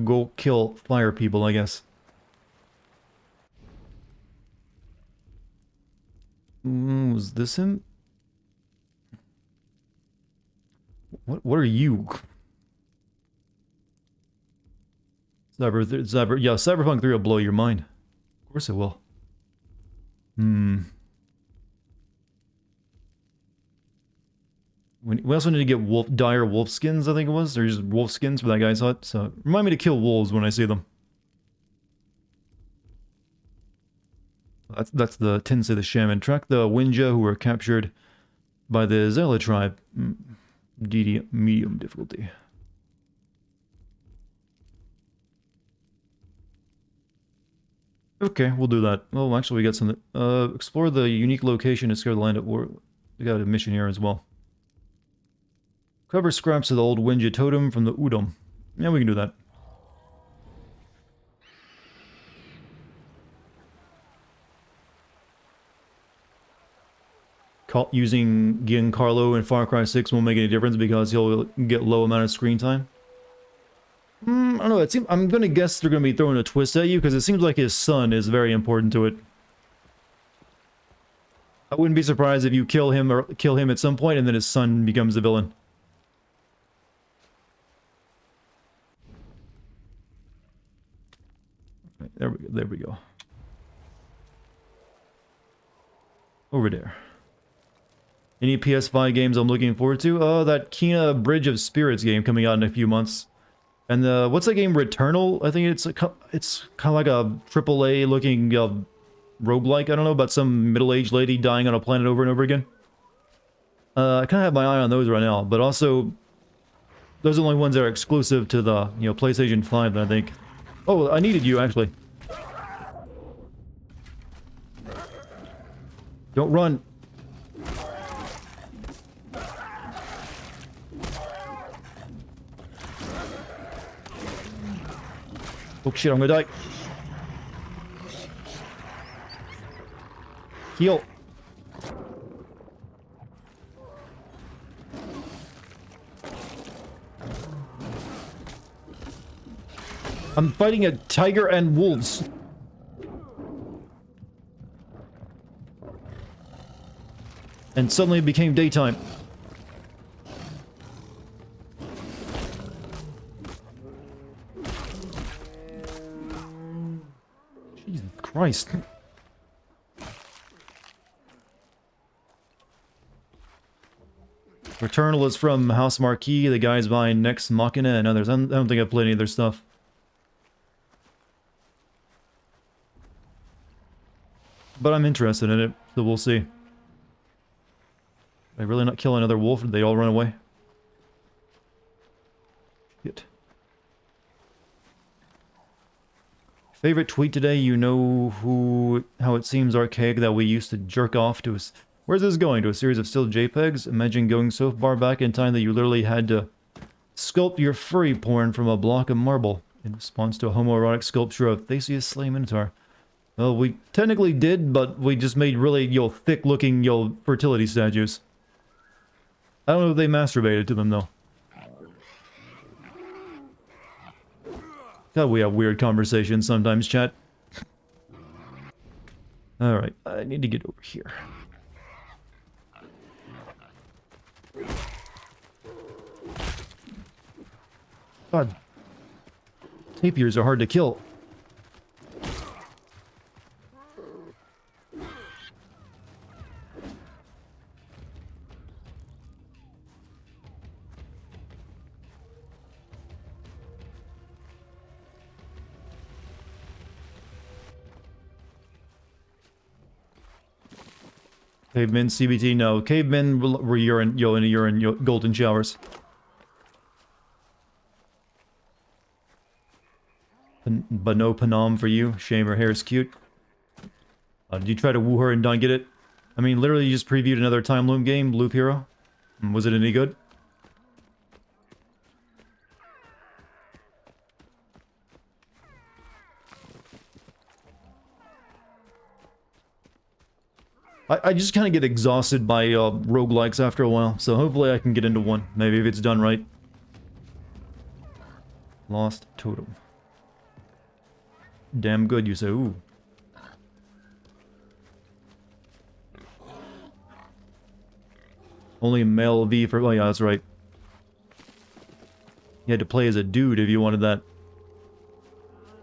Go kill fire people, I guess. Was this him? What are you? Cyberpunk 3 will blow your mind. Of course it will. We also need to get dire wolf skins, I think it was. Or just wolf skins for that guy's hut. So remind me to kill wolves when I see them. That's the Tensei the Shaman. Track the Winja who were captured by the Zela tribe. Medium difficulty. Okay, we'll do that. Oh, actually, we got something. Explore the unique location to scare the land at war. We got a mission here as well. Cover scraps of the old Winja totem from the Udom. Yeah, we can do that. Using Giancarlo in Far Cry 6 won't make any difference because he'll get low amount of screen time. I don't know. I'm gonna guess they're gonna be throwing a twist at you because it seems like his son is very important to it. I wouldn't be surprised if you kill him at some point and then his son becomes the villain. Right, there we go. Over there. Any PS5 games I'm looking forward to? That Kena Bridge of Spirits game coming out in a few months. And what's that game, Returnal? I think it's kind of like a AAA looking roguelike, I don't know, about some middle-aged lady dying on a planet over and over again. I kind of have my eye on those right now, but also those are the only ones that are exclusive to the, PlayStation 5, I think. Oh, I needed you, actually. Don't run. Oh shit, I'm gonna die. Heal. I'm fighting a tiger and wolves. And suddenly it became daytime. Jesus Christ. Returnal is from House Marquee, the guys behind Nex Machina and others. I don't think I've played any of their stuff. But I'm interested in it, so we'll see. Did I really not kill another wolf? Did they all run away? Shit. Favorite tweet today, how it seems archaic that we used to jerk off to us. Where's this going? To a series of still JPEGs? Imagine going so far back in time that you literally had to sculpt your furry porn from a block of marble in response to a homoerotic sculpture of Theseus slay Minotaur. Well, we technically did, but we just made really, thick-looking, fertility statues. I don't know if they masturbated to them, though. God, we have weird conversations sometimes, chat. Alright, I need to get over here. God. Tapirs are hard to kill. Cavemen, CBT, no. Cavemen were urine, golden showers. But no Panam for you. Shame, her hair's cute. Did you try to woo her and not get it? I mean, literally you just previewed another Time Loop game, Loop Hero. Was it any good? I just kind of get exhausted by roguelikes after a while, so hopefully I can get into one. Maybe if it's done right. Lost Totem. Damn good, you say. Ooh. Only male V for... Oh yeah, that's right. You had to play as a dude if you wanted that.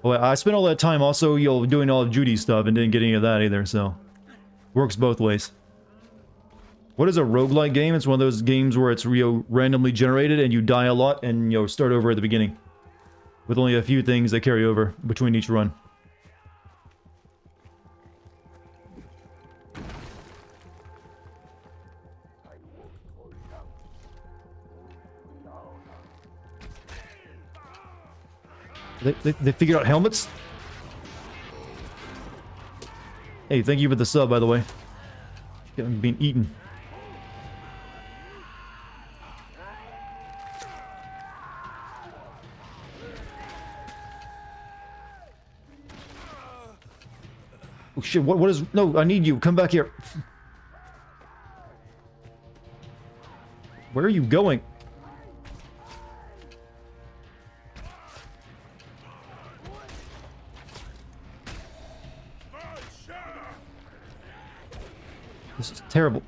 Oh, I spent all that time also, doing all of Judy's stuff and didn't get any of that either, so... Works both ways. What is a roguelike game? It's one of those games where it's randomly generated and you die a lot and start over at the beginning. With only a few things that carry over between each run. They figured out helmets? Hey, thank you for the sub, by the way. Being eaten. Oh shit, what is... No, I need you. Come back here. Where are you going? This is terrible.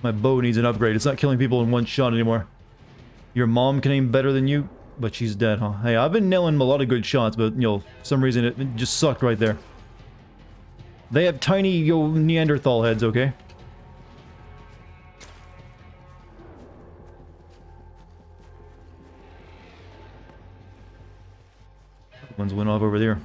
My bow needs an upgrade. It's not killing people in one shot anymore. Your mom can aim better than you? But she's dead, huh? Hey, I've been nailing a lot of good shots, but, for some reason it just sucked right there. They have tiny, Neanderthal heads, okay? Ones went off over there.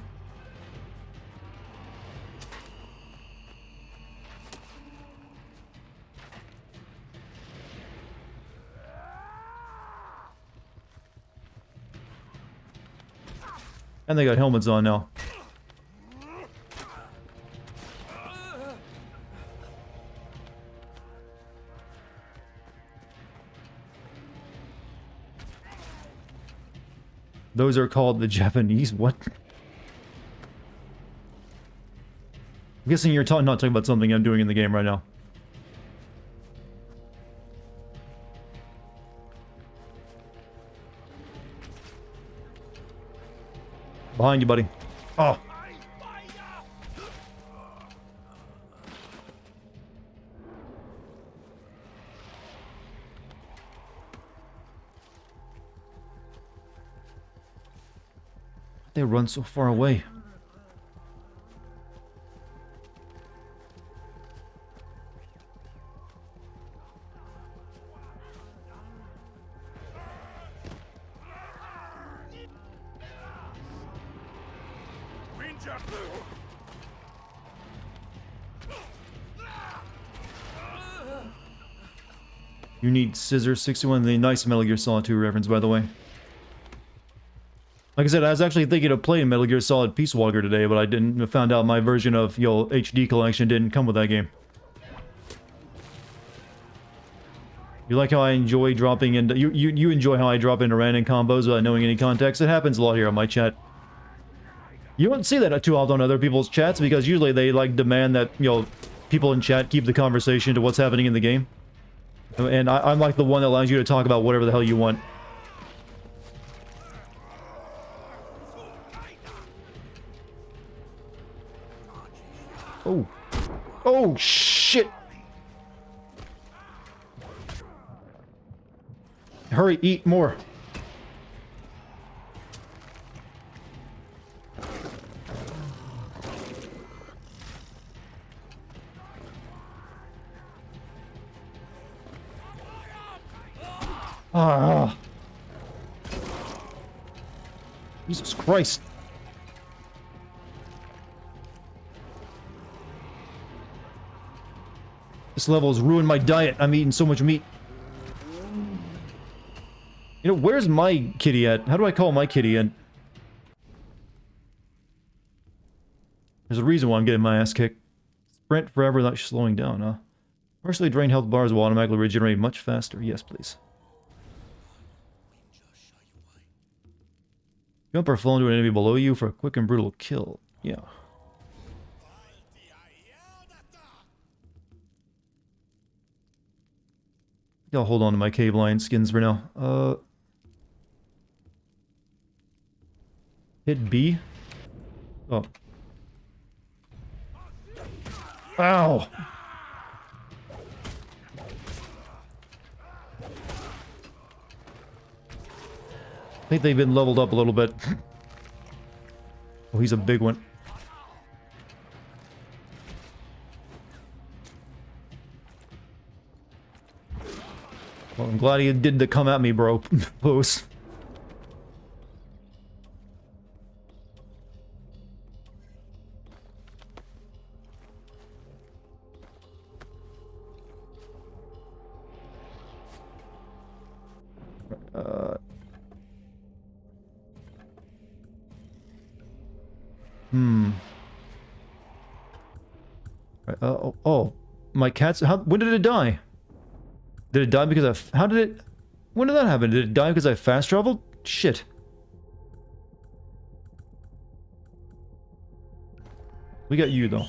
And they got helmets on now. Those are called the Japanese. What? I'm guessing you're not talking about something I'm doing in the game right now. Behind you, buddy. Oh. They run so far away. You need scissors. 61, the nice Metal Gear Solid 2 reference, by the way. Like I said, I was actually thinking of playing Metal Gear Solid Peace Walker today, but I didn't found out my version of HD collection didn't come with that game. You like how I enjoy dropping into you enjoy how I drop into random combos without knowing any context? It happens a lot here on my chat. You don't see that too often on other people's chats because usually they like demand that people in chat keep the conversation to what's happening in the game. And I'm like the one that allows you to talk about whatever the hell you want. Oh. Oh, shit! Hurry, eat more. Ah. Jesus Christ. This level has ruined my diet. I'm eating so much meat. You know, where's my kitty at? How do I call my kitty in? There's a reason why I'm getting my ass kicked. Sprint forever without slowing down, huh? Partially drained health bars will automatically regenerate much faster. Yes, please. Jump or fall into an enemy below you for a quick and brutal kill. Yeah. I'll hold on to my cave lion skins for now. Hit B. Oh. Ow! I think they've been leveled up a little bit. Oh, he's a big one. Well, I'm glad he did the come at me, bro. Pose. Oh, my cat's... when did it die? Did it die because I... How did it... When did that happen? Did it die because I fast traveled? Shit. We got you, though.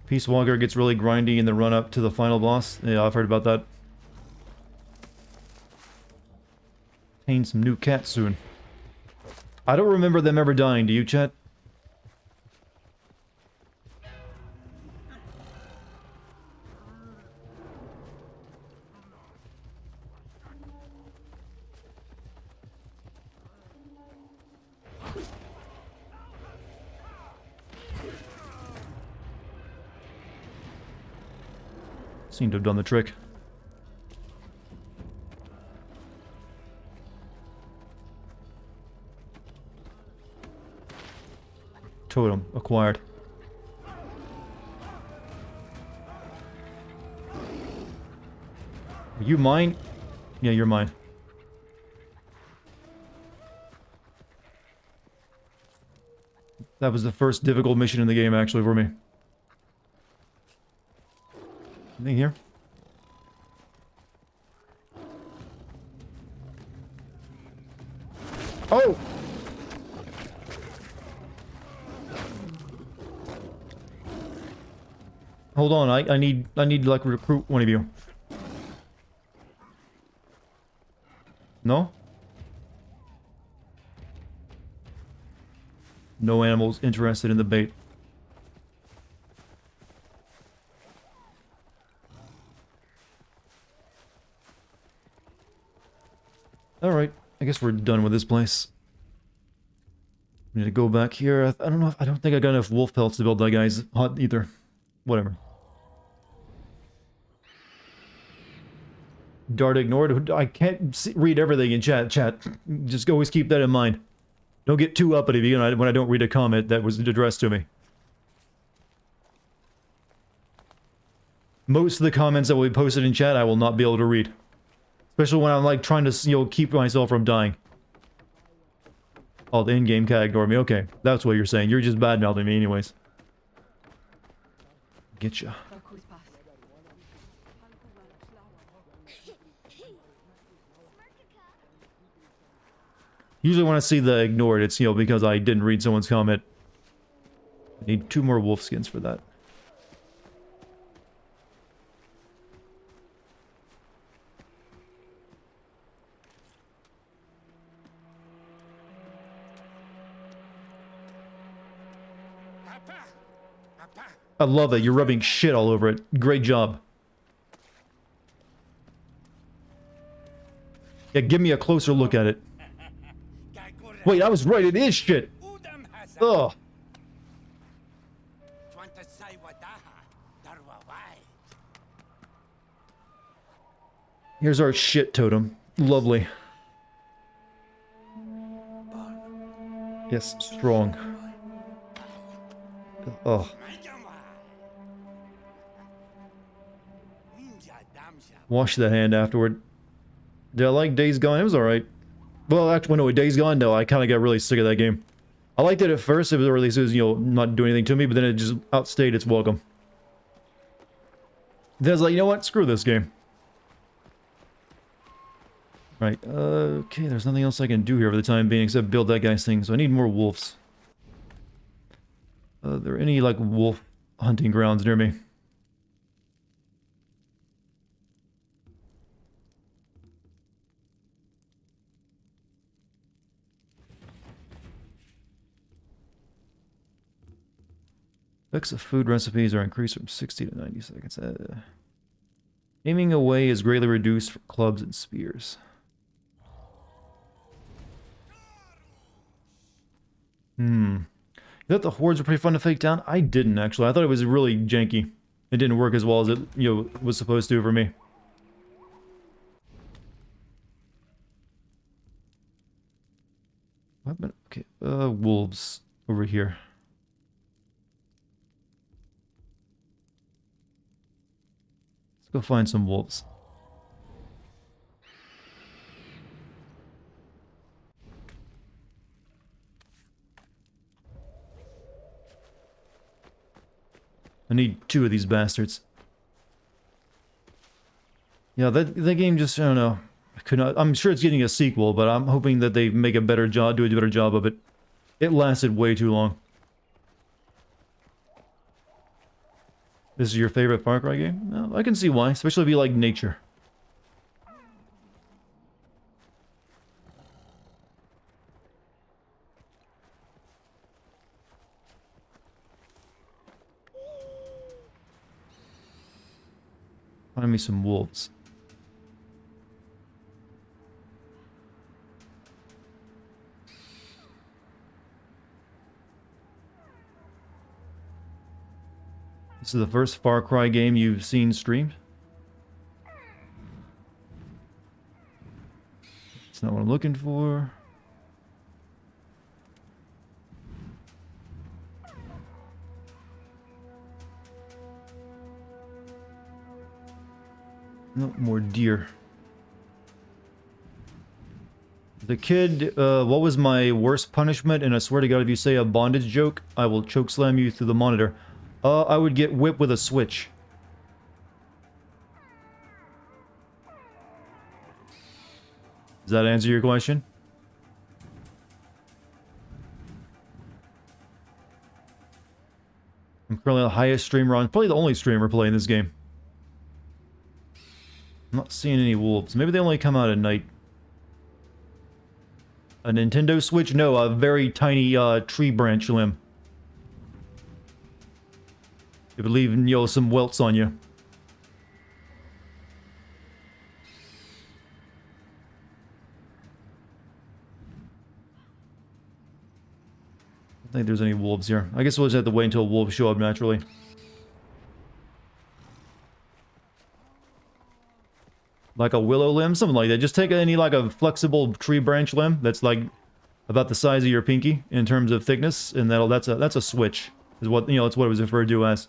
Peace Walker gets really grindy in the run-up to the final boss. Yeah, I've heard about that. Obtain some new cats soon. I don't remember them ever dying, do you, chat? Seem to have done the trick. Totem acquired. Are you mine? Yeah, you're mine. That was the first difficult mission in the game, actually, for me. Anything here? Oh! Hold on, I need to like recruit one of you. No? No animals interested in the bait. Alright, I guess we're done with this place. We need to go back here. I don't know if, I don't think I got enough wolf pelts to build that guy's hut either. Whatever. Dart ignored. I can't read everything in chat. Just always keep that in mind. Don't get too uppity when I don't read a comment that was addressed to me. Most of the comments that will be posted in chat I will not be able to read. Especially when I'm like trying to, you know, keep myself from dying. Oh, the in-game cat ignored me. Okay, that's what you're saying. You're just bad-mouthing me anyways. Getcha. Usually when I see the ignored, it's, you know, because I didn't read someone's comment. I need 2 more wolf skins for that. I love it. You're rubbing shit all over it. Great job. Yeah, give me a closer look at it. Wait, I was right. It is shit. Ugh. Here's our shit totem. Lovely. Yes, strong. Oh. Wash that hand afterward. Did I like Days Gone? It was alright. Well, actually, no, Days Gone, no, I kind of got really sick of that game. I liked it at first, or at least it was, you know, not doing anything to me, but then it just outstayed its welcome. Then I was like, you know what? Screw this game. Right, okay, there's nothing else I can do here for the time being except build that guy's thing, so I need more wolves. Are there any, like, wolf hunting grounds near me? Effects of food recipes are increased from 60 to 90 seconds. Aiming away is greatly reduced for clubs and spears. You thought the hordes were pretty fun to fake down? I didn't, actually. I thought it was really janky. It didn't work as well as it, you know, was supposed to for me. Okay, wolves over here. Let's go find some wolves. I need 2 of these bastards. Yeah, that game just, I don't know. I'm sure it's getting a sequel, but I'm hoping that they make a better job, do a better job of it. It lasted way too long. This is your favorite Far Cry game? No, I can see why, especially if you like nature. Find me some wolves. This is the first Far Cry game you've seen streamed? That's not what I'm looking for. No more deer. The kid, what was my worst punishment? And I swear to God, if you say a bondage joke, I will chokeslam you through the monitor. I would get whipped with a switch. Does that answer your question? I'm currently the highest streamer on, probably the only streamer playing this game. I'm not seeing any wolves. Maybe they only come out at night. A Nintendo Switch? No, a very tiny tree branch limb. It would leave, you know, some welts on you. I don't think there's any wolves here. I guess we'll just have to wait until wolves show up naturally. Like a willow limb? Something like that. Just take any, like, a flexible tree branch limb that's, like, about the size of your pinky in terms of thickness, and that's a switch. Is what, you know, that's what it was referred to as.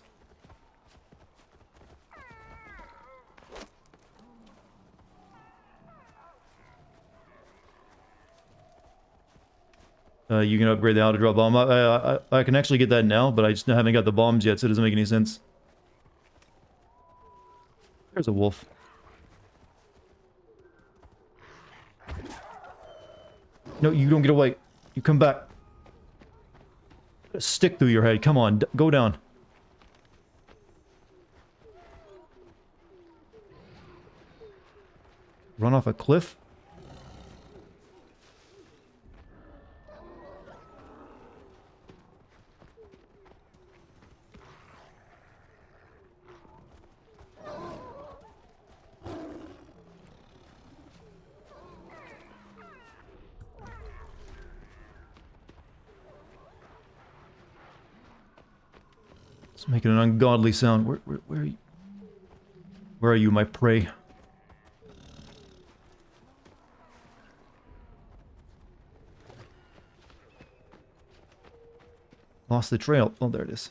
You can upgrade the auto-drop bomb. I can actually get that now, but I just haven't got the bombs yet, so it doesn't make any sense. There's a wolf. No, you don't get away. You come back. A stick through your head. Come on, go down. Run off a cliff? It's making an ungodly sound. Where are you? Where are you, my prey? Lost the trail. Oh, there it is.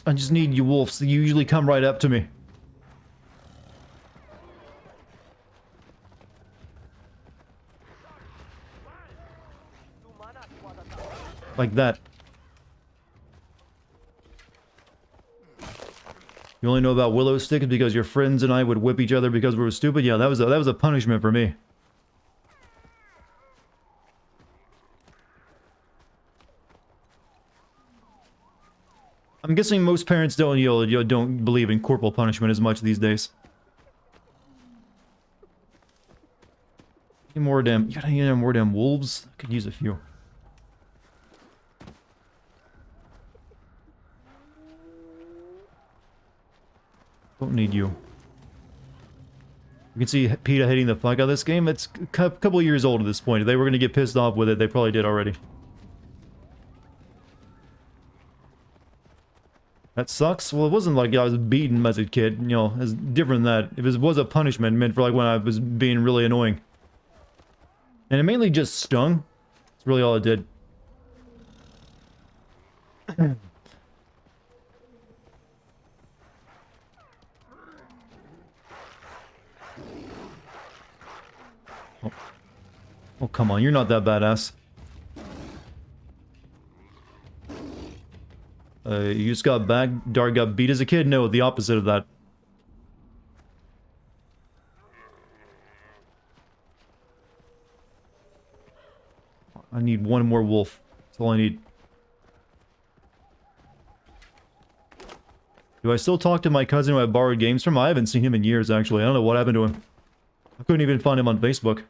I just need you wolves. You usually come right up to me. Like that. You only know about willow sticks because your friends and I would whip each other because we were stupid? Yeah, that was a punishment for me. I'm guessing most parents don't believe in corporal punishment as much these days. You got any more damn wolves? I could use a few. Don't need you. You can see PETA hitting the fuck out of this game. It's a couple of years old at this point. If they were going to get pissed off with it, they probably did already. That sucks. Well, it wasn't like I was beaten as a kid. You know, it's different than that. If it was a punishment, meant for like when I was being really annoying. And it mainly just stung. That's really all it did. Oh, come on. You're not that badass. You just got back. Dart got beat as a kid? No, the opposite of that. I need one more wolf. That's all I need. Do I still talk to my cousin who I borrowed games from? I haven't seen him in years, actually. I don't know what happened to him. I couldn't even find him on Facebook.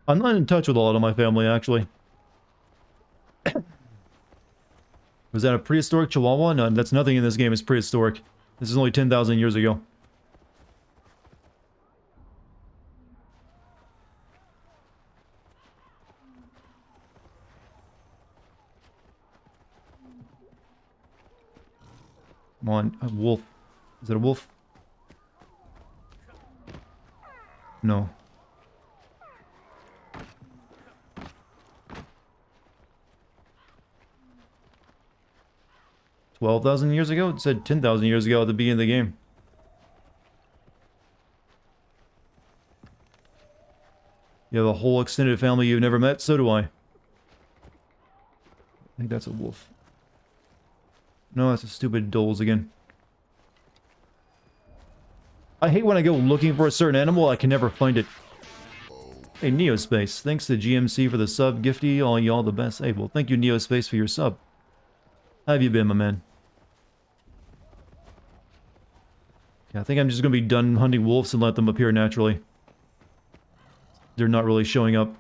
I'm not in touch with a lot of my family, actually. Was that a prehistoric chihuahua? No, that's nothing in this game is prehistoric. This is only 10,000 years ago. Come on, a wolf. Is it a wolf? No. 12,000 years ago? It said 10,000 years ago at the beginning of the game. You have a whole extended family you've never met? So do I. I think that's a wolf. No, that's a stupid doles again. I hate when I go looking for a certain animal, I can never find it. Hey, Neospace, thanks to GMC for the sub. Gifty, all y'all the best. Hey, well, thank you, Neospace, for your sub. How have you been, my man? Yeah, I think I'm just gonna be done hunting wolves and let them appear naturally. They're not really showing up.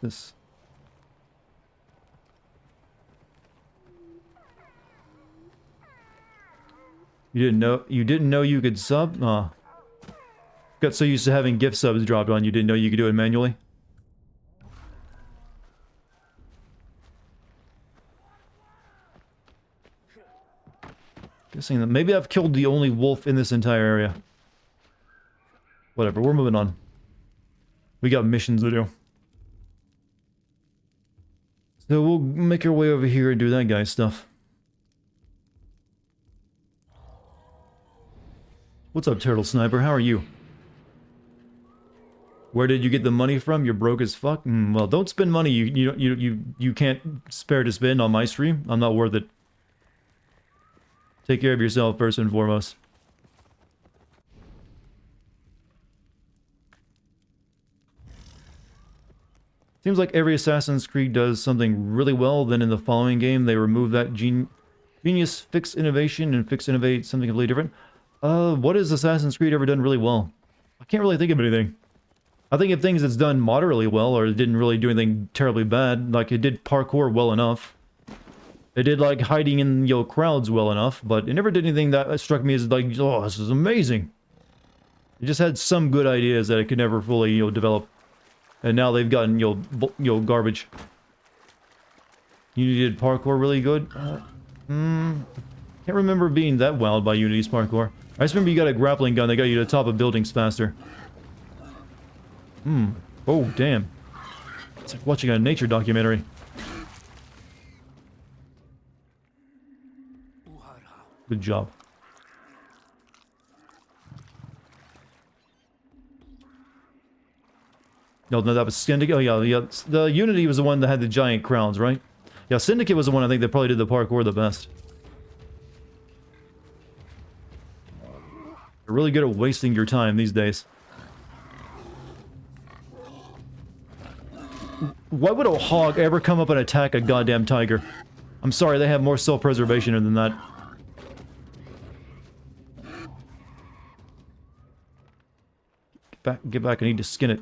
This. You didn't know you could sub? Aw. Got so used to having gift subs dropped on you didn't know you could do it manually? Guessing that maybe I've killed the only wolf in this entire area. Whatever, we're moving on. We got missions to do. So we'll make our way over here and do that guy's stuff. What's up, Turtle Sniper? How are you? Where did you get the money from? You're broke as fuck? Well, don't spend money you can't spare to spend on my stream. I'm not worth it. Take care of yourself first and foremost. Seems like every Assassin's Creed does something really well, then in the following game they remove that Genius, fix innovation, and fix innovate something completely different. What has Assassin's Creed ever done really well? I can't really think of anything. I think of things that's done moderately well, or it didn't really do anything terribly bad. Like, it did parkour well enough. It did, like, hiding in, you know, crowds well enough, but it never did anything that struck me as, like, oh, this is amazing. It just had some good ideas that it could never fully, you know, develop. And now they've gotten, you know, garbage. Unity did parkour really good? Can't remember being that wowed by Unity's parkour. I just remember you got a grappling gun that got you to the top of buildings faster. Oh, damn. It's like watching a nature documentary. Good job. No, that was Syndicate. Oh, yeah. The Unity was the one that had the giant crowns, right? Yeah, Syndicate was the one I think that probably did the parkour the best. They're really good at wasting your time these days. Why would a hog ever come up and attack a goddamn tiger? I'm sorry, they have more self-preservation than that. Get back, I need to skin it.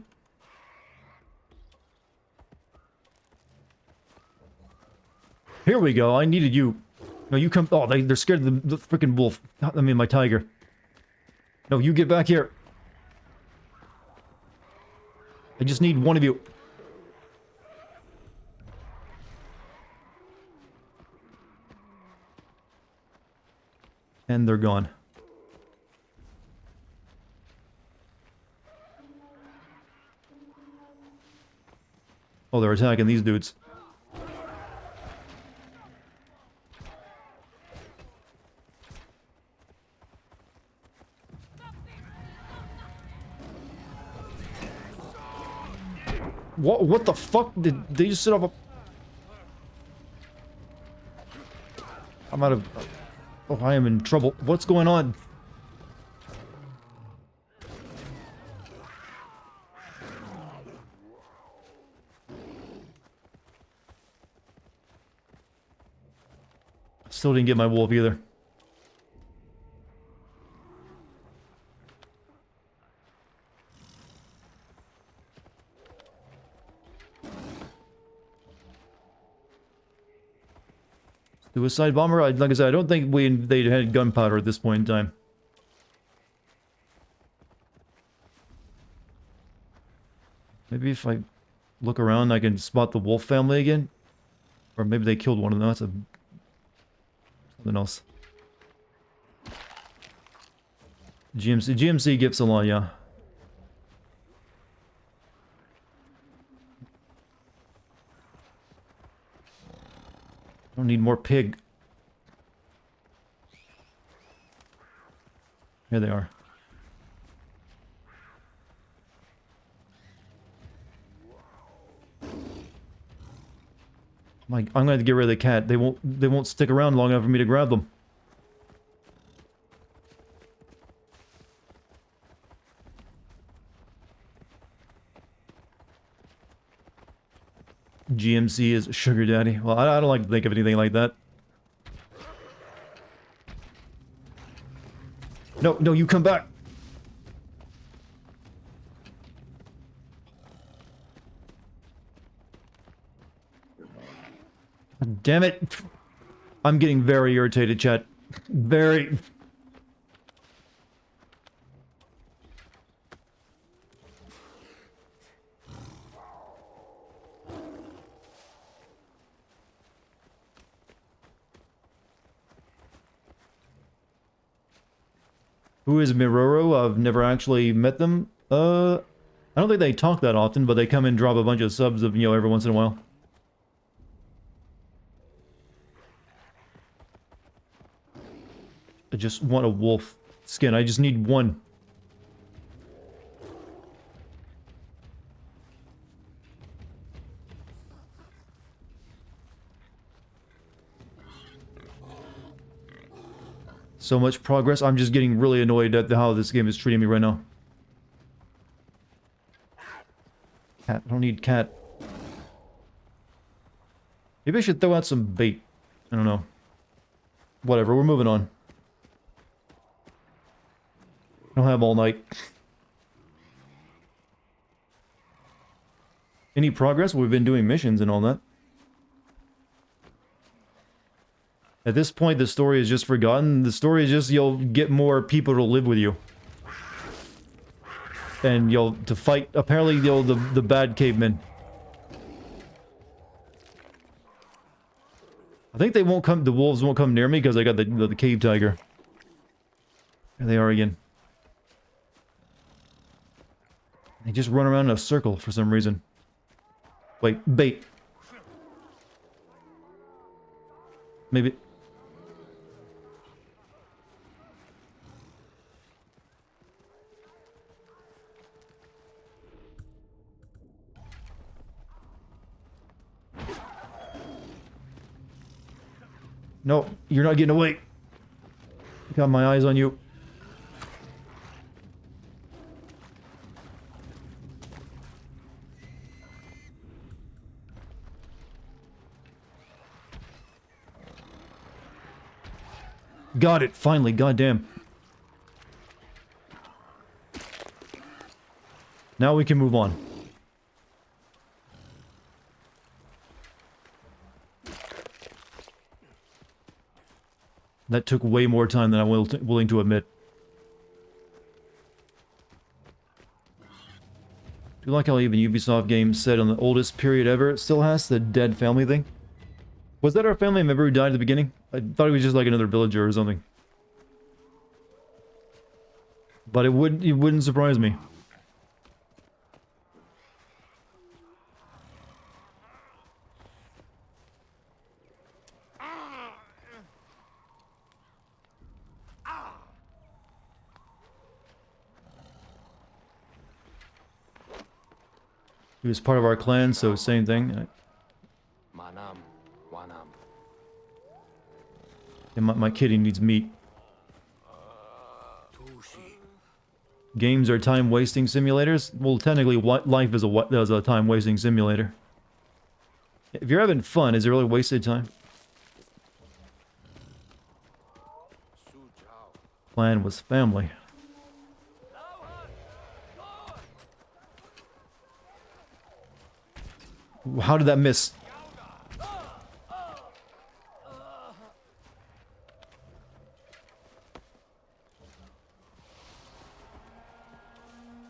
Here we go, I needed you. No, you come. Oh, they're scared of the freaking wolf. I mean, my tiger. No, you get back here. I just need one of you. And they're gone. Oh, they're attacking these dudes. What the fuck? Did they just set off a... I'm out of... Oh, I am in trouble. What's going on? Still didn't get my wolf either. Suicide bomber? Like I said, I don't think they had gunpowder at this point in time. Maybe if I look around, I can spot the wolf family again? Or maybe they killed one of them. That's something else. GMC gets a lot, yeah. I don't need more pig. Here they are. I'm gonna have to get rid of the cat. They won't stick around long enough for me to grab them. GMC is sugar daddy. Well, I don't like to think of anything like that. No, no, you come back. Damn it. I'm getting very irritated, chat. Very. Who is Miroro? I've never actually met them. I don't think they talk that often, but they come and drop a bunch of subs of, you know, every once in a while. I just want a wolf skin. I just need one. So much progress. I'm just getting really annoyed at how this game is treating me right now. Cat. I don't need cat. Maybe I should throw out some bait. I don't know. Whatever, we're moving on. I don't have all night. Any progress? We've been doing missions and all that. At this point, the story is just forgotten. The story is just you'll get more people to live with you. And you'll to fight, apparently, the bad cavemen. I think they won't come, the wolves won't come near me because I got the cave tiger. There they are again. They just run around in a circle for some reason. Wait, bait. Maybe. No, you're not getting away. Got my eyes on you. Got it, finally, goddamn. Now we can move on. That took way more time than I'm willing to admit. Do you like how even Ubisoft games set on the oldest period ever it still has the dead family thing? Was that our family member who died at the beginning? I thought he was just like another villager or something. But it wouldn't surprise me. He was part of our clan, so same thing. Manam, Wanam. And my kitty needs meat. Games are time-wasting simulators? Well, technically, life is a time-wasting simulator. If you're having fun, is it really wasted time? Clan was family. How did that miss?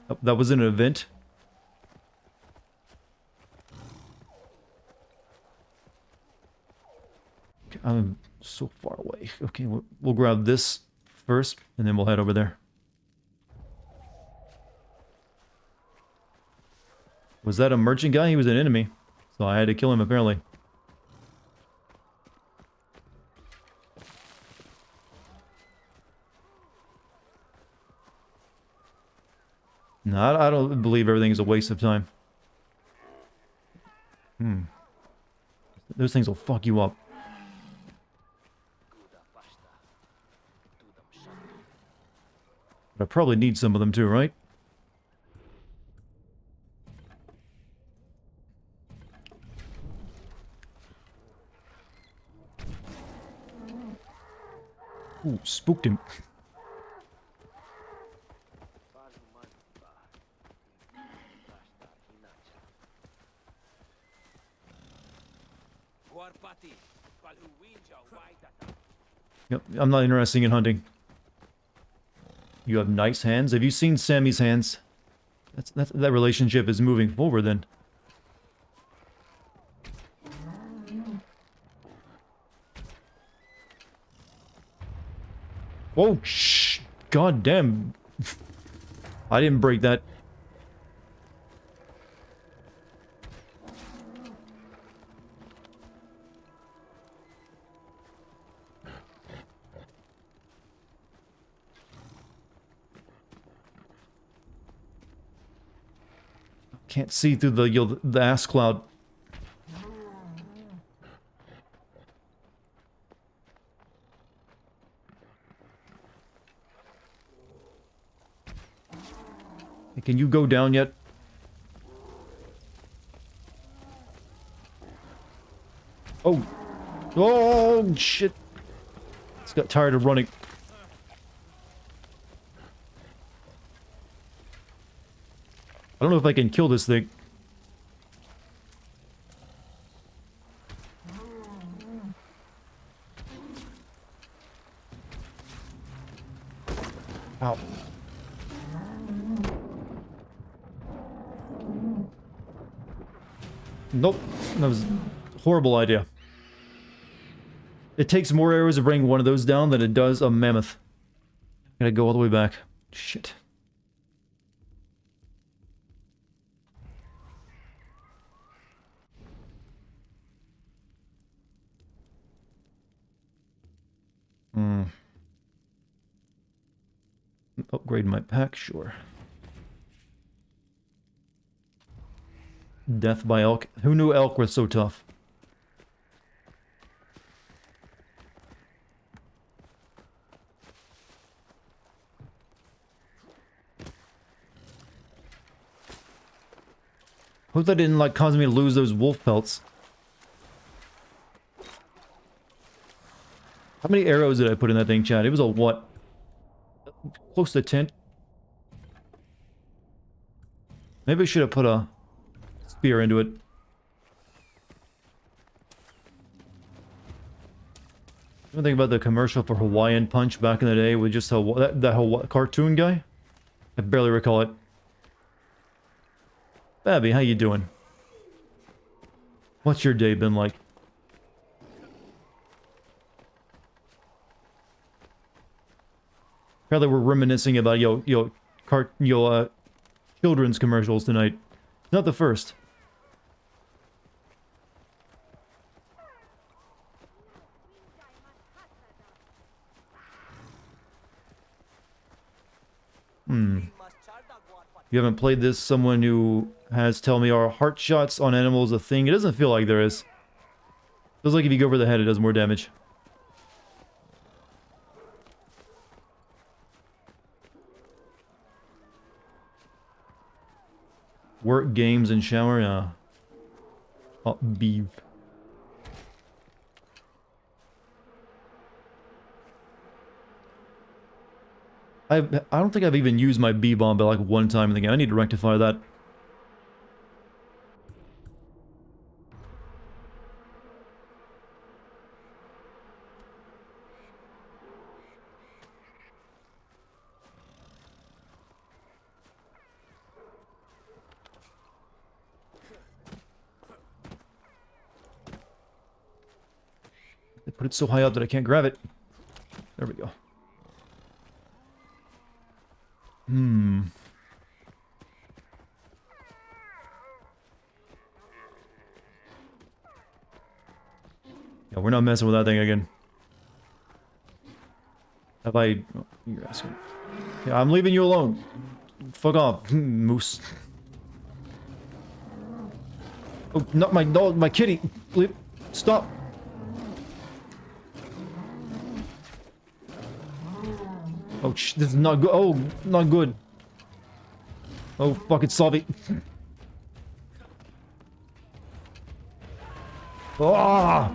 Oh, that was an event. I'm so far away. Okay, we'll grab this first, and then we'll head over there. Was that a merchant guy? He was an enemy. So I had to kill him, apparently. No, I don't believe everything is a waste of time. Those things will fuck you up. But I probably need some of them too, right? Ooh, spooked him. Yep, I'm not interested in hunting. You have nice hands. Have you seen Sammy's hands? That relationship is moving forward then. Whoa, shh! God damn! I didn't break that. Can't see through the ass cloud. Can you go down yet? Oh. Oh, shit. Just got tired of running. I don't know if I can kill this thing. Ow. Nope. That was a horrible idea. It takes more arrows to bring one of those down than it does a mammoth. Gotta go all the way back. Shit. Upgrade my pack, sure. Death by elk. Who knew elk was so tough? Hope that didn't, like, cause me to lose those wolf pelts. How many arrows did I put in that thing, Chad? It was a what? Close to 10? Maybe I should have put a spear into it. I think about the commercial for Hawaiian Punch back in the day with just that whole cartoon guy. I barely recall it. Babby, how you doing? What's your day been like? Apparently we're reminiscing about children's commercials tonight. Not the first. You haven't played this? Someone who has tell me, are heart shots on animals a thing? It doesn't feel like there is. Feels like if you go over the head, it does more damage. Work, games, and shower? Yeah. Oh, beef. I don't think I've even used my B-bomb but like one time in the game. I need to rectify that. They put it so high up that I can't grab it. There we go. Yeah, we're not messing with that thing again. Have I... Oh, you're asking. Yeah, I'm leaving you alone. Fuck off, moose. Oh, not my dog, my kitty. Leave... Stop. Oh, this is not good. Oh, not good. Oh, fuck it, Solvy. Ah!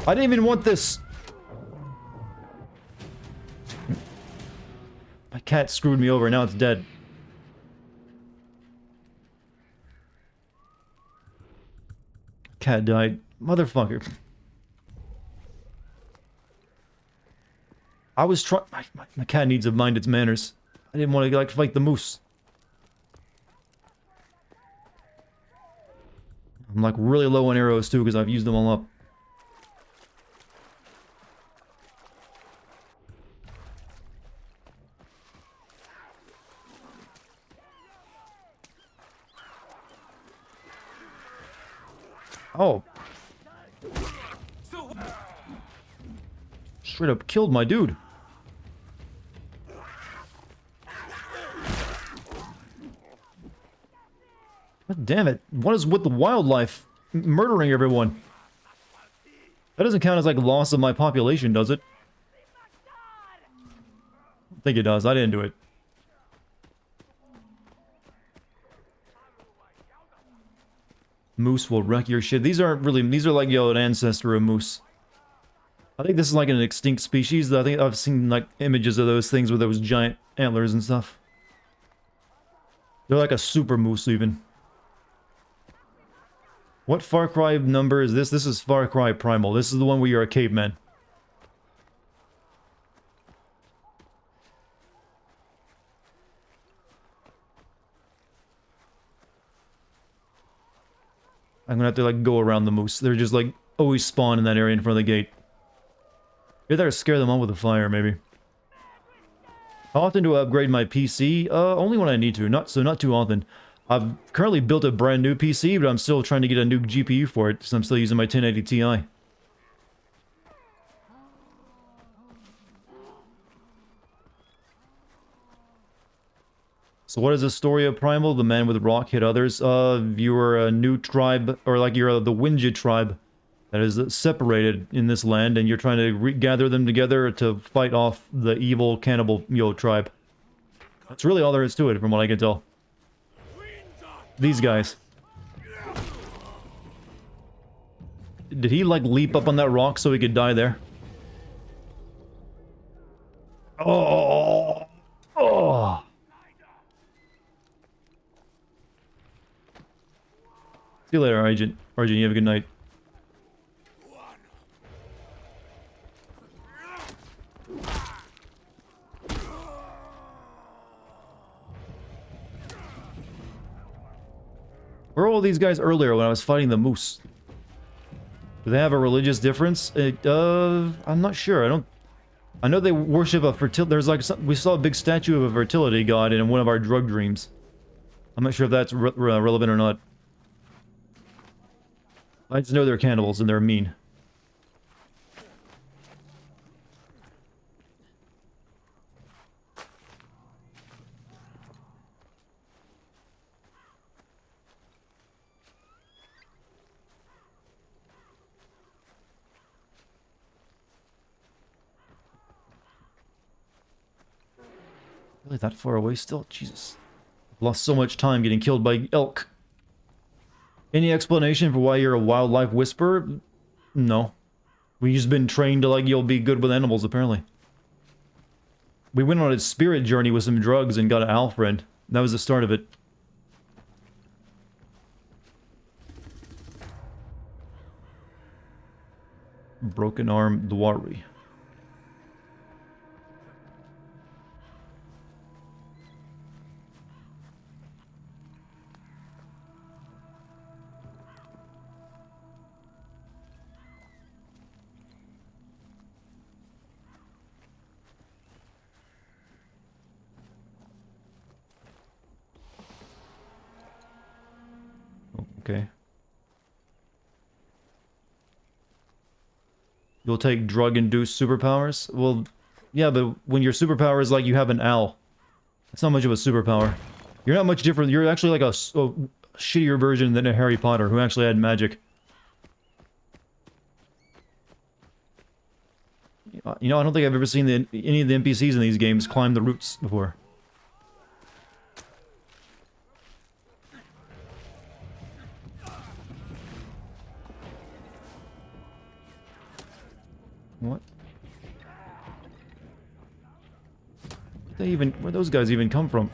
I didn't even want this. My cat screwed me over, now it's dead. Cat died. Motherfucker. I was trying... My cat needs to mind its manners. I didn't want to, like, fight the moose. I'm, like, really low on arrows, too, because I've used them all up. Oh. Straight up killed my dude. God damn it. What is with the wildlife murdering everyone? That doesn't count as like loss of my population, does it? I think it does. I didn't do it. Moose will wreck your shit. These aren't really... These are like, yo, an ancestor of moose. I think this is like an extinct species. I think I've seen like images of those things with those giant antlers and stuff. They're like a super moose even. What Far Cry number is this? This is Far Cry Primal. This is the one where you're a caveman. I'm gonna have to like go around the moose. They're just like always spawn in that area in front of the gate. You better scare them off with a fire, maybe. How often do I upgrade my PC? Only when I need to. Not too often. I've currently built a brand new PC, but I'm still trying to get a new GPU for it, so I'm still using my 1080 Ti. So what is the story of Primal? The man with rock hit others. You were a new tribe, or like you're the Winja tribe that is separated in this land, and you're trying to gather them together to fight off the evil cannibal tribe. That's really all there is to it, from what I can tell. These guys. Did he, like, leap up on that rock so he could die there? Oh! Oh! See you later, Agent. Argent, you have a good night. Where were all these guys earlier when I was fighting the moose? Do they have a religious difference? I'm not sure. I know they worship a fertility. There's like we saw a big statue of a fertility god in one of our drug dreams. I'm not sure if that's relevant or not. I just know they're cannibals and they're mean. Really that far away still? Jesus. I've lost so much time getting killed by elk. Any explanation for why you're a wildlife whisperer? No. We've just been trained to, like, you'll be good with animals, apparently. We went on a spirit journey with some drugs and got an owl friend. That was the start of it. Broken arm Dwari. Okay. You'll take drug-induced superpowers? Well, yeah, but when your superpower is like you have an owl, it's not much of a superpower. You're not much different. You're actually like a shittier version than a Harry Potter who actually had magic. You know, I don't think I've ever seen any of the NPCs in these games climb the roots before. What? Where'd those guys even come from?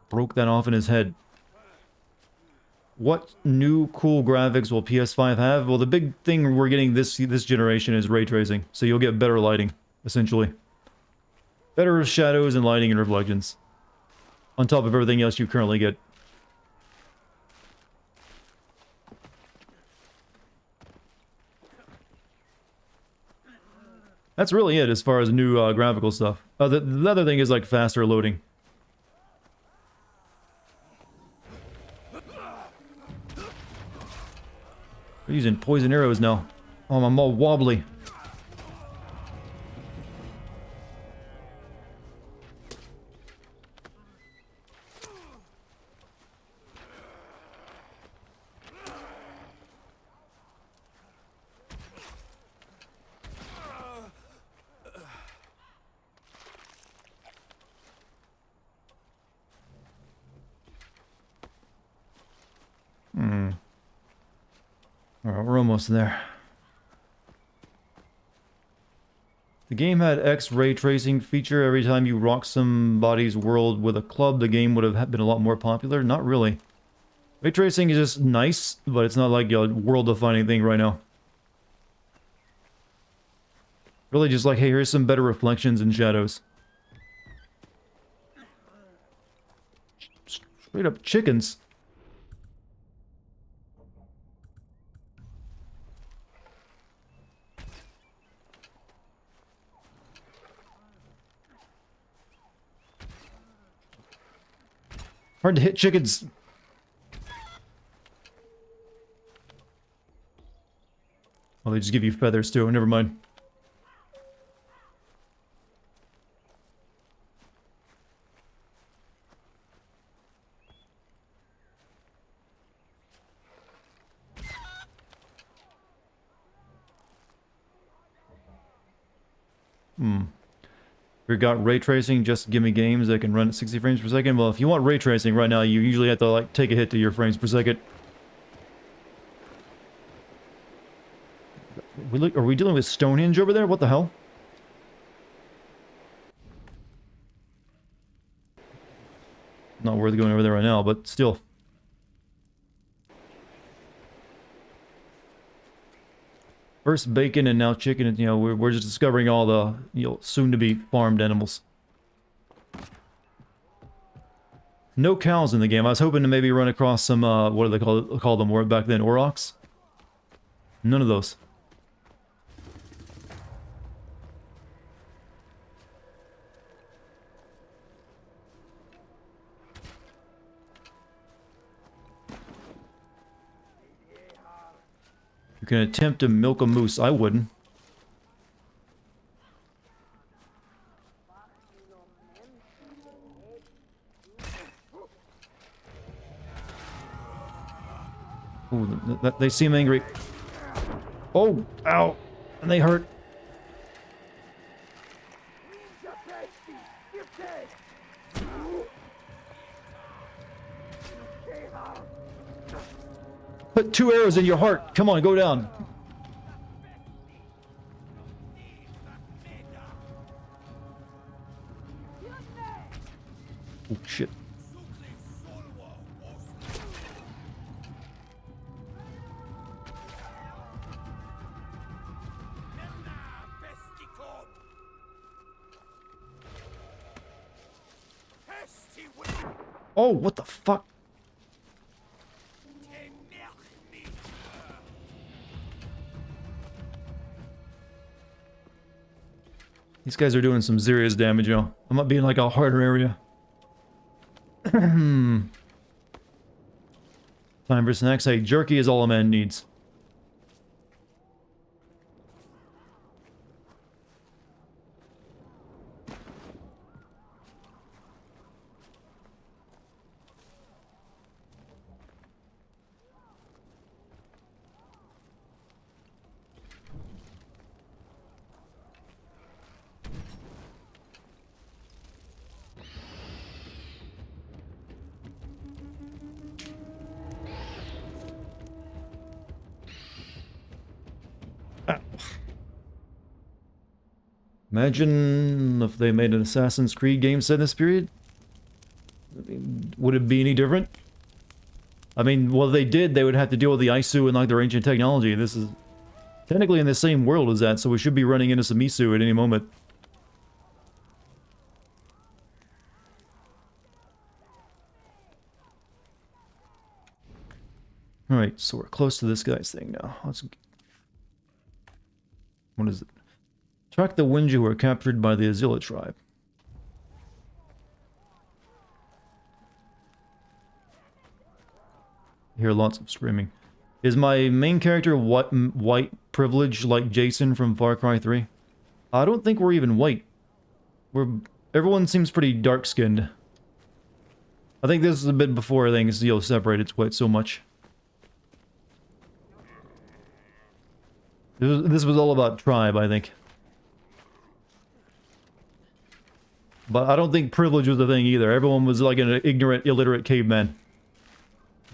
Broke that off in his head. What new cool graphics will PS5 have? Well, the big thing we're getting this generation is ray tracing, so you'll get better lighting, essentially. Better shadows and lighting and reflections. On top of everything else you currently get. That's really it as far as new graphical stuff. The other thing is like faster loading. We're using poison arrows now. Oh, I'm all wobbly. Alright, we're almost there. The game had X ray tracing feature. Every time you rock somebody's world with a club, the game would have been a lot more popular. Not really. Ray tracing is just nice, but it's not like a world-defining thing right now. Really just like, hey, here's some better reflections and shadows. Straight up chickens. Hard to hit chickens. Oh, they just give you feathers too. Never mind. If you got ray tracing, just give me games that can run at 60 frames per second. Well, if you want ray tracing right now, you usually have to like take a hit to your frames per second. Are we dealing with Stonehenge over there? What the hell? Not worth going over there right now, but still. First bacon and now chicken, and you know, we're just discovering all the, you know, soon-to-be farmed animals. No cows in the game. I was hoping to maybe run across some, what do they call them back then? Aurochs? None of those. You can attempt to milk a moose. I wouldn't. Ooh, they seem angry. Oh, ow. And they hurt. Put 2 arrows in your heart. Come on, go down. Oh, shit. Oh, what the fuck? These guys are doing some serious damage, yo. I'm not being like a harder area. Time for snacks. Hey, jerky is all a man needs. Imagine if they made an Assassin's Creed game set in this period. I mean, would it be any different? I mean, well, they did. They would have to deal with the Isu and like their ancient technology. This is technically in the same world as that, so we should be running into some Isu at any moment. Alright, so we're close to this guy's thing now. What is it? Track the Winju who were captured by the Azila tribe. I hear lots of screaming. Is my main character white privilege like Jason from Far Cry 3? I don't think we're even white. Everyone seems pretty dark-skinned. I think this is a bit before things, you know, separated quite so much. This was all about tribe, I think. But I don't think privilege was a thing either. Everyone was like an ignorant, illiterate caveman.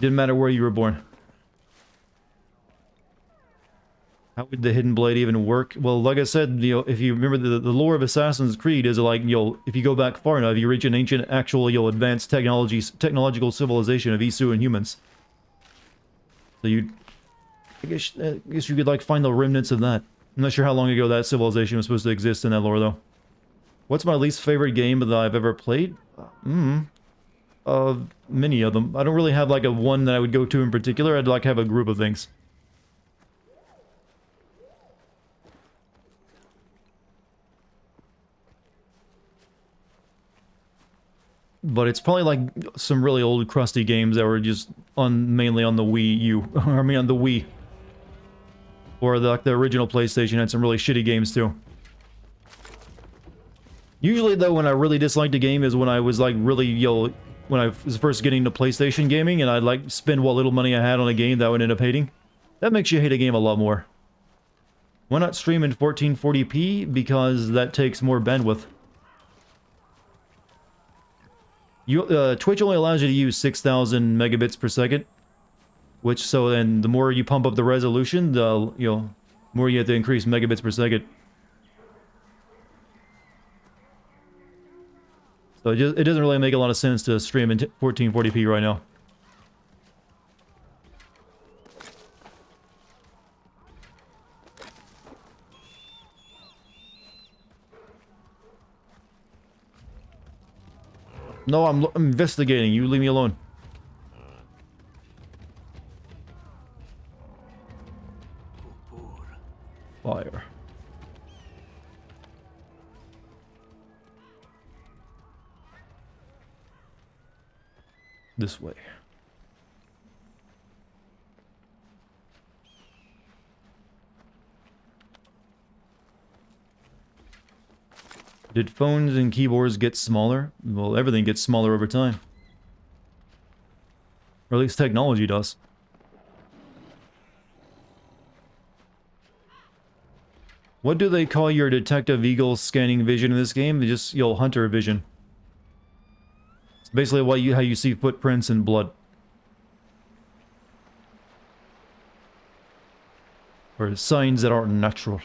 Didn't matter where you were born. How would the Hidden Blade even work? Well, like I said, you know, if you remember the lore of Assassin's Creed is like, you know, if you go back far enough, you reach an ancient, actual, you know, advanced technological civilization of Isu and humans. So I guess you could like find the remnants of that. I'm not sure how long ago that civilization was supposed to exist in that lore, though. What's my least favorite game that I've ever played? Many of them. I don't really have like a one that I would go to in particular. I'd like have a group of things. But it's probably like some really old crusty games that were just mainly on the Wii U. I mean on the Wii. Or like the original PlayStation had some really shitty games too. Usually though, when I really disliked a game is when I was like really, you know, when I was first getting into PlayStation gaming and I'd like spend what little money I had on a game that I would end up hating. That makes you hate a game a lot more. Why not stream in 1440p? Because that takes more bandwidth. Twitch only allows you to use 6,000 megabits per second, which so then the more you pump up the resolution, the more you have to increase megabits per second. So it doesn't really make a lot of sense to stream in 1440p right now. No, I'm investigating. You leave me alone. Fire. This way. Did phones and keyboards get smaller? Well, everything gets smaller over time. Or at least technology does. What do they call your detective eagle scanning vision in this game? Just, hunter vision. It's basically how you see footprints and blood. Or signs that aren't natural.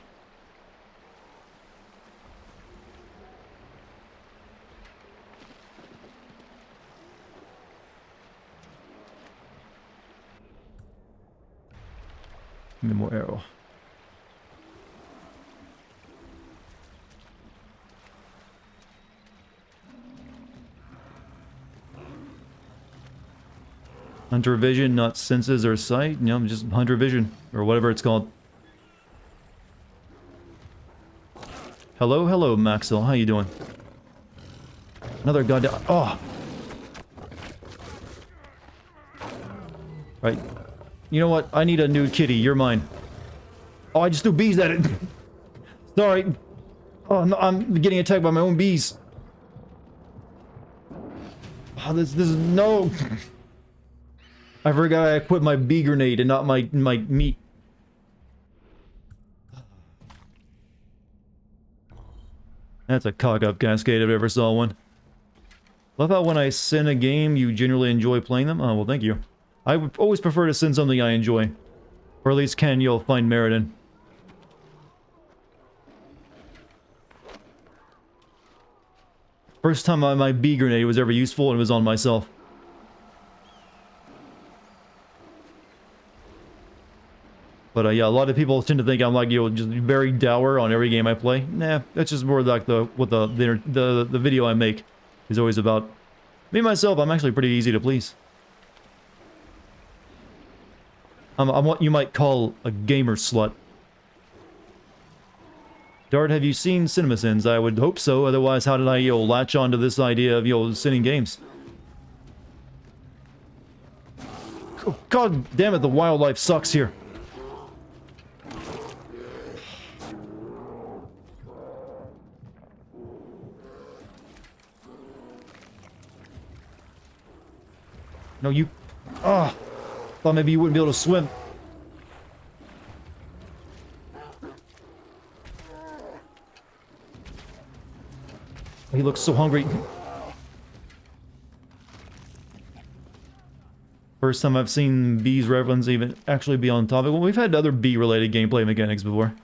Give me more arrow. Hunter vision, not senses or sight. You know, just hunter vision, or whatever it's called. Hello, Maxwell. How you doing? Another goddamn... Oh! Right. You know what? I need a new kitty. You're mine. Oh, I just threw bees at it. Sorry. Oh, no, I'm getting attacked by my own bees. Oh, this is... No! I forgot I equipped my bee grenade and not my meat. That's a cock-up cascade if I ever saw one. Love how when I send a game, you generally enjoy playing them? Oh, well, thank you. I would always prefer to send something I enjoy. Or at least you'll find merit in. First time my bee grenade was ever useful and it was on myself. But yeah, a lot of people tend to think I'm like, just very dour on every game I play. Nah, that's just more like what the video I make is always about. Me myself, I'm actually pretty easy to please. I'm what you might call a gamer slut. Dart, have you seen CinemaSins? I would hope so, otherwise how did I, latch onto this idea of, sending games? Oh, God damn it, the wildlife sucks here. No, you... Ah! Thought maybe you wouldn't be able to swim. He looks so hungry. First time I've seen B's reference even actually be on topic. Well, we've had other B-related gameplay mechanics before.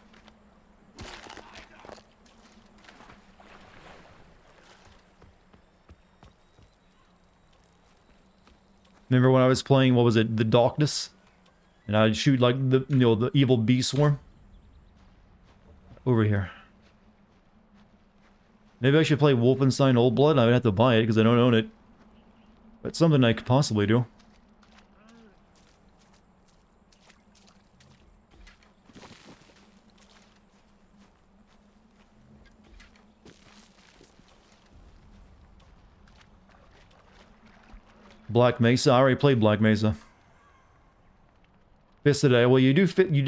Remember when I was playing, what was it, the Darkness? And I'd shoot like the, you know, the evil bee swarm? Over here. Maybe I should play Wolfenstein Old Blood. I would have to buy it because I don't own it. But something I could possibly do. Black Mesa. I already played Black Mesa. Fisted. Well, you do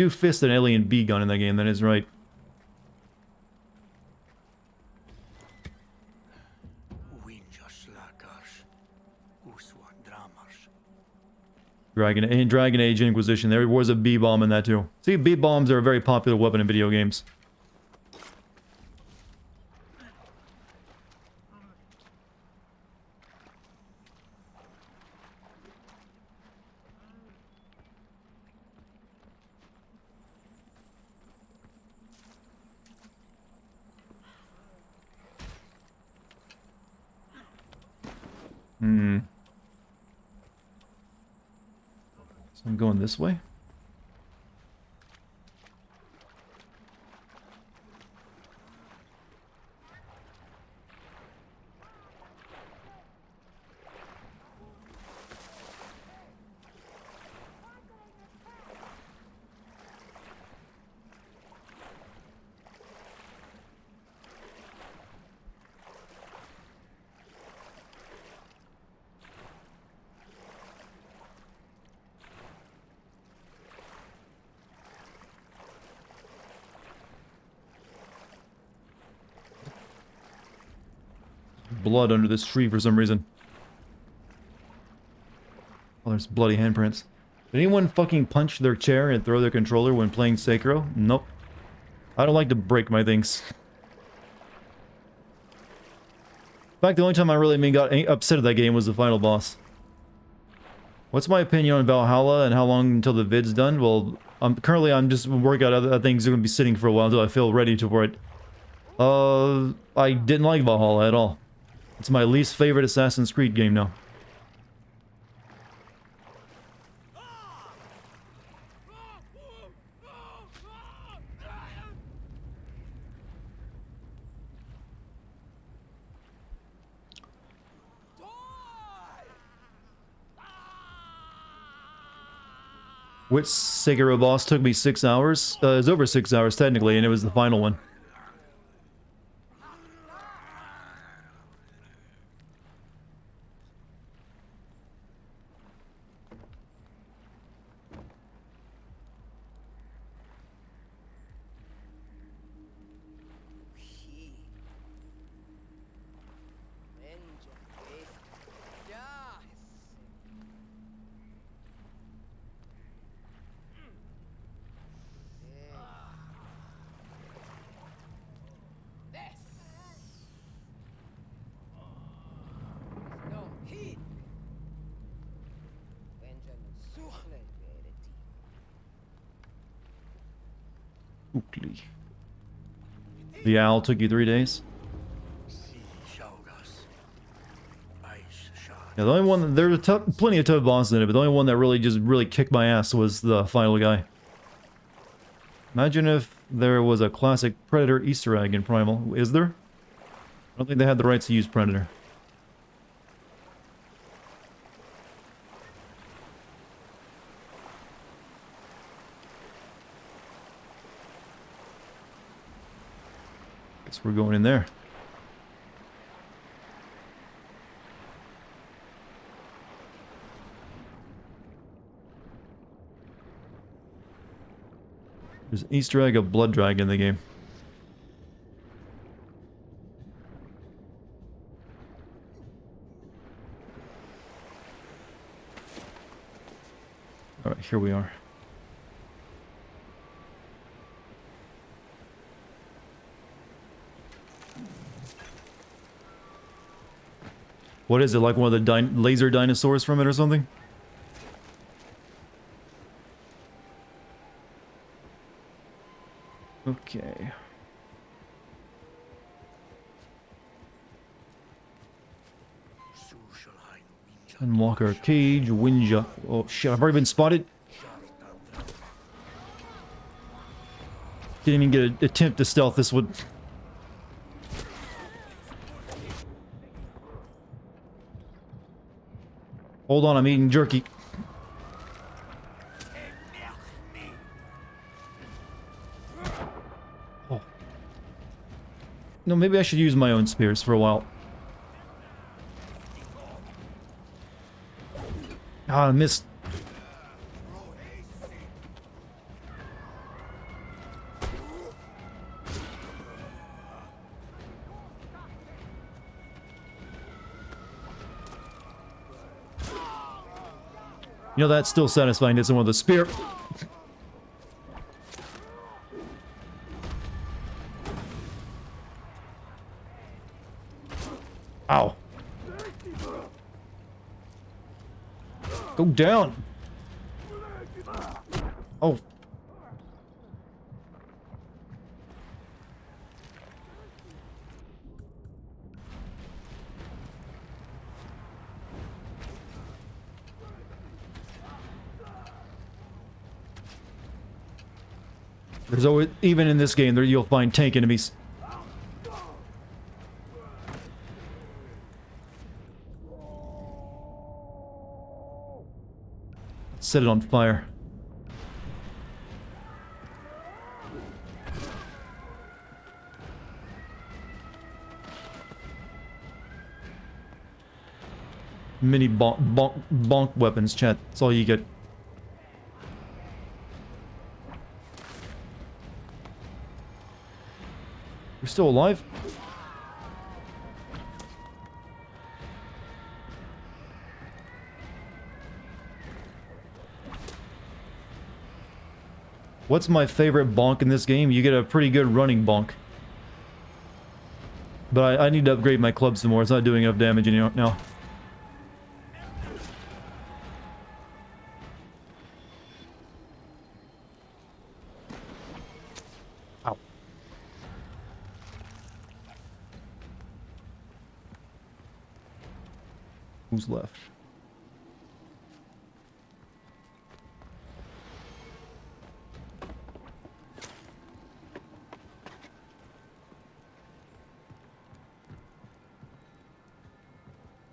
fist an alien bee gun in that game. That is right. Dragon Age Inquisition. There was a bee bomb in that too. See, bee bombs are a very popular weapon in video games. So I'm going this way. Blood under this tree for some reason. Oh, there's bloody handprints. Did anyone fucking punch their chair and throw their controller when playing Sekiro? Nope. I don't like to break my things. In fact, the only time I really got upset at that game was the final boss. What's my opinion on Valhalla and how long until the vid's done? Well, currently I'm just working out other things are going to be sitting for a while until I feel ready for it. I didn't like Valhalla at all. It's my least favorite Assassin's Creed game now. Which Sekiro boss took me 6 hours? It was over 6 hours technically, and it was the final one. The owl took you 3 days? Yeah, the only one, there were plenty of tough bosses in it, but the only one that really kicked my ass was the final guy. Imagine if there was a classic Predator Easter egg in Primal. Is there? I don't think they had the rights to use Predator. Guess we're going in there. There's an Easter egg of Blood Dragon in the game. Alright, here we are. What is it, like one of the laser dinosaurs from it or something? Okay. Unlocker cage, Winja. Oh shit, I've already been spotted. Didn't even get an attempt to stealth this one. Hold on, I'm eating jerky. Oh. No, maybe I should use my own spears for a while. Ah, I missed. You know, that's still satisfying to someone with a spear. Ow. Go down. Oh. There's always, even in this game, there you'll find tank enemies. Set it on fire. Mini bonk weapons, chat. That's all you get. You're still alive? What's my favorite bonk in this game? You get a pretty good running bonk. But I need to upgrade my club some more. It's not doing enough damage now. Ow. Who's left?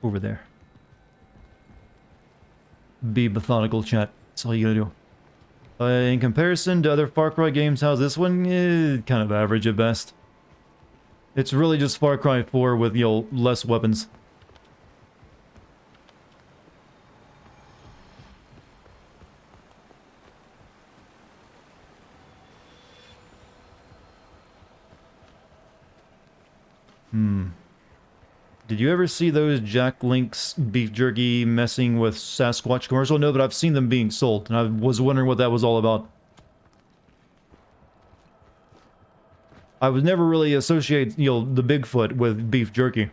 Over there. Be methodical, chat. That's all you gotta do. In comparison to other Far Cry games, how's this one? Kind of average at best. It's really just Far Cry 4 with, you know, less weapons. Did you ever see those Jack Link's beef jerky messing with Sasquatch commercial? No, but I've seen them being sold, and I was wondering what that was all about. I would never really associate, you know, the Bigfoot with beef jerky.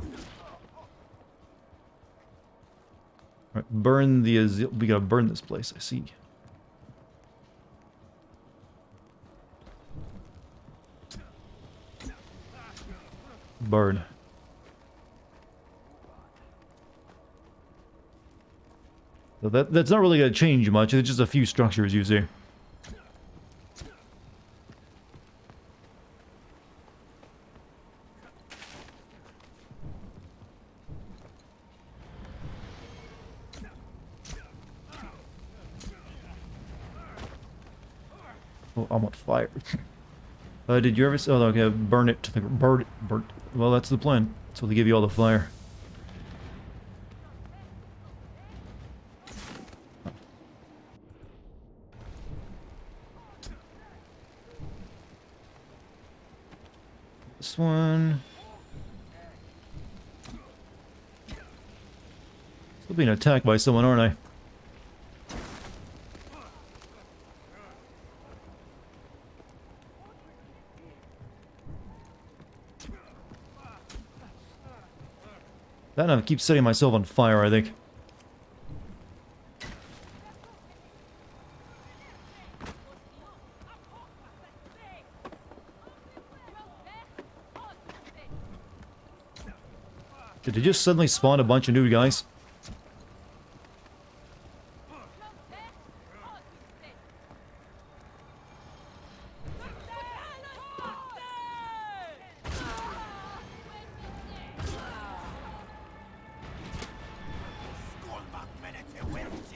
All right, burn the... We gotta burn this place, I see. Burn. So that's not really going to change much. It's just a few structures you see. Oh, I'm on fire. Did you ever... Oh, okay, burn it to the... Burn it. Well, that's the plan. So they give you all the fire. This one... Still being attacked by someone, aren't I? That and I keep setting myself on fire, I think. Did it just suddenly spawn a bunch of new guys?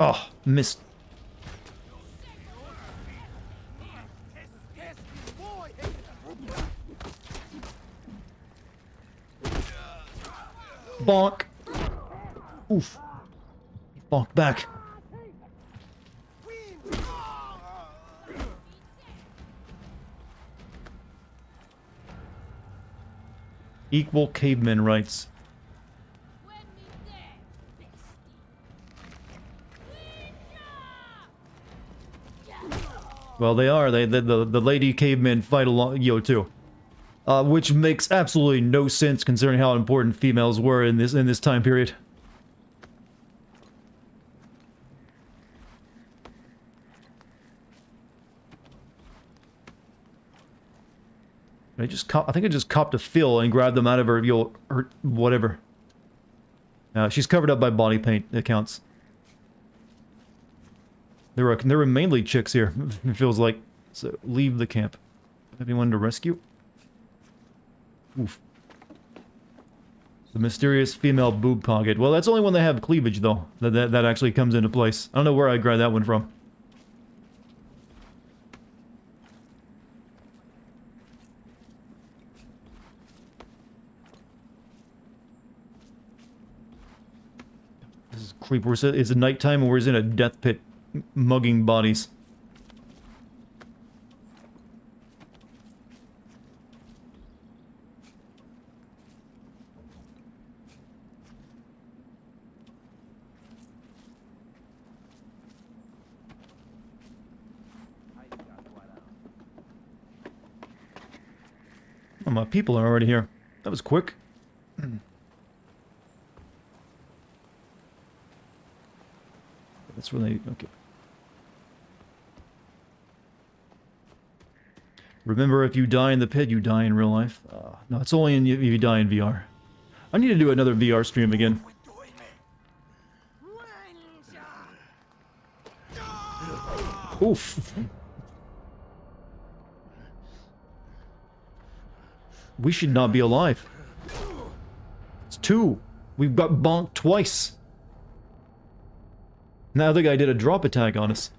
Oh, missed. Bonk. Oof. Bonk back. Equal caveman rights. Well, they are. The lady cavemen fight along, too. Which makes absolutely no sense considering how important females were in this time period. I think I just copped a fill and grabbed them out of her, her whatever. She's covered up by body paint. It counts. There were mainly chicks here. It feels like. So leave the camp. Anyone to rescue? Oof. The mysterious female boob pocket. Well, that's only when they have cleavage, though. That actually comes into place. I don't know where I grabbed that one from. This is creepy. It's nighttime and we're in a death pit mugging bodies. Oh, my people are already here. That was quick. That's really okay. Remember, if you die in the pit, you die in real life. No, it's only if you die in VR. I need to do another VR stream again. Oof. We should not be alive. It's 2. We've got bonked twice. Now the guy did a drop attack on us.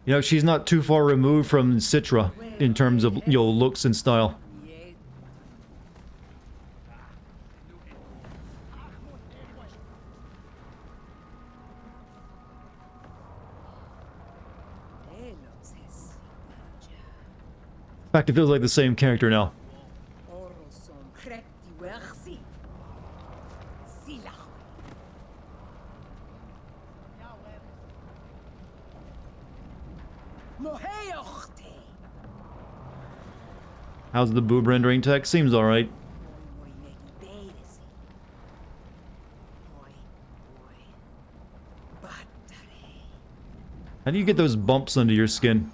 You know, she's not too far removed from Citra in terms of, looks and style. In fact, it feels like the same character now. How's the boob rendering tech? Seems alright. How do you get those bumps under your skin?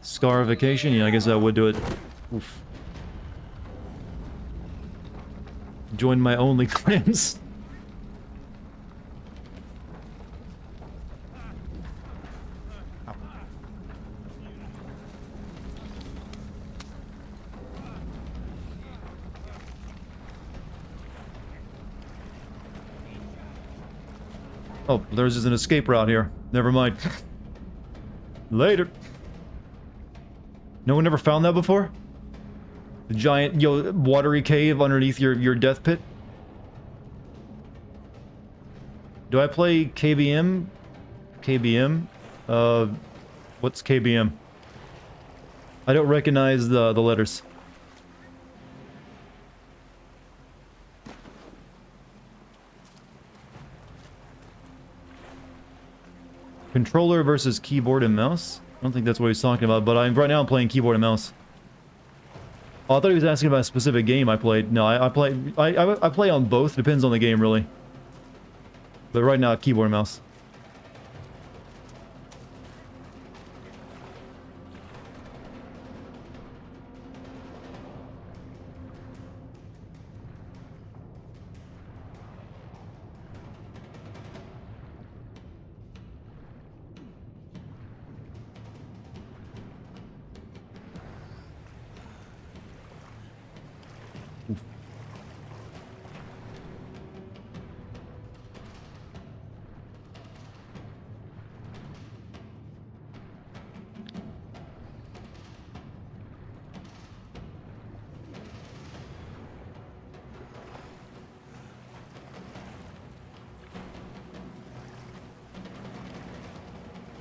Scarification? Yeah, I guess that would do it. Oof. Join my only clans. Oh, there's just an escape route here. Never mind. Later. No one ever found that before? The giant, watery cave underneath your death pit? Do I play KBM? KBM? What's KBM? I don't recognize the letters. Controller versus keyboard and mouse? I don't think that's what he's talking about, but right now I'm playing keyboard and mouse. Oh, I thought he was asking about a specific game I played. No, I play on both. Depends on the game, really. But right now, keyboard and mouse.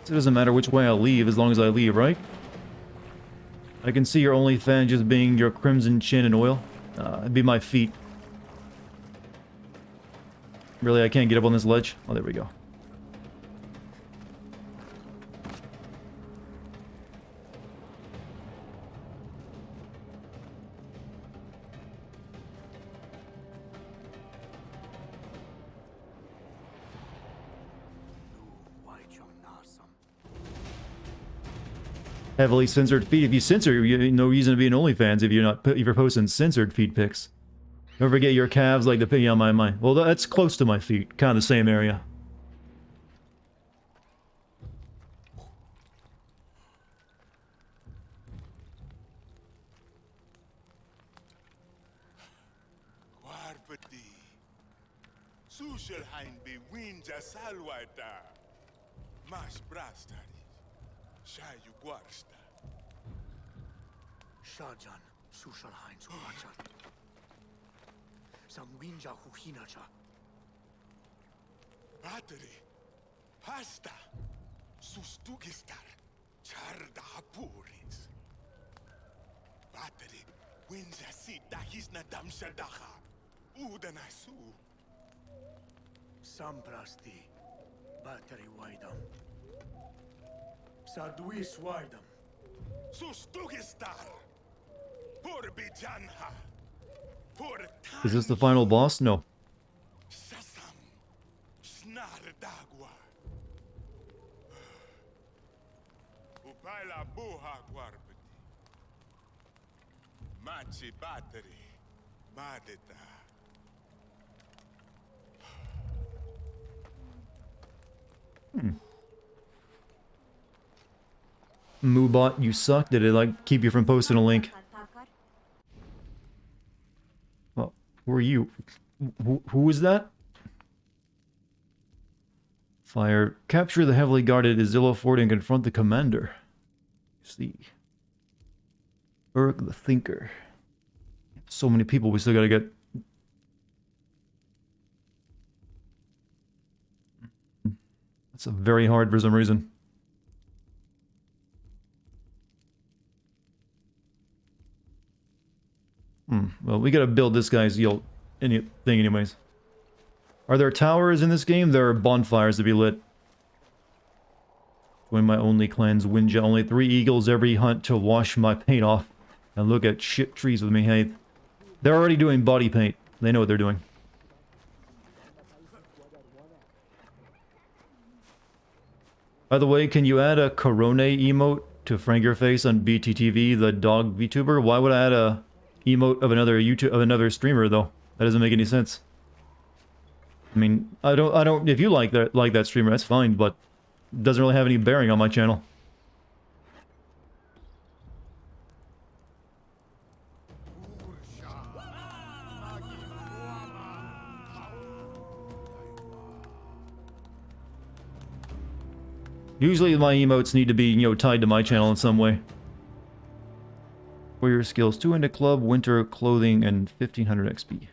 It doesn't matter which way I leave as long as I leave, right? I can see your only fan just being your crimson chin and oil. It'd be my feet. Really, I can't get up on this ledge? Oh, there we go. Heavily censored feed. If you censor, no reason to be an OnlyFans if you're posting censored feed pics. Don't forget your calves like the pig on my mind. Well, that's close to my feet, kind of the same area. Shajan, Sushalhain Surachat. Samwinja Huhinacha. Battery. Pasta. Sustugistar. Charda Hapuris. Battery. Winja Sita Hisna Damshadaha. Udanasu. Samprasti. Battery Waidam. Saduis Waidam. Sustugistar. Is this the final boss? No. Moobot, you suck. Did it like keep you from posting a link? Well, who are you? Who is that? Fire. Capture the heavily guarded Izillo Fort and confront the commander. See. Urk the Thinker. So many people we still gotta get. That's a very hard for some reason. Well, we gotta build this guy's thing anyways. Are there towers in this game? There are bonfires to be lit. Join my only clan's Winja. Only 3 eagles every hunt to wash my paint off. And look at shit trees with me, hey. They're already doing body paint. They know what they're doing. By the way, can you add a Corone emote to Frank Your Face on BTTV, the dog VTuber? Why would I add a emote of another streamer though? That doesn't make any sense. I mean, I don't if you like that streamer, that's fine, but it doesn't really have any bearing on my channel. Usually my emotes need to be, tied to my channel in some way. Warrior skills, 2 into club, winter clothing, and 1500 XP.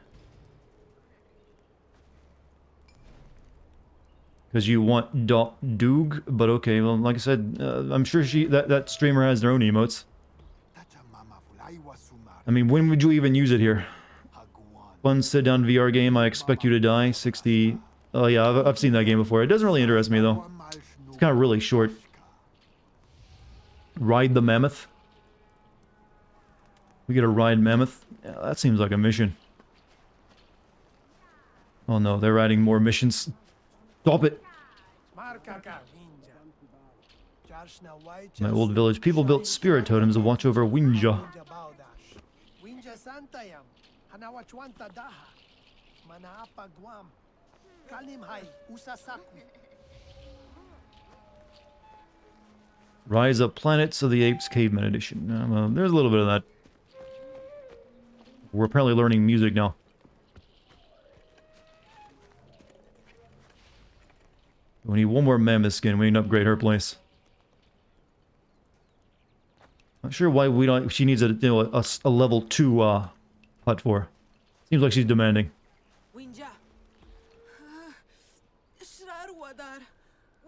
because you want Doog, but okay, well, like I said, I'm sure that streamer has their own emotes. I mean, when would you even use it here? Fun sit-down VR game, I expect you to die, 60... Oh yeah, I've seen that game before. It doesn't really interest me, though. It's kind of really short. Ride the mammoth. We get a ride mammoth. Yeah, that seems like a mission. Oh no, they're adding more missions. Stop it! My old village, people built spirit totems to watch over Winja. Rise Up Planets of the Apes Caveman Edition. There's a little bit of that. We're apparently learning music now. We need one more mammoth skin. We need to upgrade her place. Not sure why we don't. She needs a level 2 hut for. Seems like she's demanding. Winja. Shrar wadar.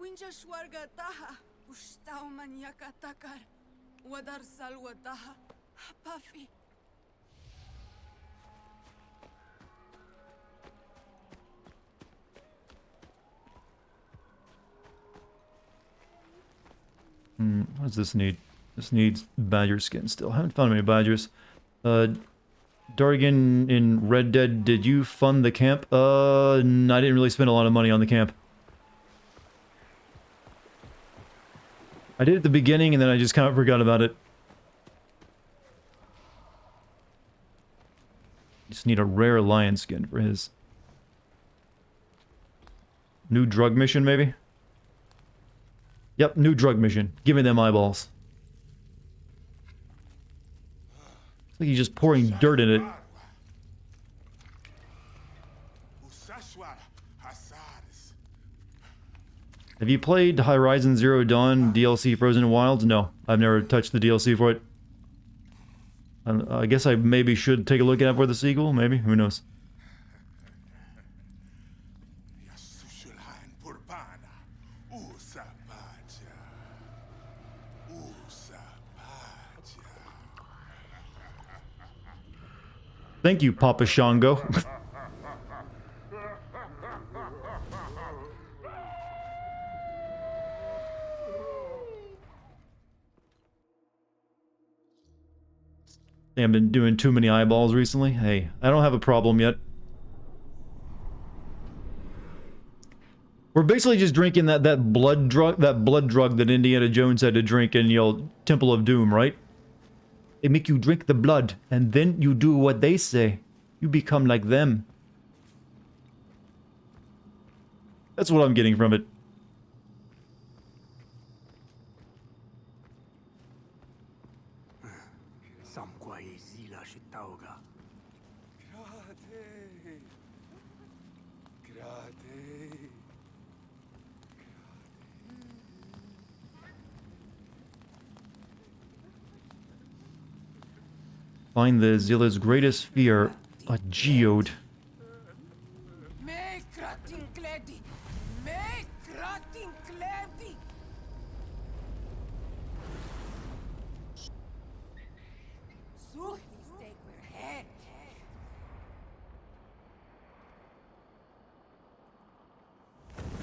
Winja shwarga taha. Ustau manyaka takar. Wadar salwa taha. Puffy. What does this need? This needs badger skin still. I haven't found any badgers. Dartigan in Red Dead, did you fund the camp? I didn't really spend a lot of money on the camp. I did at the beginning and then I just kind of forgot about it. Just need a rare lion skin for his. New drug mission, maybe? Yep, new drug mission. Give me them eyeballs. It's like he's just pouring dirt in it. Have you played Horizon Zero Dawn DLC Frozen Wilds? No, I've never touched the DLC for it. I guess I maybe should take a look at it for the sequel, maybe? Who knows? Thank you, Papa Shango. I've been doing too many eyeballs recently. Hey, I don't have a problem yet. We're basically just drinking that blood drug that Indiana Jones had to drink in, Temple of Doom, right? They make you drink the blood, and then you do what they say. You become like them. That's what I'm getting from it. Find the Zilla's greatest fear, a geode.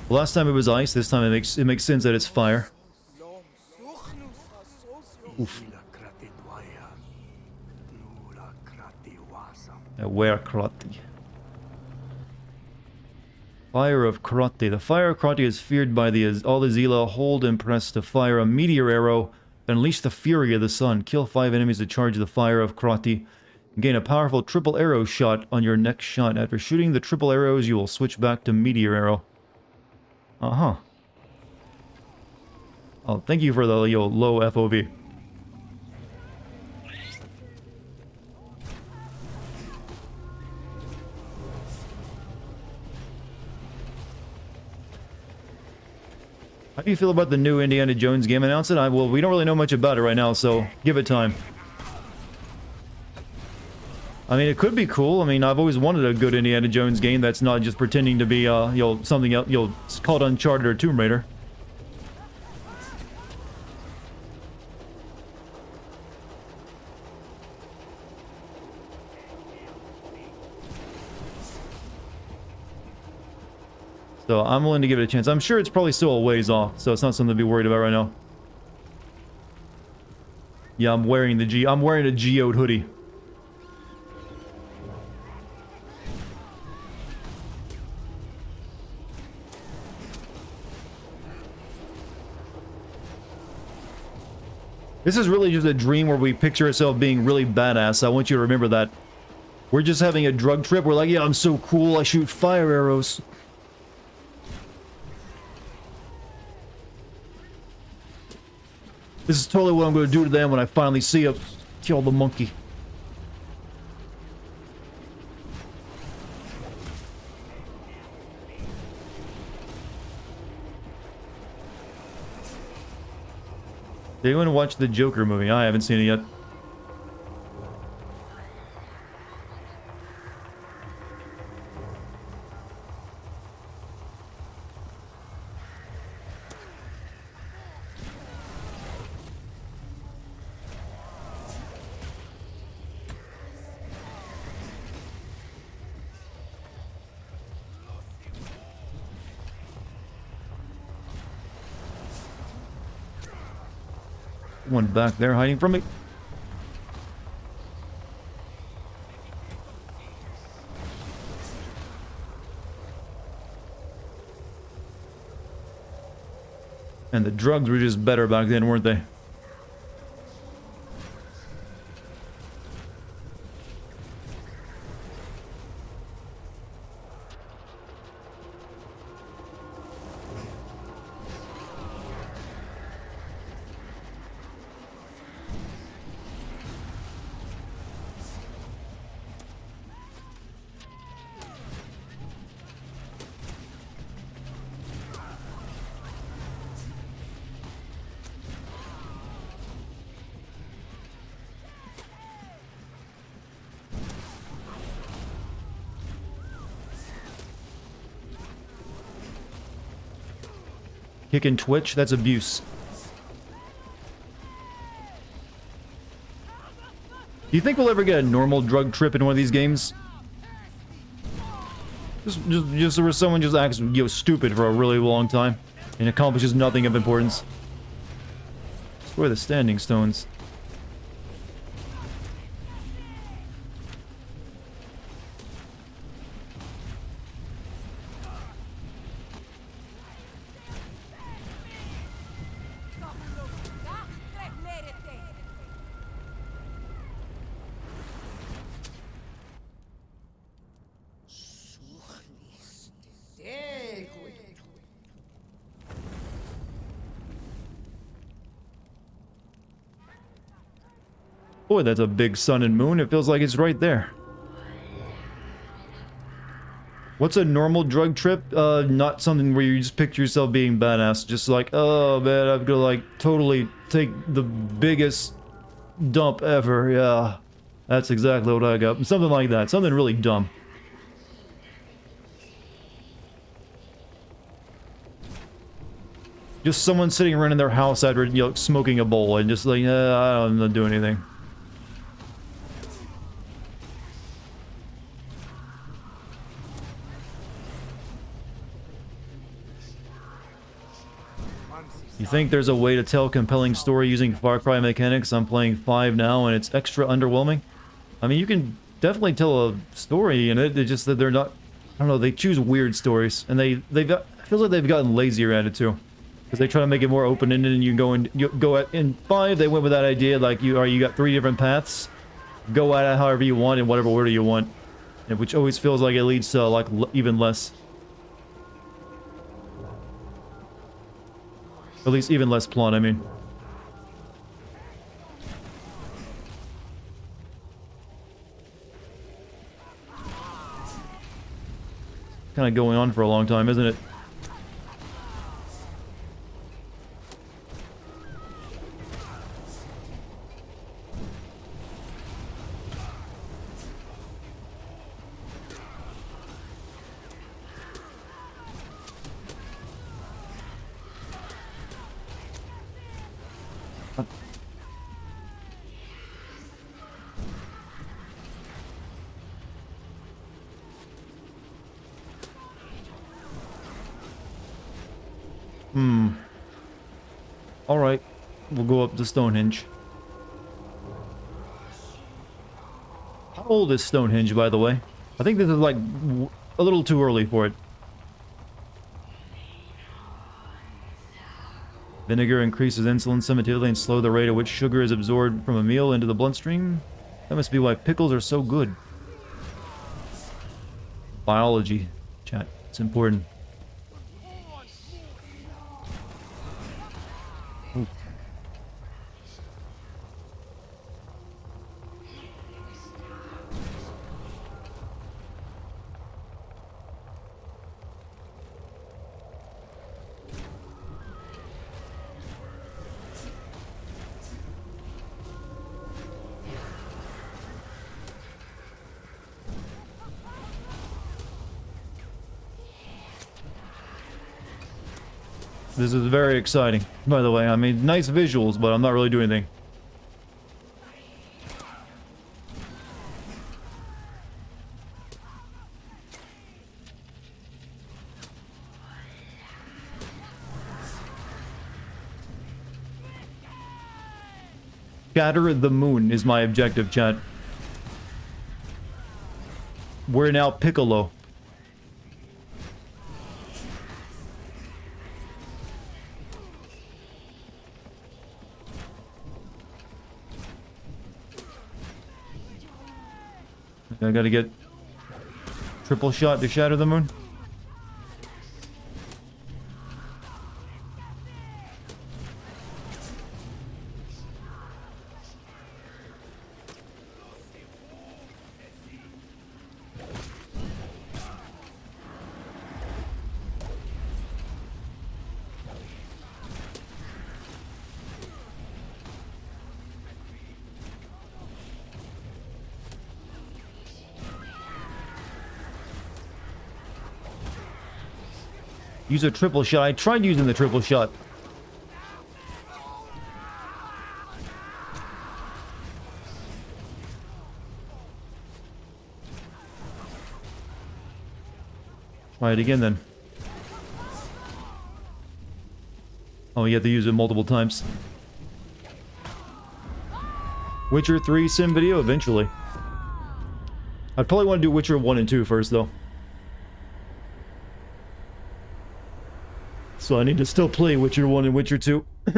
Last time it was ice, this time it makes sense that it's fire. Oof. Where Krati? Fire of Krati. The fire of Krati is feared by all the Zila. Hold and press to fire a meteor arrow. Unleash the fury of the sun. Kill 5 enemies to charge the fire of Krati. Gain a powerful triple arrow shot on your next shot. After shooting the triple arrows, you will switch back to meteor arrow. Uh-huh. Oh, thank you for the low FOV. How do you feel about the new Indiana Jones game announcement? Well, we don't really know much about it right now, so give it time. I mean, it could be cool. I mean, I've always wanted a good Indiana Jones game that's not just pretending to be, something else, it's called Uncharted or Tomb Raider. So I'm willing to give it a chance. I'm sure it's probably still a ways off, so it's not something to be worried about right now. Yeah, I'm wearing a geode hoodie. This is really just a dream where we picture ourselves being really badass. I want you to remember that. We're just having a drug trip. We're like, yeah, I'm so cool. I shoot fire arrows. This is totally what I'm going to do to them when I finally see him kill the monkey. Did anyone watch the Joker movie? I haven't seen it yet. One back there hiding from me. And the drugs were just better back then, weren't they? Kicking Twitch, that's abuse. Do you think we'll ever get a normal drug trip in one of these games? Just where someone just acts, stupid for a really long time and accomplishes nothing of importance. Where are the standing stones? Boy, that's a big sun and moon. It feels like it's right there. What's a normal drug trip? Not something where you just picture yourself being badass. Just like, oh man, I'm gonna like totally take the biggest dump ever. Yeah, that's exactly what I got. Something like that. Something really dumb. Just someone sitting around in their house after, smoking a bowl and just like, I'm not doing anything. You think there's a way to tell a compelling story using Far Cry mechanics? I'm playing 5 now and it's extra underwhelming. I mean, you can definitely tell a story in it. It's just that they're not, I don't know, they choose weird stories. And I feel like they've gotten lazier at it too. Because they try to make it more open-ended and in 5 they went with that idea like you got 3 different paths. Go at it however you want in whatever order you want. Which always feels like it leads to like even less. At least even less plot, I mean. Kind of going on for a long time, isn't it? Alright. We'll go up to Stonehenge. How old is Stonehenge, by the way? I think this is like a little too early for it. Vinegar increases insulin sensitivity and slow the rate at which sugar is absorbed from a meal into the bloodstream. That must be why pickles are so good. Biology, chat. It's important. Ooh. This is very exciting, by the way. I mean, nice visuals, but I'm not really doing anything. Shatter the moon is my objective, chat. We're now Piccolo. I gotta get triple shot to shatter the moon. Use a triple shot. I tried using the triple shot. Try it again then. Oh, you have to use it multiple times. Witcher 3 sim video eventually. I'd probably want to do Witcher 1 and 2 first though. So I need to still play Witcher 1 and Witcher 2. I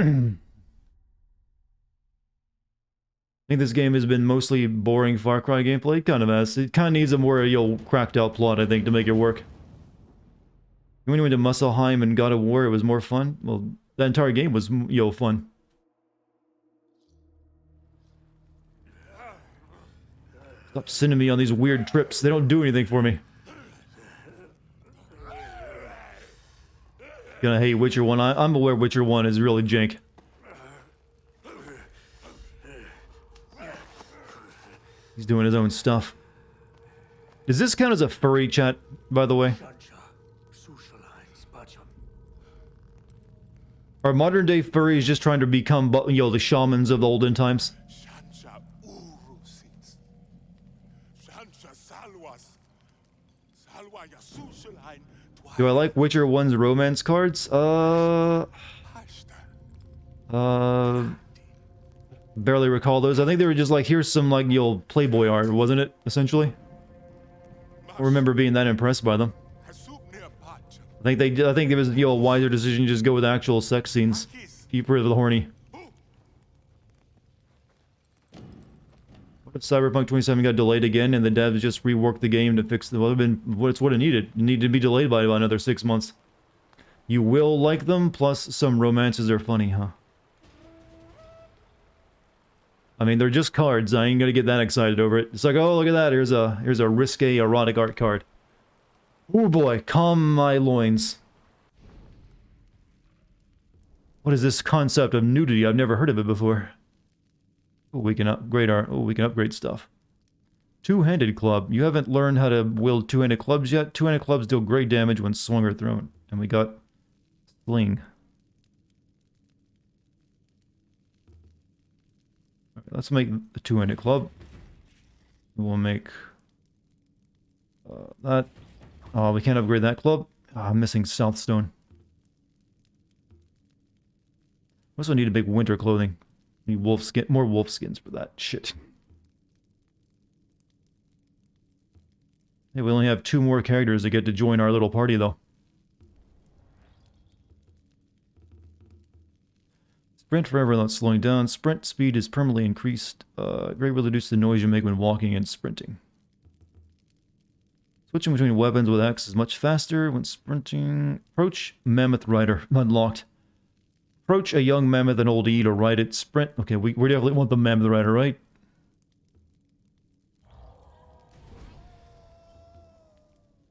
think this game has been mostly boring Far Cry gameplay. It kind of has. It kind of needs a more, cracked out plot, I think, to make it work. When we went to Musselheim and God of War, it was more fun. Well, that entire game was, fun. Stop sending me on these weird trips. They don't do anything for me. Gonna hate Witcher 1. I'm aware Witcher 1 is really jank. He's doing his own stuff. Does this count as a furry, chat, by the way? Are modern day furries just trying to become, the shamans of the olden times? Do I like Witcher 1's romance cards? Barely recall those. I think they were just like, here's some, Playboy art, wasn't it, essentially? I don't remember being that impressed by them. I think it was, a wiser decision to just go with actual sex scenes. Keep rid of the horny. But Cyberpunk 27 got delayed again, and the devs just reworked the game to fix the... Well, it's what it needed. It needed to be delayed by about another 6 months. You will like them, plus some romances are funny, huh? I mean, they're just cards. I ain't gonna get that excited over it. It's like, oh, look at that. Here's a risque erotic art card. Oh boy, calm my loins. What is this concept of nudity? I've never heard of it before. Oh, we can upgrade we can upgrade stuff. Two-handed club. You haven't learned how to wield two-handed clubs yet? Two-handed clubs deal great damage when swung or thrown. And we got sling. Right, let's make the two-handed club. We'll make that. Oh, we can't upgrade that club. Oh, I'm missing Southstone. Also need a big winter clothing. Need wolf skin, more wolf skins for that shit. Hey, we only have 2 more characters that get to join our little party, though. Sprint forever without slowing down. Sprint speed is permanently increased. Greatly reduce the noise you make when walking and sprinting. Switching between weapons with X is much faster when sprinting. Approach Mammoth Rider. Unlocked. Approach a young mammoth and old E to ride it. Sprint. Okay, we definitely want the Mammoth Rider, right?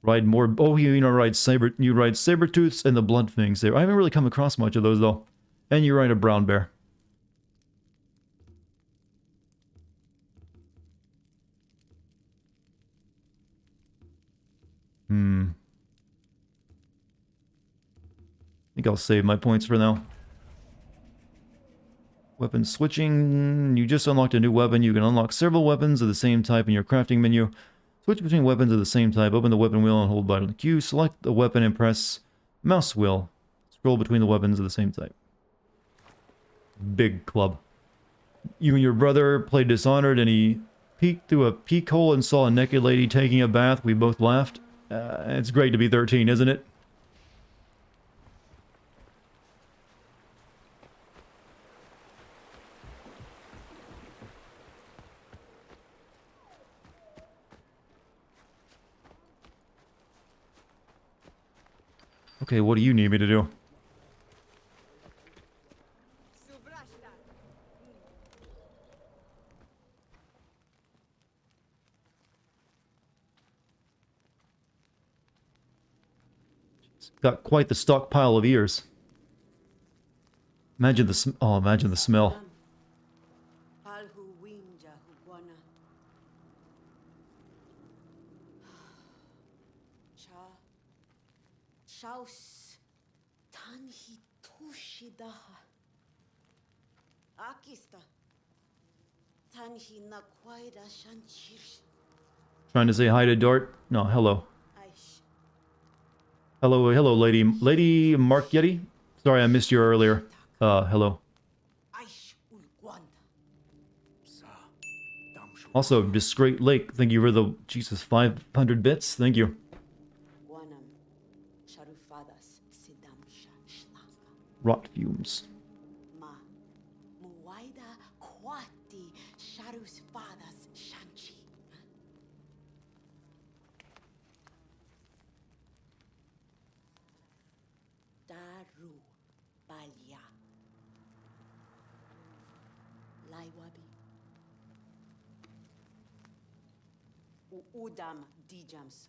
Ride more. Oh, you know, ride Sabertooths and the Bloodfangs there. I haven't really come across much of those, though. And you ride a brown bear. I think I'll save my points for now. Weapon switching. You just unlocked a new weapon. You can unlock several weapons of the same type in your crafting menu. Switch between weapons of the same type. Open the weapon wheel and hold button Q. Select the weapon and press mouse wheel. Scroll between the weapons of the same type. Big club. You and your brother played Dishonored and he peeked through a peek hole and saw a naked lady taking a bath. We both laughed. It's great to be 13, isn't it? Okay, what do you need me to do? Got quite the stockpile of ears. Imagine the imagine the smell. Trying to say hi to Dart? No, hello. Hello, Lady Mark Yeti. Sorry, I missed you earlier. Hello. Also, Discreet Lake. Thank you for the, Jesus, 500 bits. Thank you. Rot fumes. Udam dijams.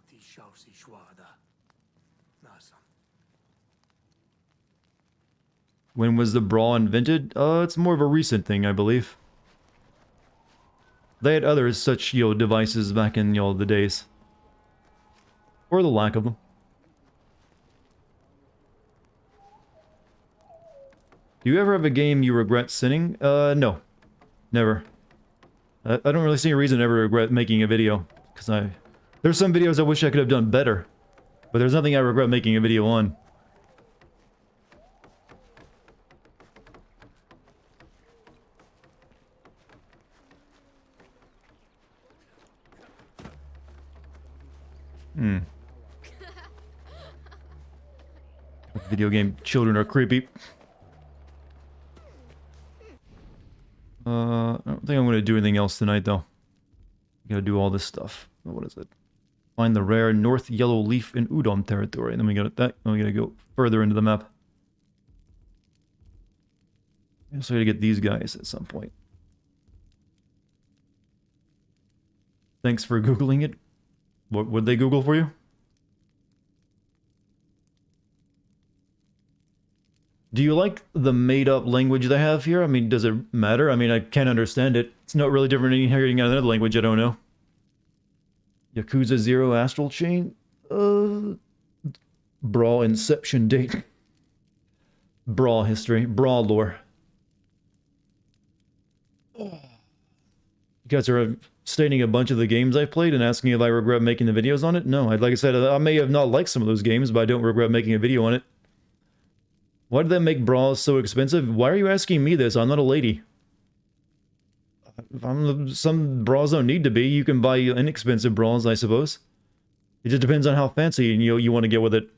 Ti shausi shwada. Nasam. When was the bra invented? It's more of a recent thing, I believe. They had other such, devices back in, the days. Or the lack of them. Do you ever have a game you regret sinning? No. Never. I don't really see a reason to ever regret making a video. Because there's some videos I wish I could have done better. But there's nothing I regret making a video on. Video game children are creepy. I don't think I'm going to do anything else tonight, though. Gotta do all this stuff. What is it? Find the rare North Yellow Leaf in Udon territory. And then we got that. Then we gotta go further into the map. So we gotta get these guys at some point. Thanks for Googling it. What would they Google for you? Do you like the made-up language they have here? I mean, does it matter? I mean, I can't understand it. It's not really different than hearing another language I don't know. Yakuza 0 Astral Chain? Brawl inception date. Brawl history. Brawl lore. You guys are stating a bunch of the games I've played and asking if I regret making the videos on it. No, like I said, I may have not liked some of those games, but I don't regret making a video on it. Why did that make bras so expensive? Why are you asking me this? I'm not a lady. Some bras don't need to be. You can buy inexpensive bras, I suppose. It just depends on how fancy you want to get with it.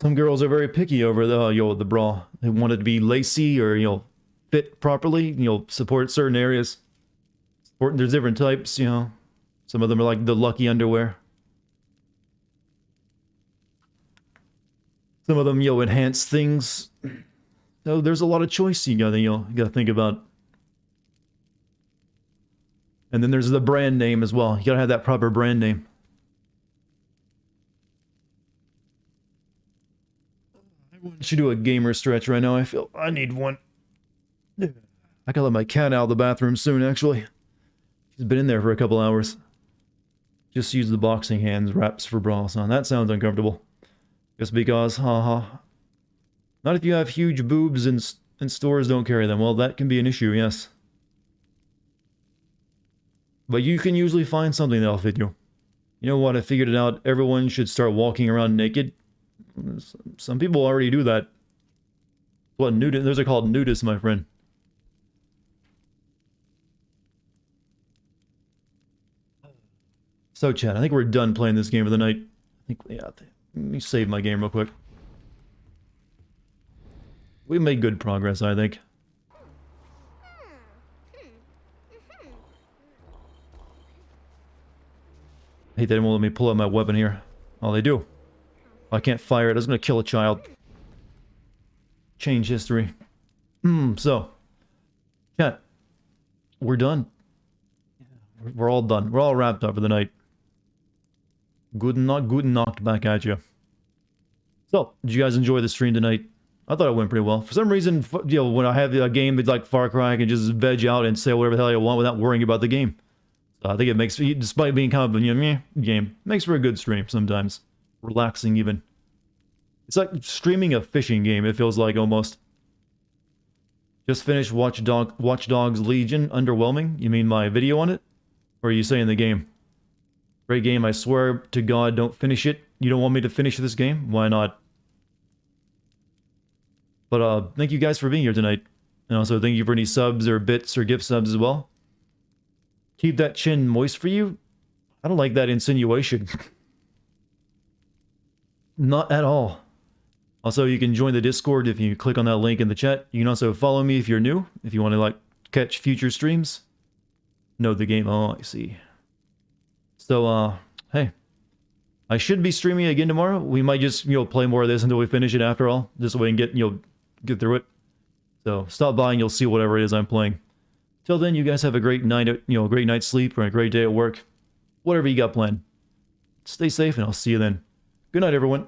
Some girls are very picky over the bra. They want it to be lacy or fit properly. Support certain areas. There's different types. Some of them are like the lucky underwear. Some of them enhance things. So there's a lot of choice you gotta think about. And then there's the brand name as well. You gotta have that proper brand name. I should do a gamer stretch right now. I feel I need one. I gotta let my cat out of the bathroom soon, actually. She's been in there for a couple hours. Just use the boxing hands wraps for bras on. That sounds uncomfortable. Just because, haha. Not if you have huge boobs and stores don't carry them. Well, that can be an issue, yes. But you can usually find something that'll fit you. You know what? I figured it out. Everyone should start walking around naked. Some people already do that. What nudists? Those are called nudists, my friend. So, chat, I think we're done playing this game of the night. Let me save my game real quick. We made good progress, I think. I hate they won't let me pull out my weapon here. Oh, they do. I can't fire it. I was going to kill a child. Change history. So. Chat. We're done. We're all done. We're all wrapped up for the night. Good knocked back at you. So, did you guys enjoy the stream tonight? I thought it went pretty well. For some reason, when I have a game like Far Cry, I can just veg out and say whatever the hell I want without worrying about the game. So I think it makes, despite being kind of a game, makes for a good stream sometimes. Relaxing even. It's like streaming a fishing game, it feels like almost. Just finished Watch Dogs Legion. Underwhelming? You mean my video on it? Or are you saying the game? Great game, I swear to God, don't finish it. You don't want me to finish this game? Why not? But thank you guys for being here tonight. And also thank you for any subs or bits or gift subs as well. Keep that chin moist for you? I don't like that insinuation. Not at all. Also, you can join the Discord if you click on that link in the chat. You can also follow me if you're new, if you want to catch future streams. Know the game. Oh, I see. So, hey. I should be streaming again tomorrow. We might just, play more of this until we finish it after all. Just so we can get through it. So, stop by and you'll see whatever it is I'm playing. Till then, you guys have a great night, great night's sleep or a great day at work. Whatever you got planned. Stay safe and I'll see you then. Good night, everyone.